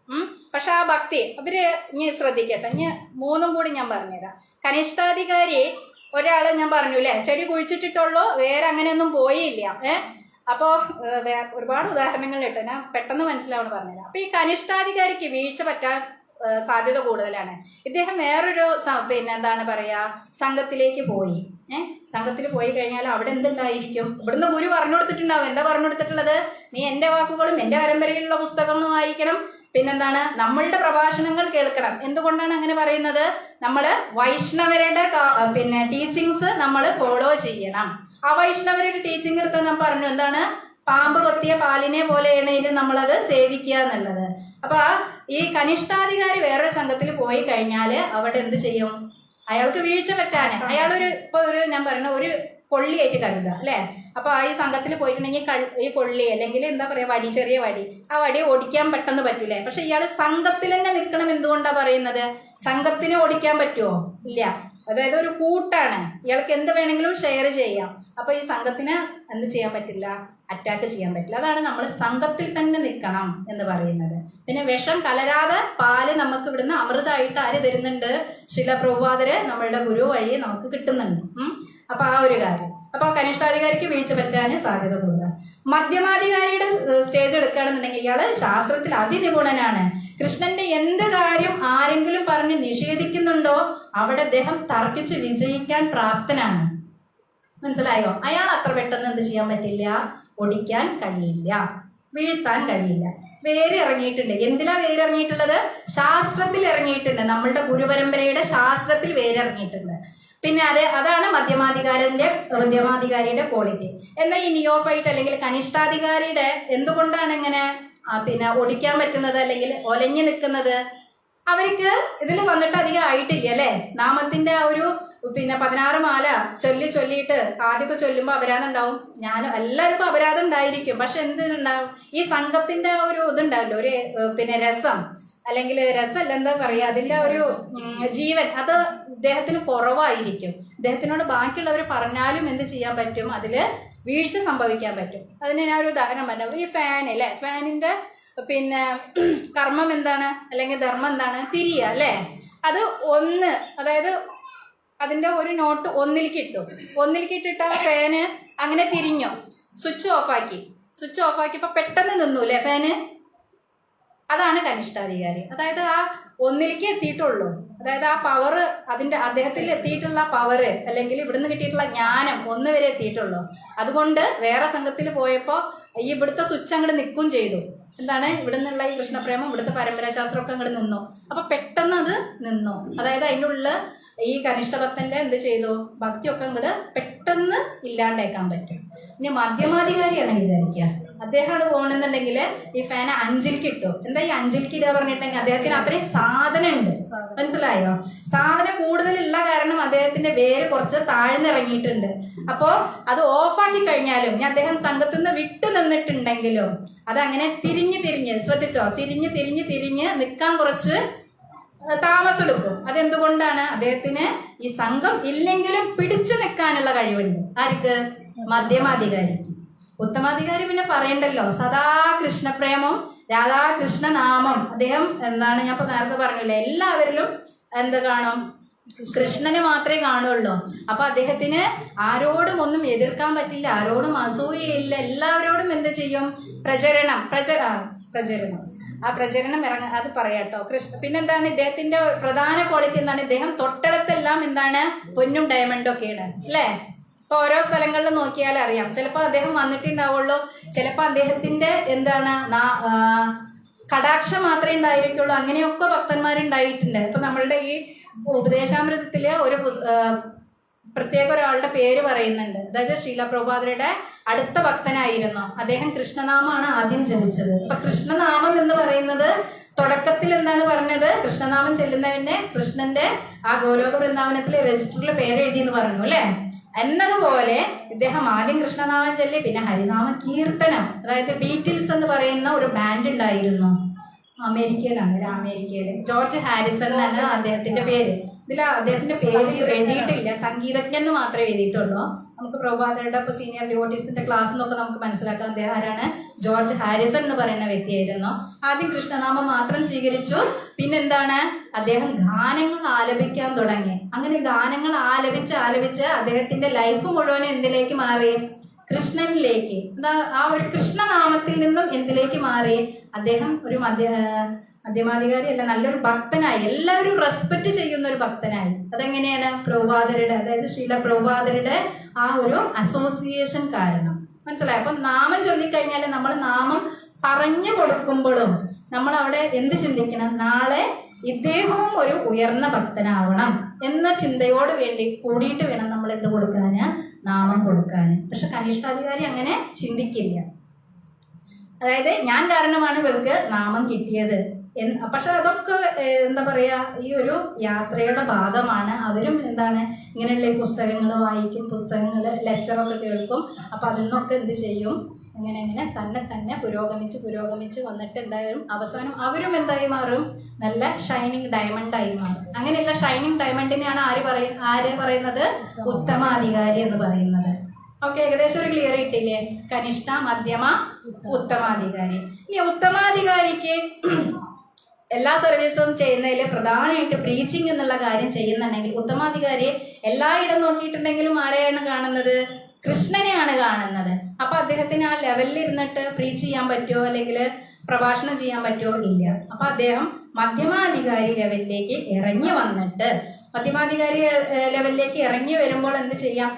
പക്ഷെ ആ ഭക്തി അവര് ഇനി ശ്രദ്ധിക്കട്ടെ. ഇനി മൂന്നും കൂടി ഞാൻ പറഞ്ഞുതരാം. കനിഷ്ഠാധികാരി ഒരാള് ഞാൻ പറഞ്ഞു അല്ലെ, ചെടി കുഴിച്ചിട്ടിട്ടുള്ളൂ, വേറെ അങ്ങനെയൊന്നും പോയില്ല. അപ്പോ ഒരുപാട് ഉദാഹരണങ്ങൾ ഇട്ടു, ഞാൻ പെട്ടെന്ന് മനസ്സിലാവണം പറഞ്ഞുതരാം. അപ്പൊ ഈ കനിഷ്ഠാധികാരിക്ക് വീഴ്ച പറ്റാൻ സാധ്യത കൂടുതലാണ്. ഇദ്ദേഹം വേറൊരു എന്താണ് പറയാ, സംഘത്തിലേക്ക് പോയി. സംഘത്തിൽ പോയി കഴിഞ്ഞാൽ അവിടെ എന്തുണ്ടായിരിക്കും? ഇവിടുന്ന് ഗുരു പറഞ്ഞു കൊടുത്തിട്ടുണ്ടാവും. എന്താ പറഞ്ഞു കൊടുത്തിട്ടുള്ളത്? നീ എന്റെ വാക്കുകളും എന്റെ പരമ്പരയിലുള്ള പുസ്തകങ്ങളും വായിക്കണം, പിന്നെന്താണ്, നമ്മളുടെ പ്രഭാഷണങ്ങൾ കേൾക്കണം. എന്തുകൊണ്ടാണ് അങ്ങനെ പറയുന്നത്? നമ്മള് വൈഷ്ണവരുടെ ടീച്ചിങ്സ് നമ്മൾ ഫോളോ ചെയ്യണം. ആ വൈഷ്ണവരുടെ ടീച്ചിങ് എടുത്താൽ ഞാൻ പറഞ്ഞു എന്താണ്? പാമ്പ് കൊത്തിയ പാലിനെ പോലെയാണ് ഇത് നമ്മളത് സേവിക്കുക എന്നുള്ളത്. അപ്പൊ ഈ കനിഷ്ഠാധികാരി വേറൊരു സംഘത്തിൽ പോയി കഴിഞ്ഞാല് അവിടെ എന്ത് ചെയ്യും? അയാൾക്ക് വീഴ്ച പറ്റാന് അയാളൊരു ഞാൻ പറയുന്ന ഒരു കൊള്ളിയായിട്ട് കരുതുക അല്ലെ. അപ്പൊ ഈ സംഘത്തിൽ പോയിട്ടുണ്ടെങ്കിൽ ഈ കൊള്ളി അല്ലെങ്കിൽ എന്താ പറയാ, വടി, ചെറിയ വടി, ആ വടി ഓടിക്കാൻ പെട്ടെന്ന് പറ്റൂലേ. പക്ഷെ ഇയാള് സംഘത്തിൽ തന്നെ നിൽക്കണം. എന്തുകൊണ്ടാ പറയുന്നത്? സംഘത്തിന് ഓടിക്കാൻ പറ്റുമോ? ഇല്ല. അതായത് ഒരു കൂട്ടാണ്, ഇയാൾക്ക് എന്ത് വേണമെങ്കിലും ഷെയർ ചെയ്യാം. അപ്പൊ ഈ സംഘത്തിന് എന്ത് ചെയ്യാൻ പറ്റില്ല? അറ്റാക്ക് ചെയ്യാൻ പറ്റില്ല. അതാണ് നമ്മൾ സംഘത്തിൽ തന്നെ നിൽക്കണം എന്ന് പറയുന്നത്. പിന്നെ വിഷം കലരാതെ പാല് നമുക്ക് ഇവിടുന്ന് അമൃതമായിട്ട് ആര് തരുന്നുണ്ട്? ശില പ്രഭുപാദര് നമ്മളുടെ ഗുരു വഴി നമുക്ക് കിട്ടുന്നുണ്ട്. അപ്പൊ ആ ഒരു കാര്യം. അപ്പൊ കനിഷ്ഠാധികാരിക്ക് വീഴ്ച പറ്റാൻ സാധ്യത കൂടുതൽ. മധ്യമാധികാരിയുടെ സ്റ്റേജ് എടുക്കുകയാണെന്നുണ്ടെങ്കിൽ ഇയാള് ശാസ്ത്രത്തിൽ അതിനിപുണനാണ്. കൃഷ്ണന്റെ എന്ത് കാര്യം ആരെങ്കിലും പറഞ്ഞ് നിഷേധിക്കുന്നുണ്ടോ അവിടെ അദ്ദേഹം തർക്കിച്ച് വിജയിക്കാൻ പ്രാപ്തനാണ്. മനസ്സിലായോ? അയാൾ അത്ര പെട്ടെന്ന് എന്ത് ചെയ്യാൻ പറ്റില്ല? ഒടിക്കാൻ കഴിയില്ല, വീഴ്ത്താൻ കഴിയില്ല. വേര് ഇറങ്ങിയിട്ടുണ്ട്. എന്തിലാ വേര് ഇറങ്ങിയിട്ടുള്ളത്? ശാസ്ത്രത്തിൽ ഇറങ്ങിയിട്ടുണ്ട്. നമ്മളുടെ ഗുരുപരമ്പരയുടെ ശാസ്ത്രത്തിൽ വേരിറങ്ങിയിട്ടുണ്ട്. പിന്നെ അതാണ് മധ്യമാധികാരിയുടെ ക്വാളിറ്റി. എന്നാൽ ഈ നിയോഫൈറ്റ് അല്ലെങ്കിൽ കനിഷ്ഠാധികാരിയുടെ എന്തുകൊണ്ടാണ് ഇങ്ങനെ ഒടിക്കാൻ പറ്റുന്നത് അല്ലെങ്കിൽ ഒലഞ്ഞു നിൽക്കുന്നത്? അവർക്ക് ഇതിൽ വന്നിട്ട് അധികം ആയിട്ടില്ല അല്ലെ. നാമത്തിന്റെ ആ ഒരു 16 മാല ചൊല്ലിയിട്ട് ആദ്യമൊക്കെ ചൊല്ലുമ്പോൾ അപരാധം ഉണ്ടാവും. എല്ലാവർക്കും അപരാധം ഉണ്ടായിരിക്കും. പക്ഷെ എന്തുണ്ടാവും? ഈ സംഘത്തിന്റെ ഒരു ഇതുണ്ടാവല്ലോ, ഒരു രസം, അല്ലെങ്കിൽ രസമല്ല, എന്താ പറയാ, അതിന്റെ ഒരു ജീവൻ, അത് ഇദ്ദേഹത്തിന് കുറവായിരിക്കും. ഇദ്ദേഹത്തിനോട് ബാക്കിയുള്ളവർ പറഞ്ഞാലും എന്ത് ചെയ്യാൻ പറ്റും? അതില് വീഴ്ച സംഭവിക്കാൻ പറ്റും. അതിന് ഞാൻ ഒരു ഉദാഹരണം പറഞ്ഞു. ഈ ഫാൻ അല്ലെ, ഫാനിന്റെ കർമ്മം എന്താണ് അല്ലെങ്കിൽ ധർമ്മം എന്താണ്? തിരിയ അല്ലെ. അത് അതായത് അതിന്റെ ഒരു നോട്ട് ഒന്നിലേക്ക് ഇട്ടിട്ട് ആ ഫാന് അങ്ങനെ തിരിഞ്ഞു. സ്വിച്ച് ഓഫാക്കിയപ്പോ പെട്ടെന്ന് നിന്നു അല്ലെ ഫാന്. അതാണ് കനിഷ്ഠാധികാരി. അതായത് ആ ഒന്നിലേക്ക് എത്തിയിട്ടുള്ളൂ. അതായത് ആ പവർ, അദ്ദേഹത്തിൽ എത്തിയിട്ടുള്ള പവർ അല്ലെങ്കിൽ ഇവിടുന്ന് കിട്ടിയിട്ടുള്ള ജ്ഞാനം 1 വരെ എത്തിയിട്ടുള്ളൂ. അതുകൊണ്ട് വേറെ സംഘത്തിൽ പോയപ്പോ ഈ ഇവിടുത്തെ സ്വിച്ച് അങ്ങോട്ട് നിൽക്കുകയും ചെയ്തു. എന്താണ്? ഇവിടെ നിന്നുള്ള ഈ കൃഷ്ണപ്രേമം, ഇവിടുത്തെ പരമ്പരാശാസ്ത്രമൊക്കെ അങ്ങോട്ട് നിന്നു. അപ്പൊ പെട്ടെന്ന് അത് നിന്നു. അതായത് അതിൻ്റെ ഉള്ളിൽ ഈ കനിഷ്ഠഭക്തന്റെ എന്ത് ചെയ്തു? ഭക്തിയൊക്കെ അങ്ങോട്ട് പെട്ടെന്ന് ഇല്ലാണ്ടേക്കാൻ പറ്റും. ഇനി മധ്യമാധികാരിയാണ് വിചാരിക്കുക, അദ്ദേഹമാണ് പോകണമെന്നുണ്ടെങ്കിൽ ഈ ഫാൻ 5ലേക്ക് ഇട്ടു. എന്താ ഈ 5ലേക്ക് ഇടുക പറഞ്ഞിട്ടുണ്ടെങ്കിൽ അദ്ദേഹത്തിന് അത്രയും സാധനം ഉണ്ട്. മനസ്സിലായോ? സാധനം കൂടുതലുള്ള കാരണം അദ്ദേഹത്തിന്റെ വേര് കുറച്ച് താഴ്ന്നിറങ്ങിയിട്ടുണ്ട്. അപ്പോ അത് ഓഫാക്കി കഴിഞ്ഞാലും ഇനി അദ്ദേഹം സംഘത്തിൽ നിന്ന് വിട്ടു നിന്നിട്ടുണ്ടെങ്കിലും അതങ്ങനെ തിരിഞ്ഞ് ശ്രദ്ധിച്ചോ, തിരിഞ്ഞ് നിൽക്കാൻ കുറച്ച് താമസമെടുക്കും. അതെന്തുകൊണ്ടാണ്? അദ്ദേഹത്തിന് ഈ സംഘം ഇല്ലെങ്കിലും പിടിച്ചു നിൽക്കാനുള്ള കഴിവുണ്ട്. ആർക്ക്? മധ്യമാധികാരിക്ക്. ഉത്തമാധികാരി പിന്നെ പറയണ്ടല്ലോ, സദാ കൃഷ്ണപ്രേമം, രാധാകൃഷ്ണനാമം. അദ്ദേഹം എന്താണ്, ഞാൻ ഇപ്പൊ നേരത്തെ പറഞ്ഞില്ലേ, എല്ലാവരിലും എന്ത് കാണും? കൃഷ്ണനെ മാത്രമേ കാണുള്ളൂ. അപ്പൊ അദ്ദേഹത്തിന് ആരോടും ഒന്നും എതിർക്കാൻ പറ്റില്ല, ആരോടും അസൂയയില്ല, എല്ലാവരോടും എന്ത് ചെയ്യും? പ്രചരണം. ആ പ്രചരണം അത് പറയാട്ടോ. പിന്നെന്താണ് ഇദ്ദേഹത്തിന്റെ പ്രധാന ക്വാളിറ്റി എന്താണ്? ഇദ്ദേഹം തൊട്ടടുത്തെല്ലാം എന്താണ് പൊന്നും ഡയമണ്ടും ഒക്കെയാണ് അല്ലേ. ഇപ്പൊ ഓരോ സ്ഥലങ്ങളിൽ നോക്കിയാൽ അറിയാം. ചിലപ്പോൾ അദ്ദേഹം വന്നിട്ടുണ്ടാവുള്ളൂ, ചിലപ്പോൾ അദ്ദേഹത്തിന്റെ എന്താണ് കടാക്ഷം മാത്രമേ ഉണ്ടായിരിക്കുള്ളൂ. അങ്ങനെയൊക്കെ ഭക്തന്മാരുണ്ടായിട്ടുണ്ട്. ഇപ്പൊ നമ്മളുടെ ഈ ഉപദേശാമൃതത്തില് ഒരു പ്രത്യേക ഒരാളുടെ പേര് പറയുന്നുണ്ട്. അതായത് ശ്രീല പ്രഭുപാദരുടെ അടുത്ത ഭക്തനായിരുന്നു അദ്ദേഹം. കൃഷ്ണനാമമാണ് ആദ്യം ജപിച്ചത്. അപ്പൊ കൃഷ്ണനാമം എന്ന് പറയുന്നത് തുടക്കത്തിൽ എന്താണ് പറഞ്ഞത്? കൃഷ്ണനാമം ചെല്ലുന്നവന്റെ കൃഷ്ണന്റെ ആ ഗോലോക വൃന്ദാവനത്തിലെ രജിസ്റ്ററിൽ പേര് എഴുതി എന്ന് പറഞ്ഞു അല്ലെ. എന്നതുപോലെ ഇദ്ദേഹം ആദ്യം കൃഷ്ണനാമം ചൊല്ലി, പിന്നെ ഹരിനാമ കീർത്തനം. അതായത് ബീറ്റിൽസ് എന്ന് പറയുന്ന ഒരു ബാൻഡ് ഉണ്ടായിരുന്നു അമേരിക്കയിലാണ്. അമേരിക്കയില് ജോർജ് ഹാരിസൺ എന്നാണ് അദ്ദേഹത്തിന്റെ പേര്. ഇതിൽ അദ്ദേഹത്തിന്റെ പേര് എഴുതിയിട്ടില്ല, സംഗീതജ്ഞൻ എന്ന് മാത്രമേ എഴുതിയിട്ടുള്ളൂ. നമുക്ക് പ്രഭുപാദരുടെ ഇപ്പൊ സീനിയർ ഡിവോട്ടീസിന്റെ ക്ലാസ് എന്നൊക്കെ നമുക്ക് മനസ്സിലാക്കാം അദ്ദേഹം ആരാണ്. ജോർജ് ഹാരിസൺ എന്ന് പറയുന്ന വ്യക്തിയായിരുന്നു. ആദ്യം കൃഷ്ണനാമം മാത്രം സ്വീകരിച്ചു. പിന്നെന്താണ് അദ്ദേഹം ഗാനങ്ങൾ ആലപിക്കാൻ തുടങ്ങി. അങ്ങനെ ഗാനങ്ങൾ ആലപിച്ച് അദ്ദേഹത്തിന്റെ ലൈഫ് മുഴുവൻ എന്തിലേക്ക് മാറി? കൃഷ്ണനിലേക്ക്. ആ ഒരു കൃഷ്ണനാമത്തിൽ നിന്നും എന്തിലേക്ക് മാറി? അദ്ദേഹം ഒരു മധ്യമാധികാരി അല്ല, നല്ലൊരു ഭക്തനായി, എല്ലാവരും റെസ്പെക്ട് ചെയ്യുന്ന ഒരു ഭക്തനായി. അതെങ്ങനെയാണ്? പ്രഭുപാദരുടെ, അതായത് ശ്രീല പ്രഭുപാദരുടെ ആ ഒരു അസോസിയേഷൻ കാരണം. മനസ്സിലായി? അപ്പൊ നാമം ചൊല്ലിക്കഴിഞ്ഞാൽ നമ്മൾ നാമം പറഞ്ഞു കൊടുക്കുമ്പോഴും നമ്മൾ അവിടെ എന്ത് ചിന്തിക്കണം? നാളെ ഇദ്ദേഹവും ഒരു ഉയർന്ന ഭക്തനാവണം എന്ന ചിന്തയോട് കൂടിയിട്ട് വേണം നമ്മൾ എന്ത് കൊടുക്കാന്? നാമം കൊടുക്കാന്. പക്ഷെ കനിഷ്ഠാധികാരി അങ്ങനെ ചിന്തിക്കില്ല. അതായത് ഞാൻ കാരണമാണ് ഇവർക്ക് നാമം കിട്ടിയത്. പക്ഷെ അതൊക്കെ എന്താ പറയാ, ഈ ഒരു യാത്രയുടെ ഭാഗമാണ്. അവരും എന്താണ് ഇങ്ങനെയുള്ള പുസ്തകങ്ങൾ വായിക്കും, ലെക്ചറൊക്കെ കേൾക്കും. അപ്പൊ അതിൽ നിന്നൊക്കെ എന്ത് ചെയ്യും? ഇങ്ങനെ തന്നെ പുരോഗമിച്ച് വന്നിട്ട് എന്തായാലും അവസാനം അവരും എന്തായി മാറും? നല്ല ഷൈനിങ് ഡയമണ്ട് ആയി മാറും. അങ്ങനെയുള്ള ഷൈനിങ് ഡയമണ്ടിനെയാണ് ആര് പറയുന്നത്? ഉത്തമാധികാരി എന്ന് പറയുന്നത്. ഓക്കെ, ഏകദേശം ഒരു ക്ലിയർ കിട്ടില്ലേ? കനിഷ്ഠ, മധ്യമ, ഉത്തമാധികാരി. ഇനി ഉത്തമാധികാരിക്ക് എല്ലാ സർവീസും ചെയ്യുന്നതിൽ പ്രധാനമായിട്ട് പ്രീച്ചിങ് എന്നുള്ള കാര്യം ചെയ്യുന്നുണ്ടെങ്കിൽ ഉത്തമാധികാരി എല്ലായിടം നോക്കിയിട്ടുണ്ടെങ്കിലും ആരെയാണ് കാണുന്നത്? കൃഷ്ണനെയാണ് കാണുന്നത്. അപ്പൊ അദ്ദേഹത്തിന് ആ ലെവലിൽ ഇരുന്നിട്ട് പ്രീച്ച് ചെയ്യാൻ പറ്റുമോ, അല്ലെങ്കിൽ പ്രഭാഷണം ചെയ്യാൻ പറ്റുമോ? ഇല്ല. അപ്പൊ അദ്ദേഹം മധ്യമാധികാരി ലെവലിലേക്ക് ഇറങ്ങി വന്നിട്ട്, മധ്യമാധികാരി ലെവലിലേക്ക് ഇറങ്ങി വരുമ്പോൾ എന്ത് ചെയ്യാം?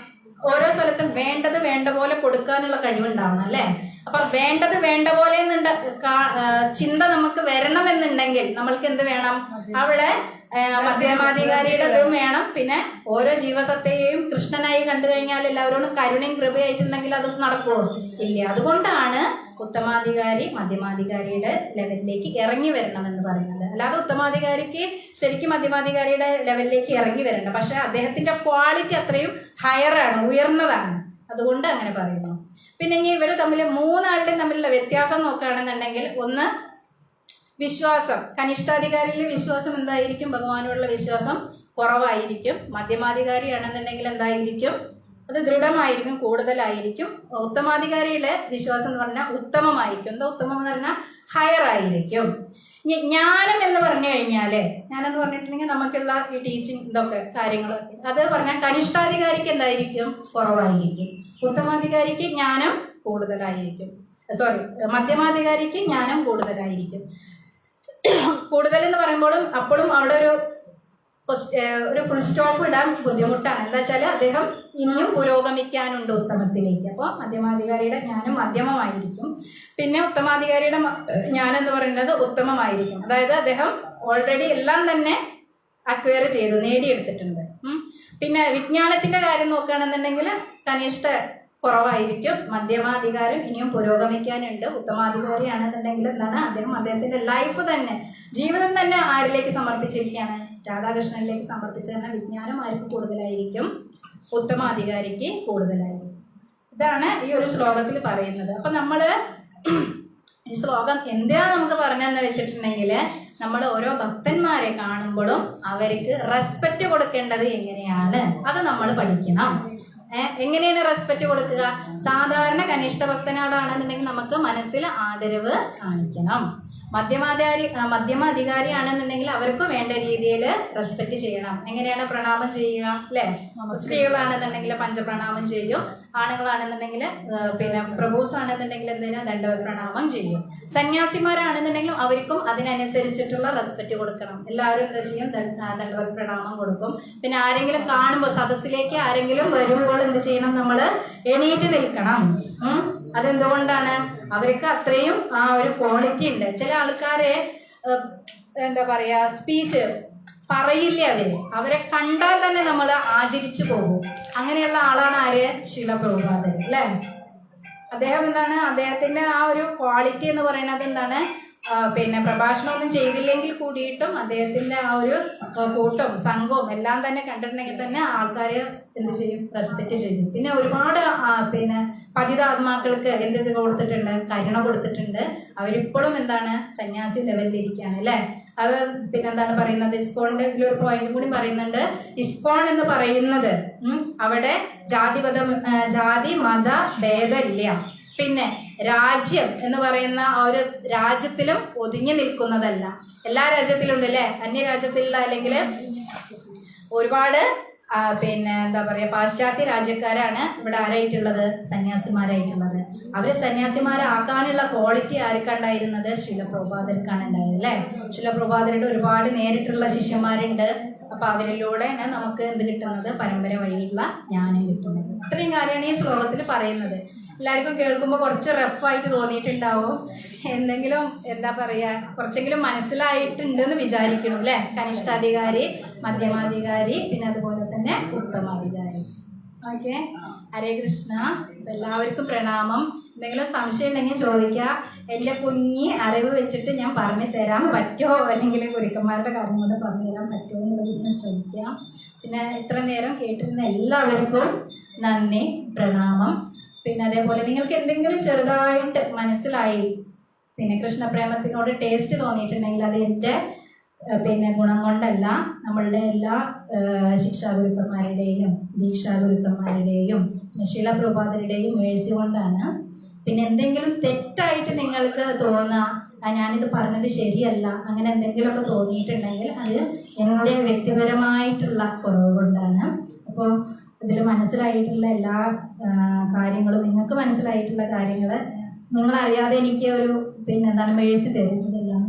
ഓരോ സ്ഥലത്തും വേണ്ടത് വേണ്ട പോലെ കൊടുക്കാനുള്ള കഴിവുണ്ടാവണം അല്ലെ. അപ്പൊ വേണ്ടത് വേണ്ട പോലെ ചിന്ത നമുക്ക് വരണമെന്നുണ്ടെങ്കിൽ നമ്മൾക്ക് എന്ത് വേണം? അവിടെ മധ്യമാധികാരിയുടെ ഇതും വേണം. പിന്നെ ഓരോ ജീവസത്തെയും കൃഷ്ണനായി കണ്ടു കഴിഞ്ഞാൽ എല്ലാവരോടും കരുണയും കൃപയായിട്ടുണ്ടെങ്കിൽ അത് നടക്കുമോ? ഇല്ല. അതുകൊണ്ടാണ് ഉത്തമാധികാരി മധ്യമാധികാരിയുടെ ലെവലിലേക്ക് ഇറങ്ങി വരണം എന്ന് പറയുന്നത്. അല്ലാതെ ഉത്തമാധികാരിക്ക് ശരിക്കും മധ്യമാധികാരിയുടെ ലെവലിലേക്ക് ഇറങ്ങി വരണ്ട. പക്ഷെ അദ്ദേഹത്തിന്റെ ക്വാളിറ്റി അത്രയും ഹയറാണ്, ഉയർന്നതാണ്. അതുകൊണ്ട് അങ്ങനെ പറയുന്നു. പിന്നെ ഇനി ഇവര് തമ്മിൽ മൂന്നാളുടെയും തമ്മിലുള്ള വ്യത്യാസം നോക്കുകയാണെന്നുണ്ടെങ്കിൽ, ഒന്ന് വിശ്വാസം. കനിഷ്ഠാധികാരിയിലെ വിശ്വാസം എന്തായിരിക്കും? ഭഗവാനോടുള്ള വിശ്വാസം കുറവായിരിക്കും. മധ്യമാധികാരിയാണെന്നുണ്ടെങ്കിൽ എന്തായിരിക്കും? അത് ദൃഢമായിരിക്കും, കൂടുതലായിരിക്കും. ഉത്തമാധികാരിയുടെ വിശ്വാസം എന്ന് പറഞ്ഞാൽ ഉത്തമമായിരിക്കും. എന്താ ഉത്തമം എന്ന് പറഞ്ഞാൽ? ഹയർ ആയിരിക്കും. ജ്ഞാനം എന്ന് പറഞ്ഞു കഴിഞ്ഞാല്, ഞാനെന്ന് പറഞ്ഞിട്ടുണ്ടെങ്കിൽ നമുക്കുള്ള ഈ ടീച്ചിങ് ഇതൊക്കെ കാര്യങ്ങളൊക്കെ അത് പറഞ്ഞാൽ കനിഷ്ഠാധികാരിക്ക് എന്തായിരിക്കും? കുറവായിരിക്കും. ഉത്തമാധികാരിക്ക് ജ്ഞാനം കൂടുതലായിരിക്കും. മധ്യമാധികാരിക്ക് ജ്ഞാനം കൂടുതലായിരിക്കും. കൂടുതൽ എന്ന് പറയുമ്പോഴും അപ്പോഴും അവിടെ ഒരു ഫുൾ സ്റ്റോപ്പ് ഇടാൻ ബുദ്ധിമുട്ടാണ്. എന്താ വെച്ചാൽ അദ്ദേഹം ഇനിയും പുരോഗമിക്കാനുണ്ട് ഉത്തമത്തിലേക്ക്. അപ്പോൾ മധ്യമാധികാരിയുടെ ജ്ഞാനം മധ്യമമായിരിക്കും. പിന്നെ ഉത്തമാധികാരിയുടെ ജ്ഞാനം എന്ന് പറയുന്നത് ഉത്തമമായിരിക്കും. അതായത് അദ്ദേഹം ഓൾറെഡി എല്ലാം തന്നെ അക്വയർ ചെയ്തു, നേടിയെടുത്തിട്ടുണ്ട്. പിന്നെ വിജ്ഞാനത്തിന്റെ കാര്യം നോക്കുകയാണെന്നുണ്ടെങ്കിൽ കനിഷ്ഠ കുറവായിരിക്കും. മധ്യമാധികാരം ഇനിയും പുരോഗമിക്കാനുണ്ട്. ഉത്തമാധികാരിയാണെന്നുണ്ടെങ്കിൽ എന്താണ്? അദ്ദേഹത്തിന്റെ ലൈഫ് തന്നെ, ജീവിതം തന്നെ ആരിലേക്ക് സമർപ്പിച്ചിരിക്കുകയാണ്? രാധാകൃഷ്ണനിലേക്ക് സമർപ്പിച്ച തന്നെ വിജ്ഞാനം ആർക്ക് കൂടുതലായിരിക്കും? ഉത്തമാധികാരിക്ക് കൂടുതലായിരിക്കും. ഇതാണ് ഈ ഒരു ശ്ലോകത്തിൽ പറയുന്നത്. അപ്പൊ നമ്മള് ഈ ശ്ലോകം എന്തിനാ നമുക്ക് പറഞ്ഞെന്ന് വെച്ചിട്ടുണ്ടെങ്കിൽ, നമ്മൾ ഓരോ ഭക്തന്മാരെ കാണുമ്പോഴും അവർക്ക് റെസ്പെക്റ്റ് കൊടുക്കേണ്ടത് എങ്ങനെയാണ് അത് നമ്മൾ പഠിക്കണം. എങ്ങനെയാണ് റെസ്പെക്റ്റ് കൊടുക്കുക? സാധാരണ കനിഷ്ഠ ഭക്തനോടാണെന്നുണ്ടെങ്കിൽ നമുക്ക് മനസ്സിൽ ആദരവ് കാണിക്കണം. മധ്യമ അധികാരിയാണെന്നുണ്ടെങ്കിൽ അവർക്കും വേണ്ട രീതിയിൽ റെസ്പെക്ട് ചെയ്യണം. എങ്ങനെയാണ് പ്രണാമം ചെയ്യുക അല്ലെ? സ്ത്രീകളാണെന്നുണ്ടെങ്കിൽ പഞ്ചപ്രണാമം ചെയ്യും, ആണുങ്ങളാണെന്നുണ്ടെങ്കിൽ പിന്നെ പ്രഭൂസ് ആണെന്നുണ്ടെങ്കിൽ എന്തിനാ ദണ്ഡവത് പ്രണാമം ചെയ്യും. സന്യാസിമാരാണെന്നുണ്ടെങ്കിലും അവർക്കും അതിനനുസരിച്ചിട്ടുള്ള റെസ്പെക്ട് കൊടുക്കണം. എല്ലാവരും എന്താ ചെയ്യും? ദണ്ഡവത് പ്രണാമം കൊടുക്കും. പിന്നെ ആരെങ്കിലും കാണുമ്പോൾ, സദസ്സിലേക്ക് ആരെങ്കിലും വരുമ്പോൾ എന്ത് ചെയ്യണം? നമ്മൾ എണീറ്റ് നിൽക്കണം. അതെന്തുകൊണ്ടാണ്? അവർക്ക് അത്രയും ആ ഒരു ക്വാളിറ്റി ഉണ്ട്. ചില ആൾക്കാരെ എന്താ പറയാ, സ്പീച്ച് പറയില്ല, അവരെ കണ്ടാൽ തന്നെ നമ്മൾ ആചരിച്ചു പോകും. അങ്ങനെയുള്ള ആളാണ് ആര്? ശീല പ്രഭുപാദൻ അല്ലേ? അദ്ദേഹം എന്താണ്, അദ്ദേഹത്തിന്റെ ആ ഒരു ക്വാളിറ്റി എന്ന് പറയുന്നത് എന്താണ്? പിന്നെ പ്രഭാഷണമൊന്നും ചെയ്തില്ലെങ്കിൽ കൂടിയിട്ടും അദ്ദേഹത്തിന്റെ ആ ഒരു കൂട്ടം സംഘവും എല്ലാം തന്നെ കണ്ടിട്ടുണ്ടെങ്കിൽ തന്നെ ആൾക്കാർ എന്ത് ചെയ്യും? റെസ്പെക്ട് ചെയ്യും. പിന്നെ ഒരുപാട് പിന്നെ പതിതാത്മാക്കൾക്ക് എന്ത് കൊടുത്തിട്ടുണ്ട്? കരുണ കൊടുത്തിട്ടുണ്ട്. അവരിപ്പോഴും എന്താണ്? സന്യാസി ലെവലിലിരിക്കുകയാണ് അല്ലേ? അത് പിന്നെന്താണ് പറയുന്നത്? ഇസ്കോണിന്റെ ഇതിലൊരു പോയിന്റ് കൂടി പറയുന്നുണ്ട്. ഇസ്കോൺ എന്ന് പറയുന്നത് അവിടെ ജാതി മത ഭേദമില്ല. പിന്നെ രാജ്യം എന്ന് പറയുന്ന ആ ഒരു രാജ്യത്തിലും ഒതുങ്ങി നിൽക്കുന്നതല്ല. എല്ലാ രാജ്യത്തിലും ഉണ്ട് അല്ലെ? അന്യരാജ്യത്തിലുള്ള അല്ലെങ്കിൽ ഒരുപാട് പിന്നെ എന്താ പറയാ, പാശ്ചാത്യ രാജ്യക്കാരാണ് ഇവിടെ ആരായിട്ടുള്ളത്? സന്യാസിമാരായിട്ടുള്ളത്. അവര് സന്യാസിമാരാക്കാനുള്ള ക്വാളിറ്റി ആർക്കുണ്ടായിരുന്നത്? ശിലപ്രഭുപാദർക്കാണ് ഉണ്ടായത് അല്ലെ? ശിലപ്രഭുപാദരുടെ ഒരുപാട് നേരിട്ടുള്ള ശിഷ്യന്മാരുണ്ട്. അപ്പൊ അവരിലൂടെയാണ് നമുക്ക് എന്ത് കിട്ടുന്നത്? പരമ്പര വഴിയുള്ള ജ്ഞാനം കിട്ടുന്നത്. ഇത്രയും കാര്യമാണ് ഈ ശ്ലോകത്തിൽ പറയുന്നത്. എല്ലാവർക്കും കേൾക്കുമ്പോൾ കുറച്ച് റഫായിട്ട് തോന്നിയിട്ടുണ്ടാവും. എന്തെങ്കിലും എന്താ പറയാ, കുറച്ചെങ്കിലും മനസ്സിലായിട്ടുണ്ടെന്ന് വിചാരിക്കണം അല്ലെ? കനിഷ്ഠാധികാരി, മധ്യമാധികാരി, പിന്നെ അതുപോലെ തന്നെ ഉത്തമാധികാരി. ഓക്കെ, ഹരേ കൃഷ്ണ. എല്ലാവർക്കും പ്രണാമം. എന്തെങ്കിലും സംശയം ഉണ്ടെങ്കിൽ ചോദിക്കാം. എൻ്റെ കുഞ്ഞി അറിവ് വെച്ചിട്ട് ഞാൻ പറഞ്ഞു തരാൻ പറ്റുമോ, അല്ലെങ്കിൽ ഗുരുക്കന്മാരുടെ കാര്യം കൊണ്ട് പറഞ്ഞു തരാൻ പറ്റുമോ എന്നുള്ളതിന് ശ്രമിക്കാം. പിന്നെ ഇത്ര നേരം കേട്ടിരുന്ന എല്ലാവർക്കും നന്ദി, പ്രണാമം. പിന്നെ അതേപോലെ നിങ്ങൾക്ക് എന്തെങ്കിലും ചെറുതായിട്ട് മനസ്സിലായി, പിന്നെ കൃഷ്ണപ്രേമത്തിനോട് ടേസ്റ്റ് തോന്നിയിട്ടുണ്ടെങ്കിൽ അത് എൻ്റെ പിന്നെ ഗുണം കൊണ്ടല്ല, നമ്മളുടെ എല്ലാ ശിക്ഷാഗുരുക്കന്മാരുടെയും ദീക്ഷാഗുരുക്കന്മാരുടെയും ശീലപ്രഭുപാദരുടെയും മേഴ്സി കൊണ്ടാണ്. പിന്നെ എന്തെങ്കിലും തെറ്റായിട്ട് നിങ്ങൾക്ക് തോന്നുക, ഞാനിത് പറഞ്ഞത് ശരിയല്ല, അങ്ങനെ എന്തെങ്കിലുമൊക്കെ തോന്നിയിട്ടുണ്ടെങ്കിൽ അത് എൻ്റെ വ്യക്തിപരമായിട്ടുള്ള കുറവ് കൊണ്ടാണ്. അപ്പോൾ ഇതിൽ മനസ്സിലായിട്ടുള്ള എല്ലാ കാര്യങ്ങളും, നിങ്ങൾക്ക് മനസ്സിലായിട്ടുള്ള കാര്യങ്ങൾ നിങ്ങളറിയാതെ എനിക്ക് ഒരു പിന്നെ എന്താണ് മേഴ്സി തരുന്നതെല്ലാം